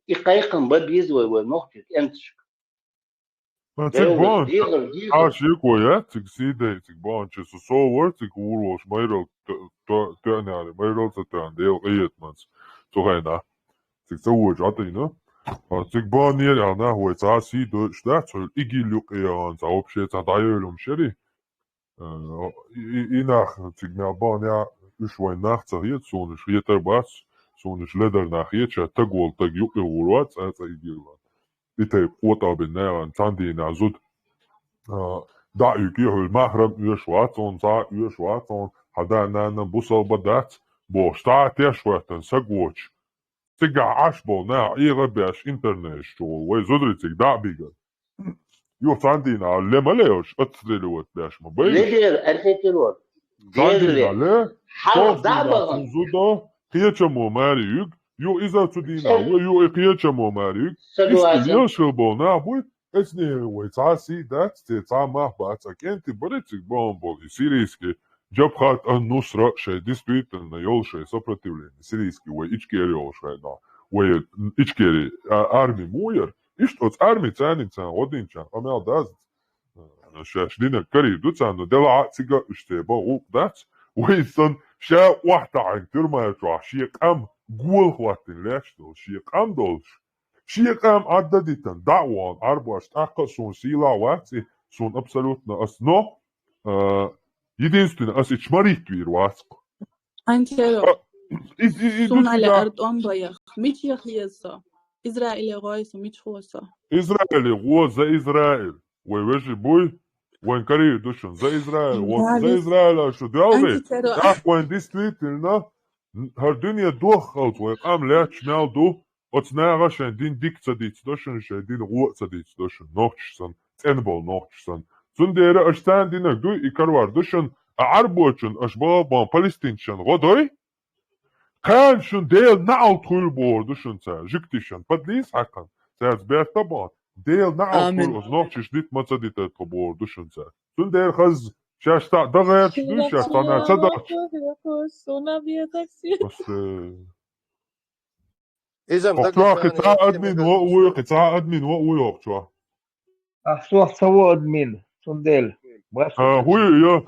إقايقن ببيزوي ونقشك أنتشك Cik bom, šīkoja, cik sīdēja, cik bom, šis uz savu var, cik ūroši, mairāk tēnēri, mairāk tēnēri, dēl iet mans, cuhainā, cik savuoši atīna, cik bom nierā, nāhoi, cā sīdēja, štāts, igiļuk ejāns, apšiet, cā dājēļum šeri, ināk, cik mē bom, jā, išvai nākca hiet, sūniš hiet ar bāc, sūniš ledar nāk hiet, šā tagol tag juk ūrots, āca igiļvāt. Itse kuotaabin näen Sandina zud da ykiehul mahram yöswaatson saa yöswaatson hada näen busalba dat bo sta tiešvaatan sagwoch tiga ashbol nää irabesh internet shol way zudritik da biga jo Sandina lemaleosh atsliluat bash ma bay ليدر أرتيرور Sandina le حال دعبا zudo kiechamo mariug يو إذا تدينا ويو إقياتش ماريك إستيل شلبونا بوي إسني ويتعاسي دات تيتع مع باتك أنت بريتك بومبول سيريسكي جاب خات النصرة شيء ديسبيت إنه يول شيء سبرتيولين سيريسكي وي إيشكيري يول شيء نا وي إيشكيري أرمي موير إيش توت أرمي تاني تان ودين تان أمال داز شاشدين كري دوتسان دلع تيجا اشتبا وقدات ويسن شا واحدة عن ترما يتوع شيق أم قول خواتين ليش دول شيق أم دولش شيق أم عددتن دعوان أربعش أقا سون سيلا واتي سون أبسلوتنا أسنو единственное, أس إشماريك وير واسق Antero, sun ale دوتسيجا ardom bayaq. Mich yakhiyasa. Israel غايسة mich خوسا. إسرائيل هو زي إسرائيل ويوجي بوي وين كري دوشن زي إسرائيل زي Davis, إسرائيل شو ديالي Antero, تعرف وين دي ستريتلنا هالدنيا دوخلت ويقام لا شمال دو وتناغا شان دين ديك تديت دوشن شان دين غوة تديت دوشن نوخشسن تنبول نوخشسن زنديرا أشتان دينك دو إكروار دوشن أعربوشن أشبابان فلسطينشن غدوي كان شن ديل نعل طول بور دوشن سا جكتشن بدليس حقا ساز بيت طبعا ديل نعل Amen. طول نوخشش ديت ما تديت تبور دوشن سا زندير خز شاشتا دغير شدو شاشتا نا تدرش بس إذا وقتها مدقق قطاع ثاني أدمن وقوي قطاع أدمن وقوي وقتها أحسوح سوى أدمين سنديل بس هو يا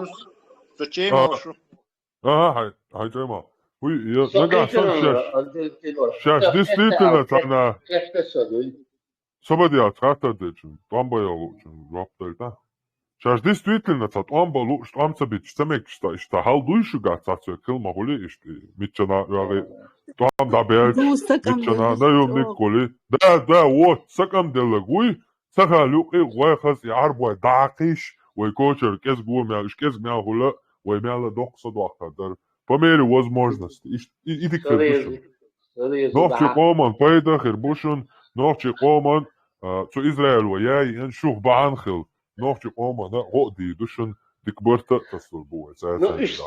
Зачем شو؟ هاي جماعة هو يا نقع سقيت سن شاش دي كيف ستيتنا تانا كيف تسوي سبدي أتخاطر ديجن طامبا يوجن رابطلتا شاش دي ستيتنا تات أمبا لو أم تبيت استمك إشتا هل دويشو قاعد تاتو كلمة هولي إشتي ميتشنا ياغي طام دا بيلش Du sakam ميتشنا delis دا يوم oh. نيكولي دا وات سكم دلقوي سخا لوقي واخس يعربوا داقيش ويكوشر كيس قوة ميالش كيس ميال هلا ويميال دوق صدوق در помере возможности идик хербушен نوخشي قومان فايدة خربوشن نوخشي قومان تو إسرائيل وياي نشوف بعنخل نوخشي قومان غودي دوشن دكبرت تصل بوه نو إيش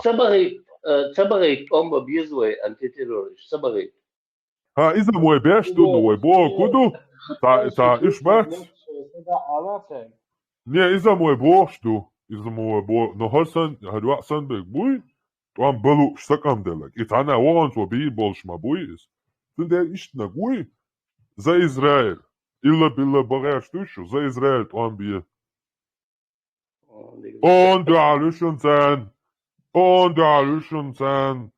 سبغي أم بيزوي أنتي تيرور إيش سبغي إذا موي بيش دو نو بو كودو تا إيش بات نيا إذا موي بوش دو إذا موي بو نو هرسن هدواء سنبك بوي طبعا بلو سكم دلك إتعنا وانت وبي بولش ما بويس تندي إيش نقوي زي إسرائيل إلا بالله بغير شتوشو زي إسرائيل طبعا بيه On da alushun san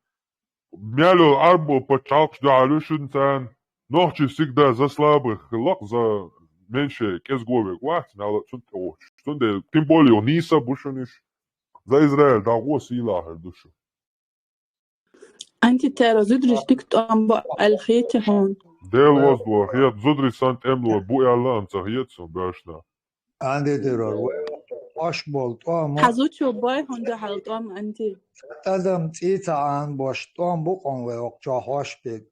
mialo arbo pachalks da alushun san nochi sigda za slabых лак за меньше кез govek wat na stunde timboli onisa bushunish za Izrael da go sila her dushu Antero, zudrish diktom ba alkhiyati hon. del was do khiyat zudri sant emlo bu yalla an zahiyat so bashna عندي ترور أشبال طعم Hazucho boy hon da haltom anti. تدم تيتا عن باش طعم بقون ويوقع هاش بيت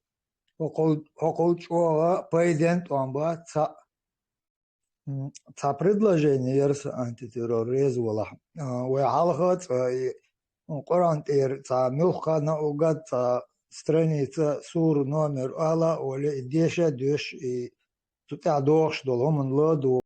وقل شو президент он ба та предложение ерс антитерроризм وعلقت قرآن تير تا ملخا نوقات страница сур номер ала ولا ديشة دوش تتعدوش دولهم لا دو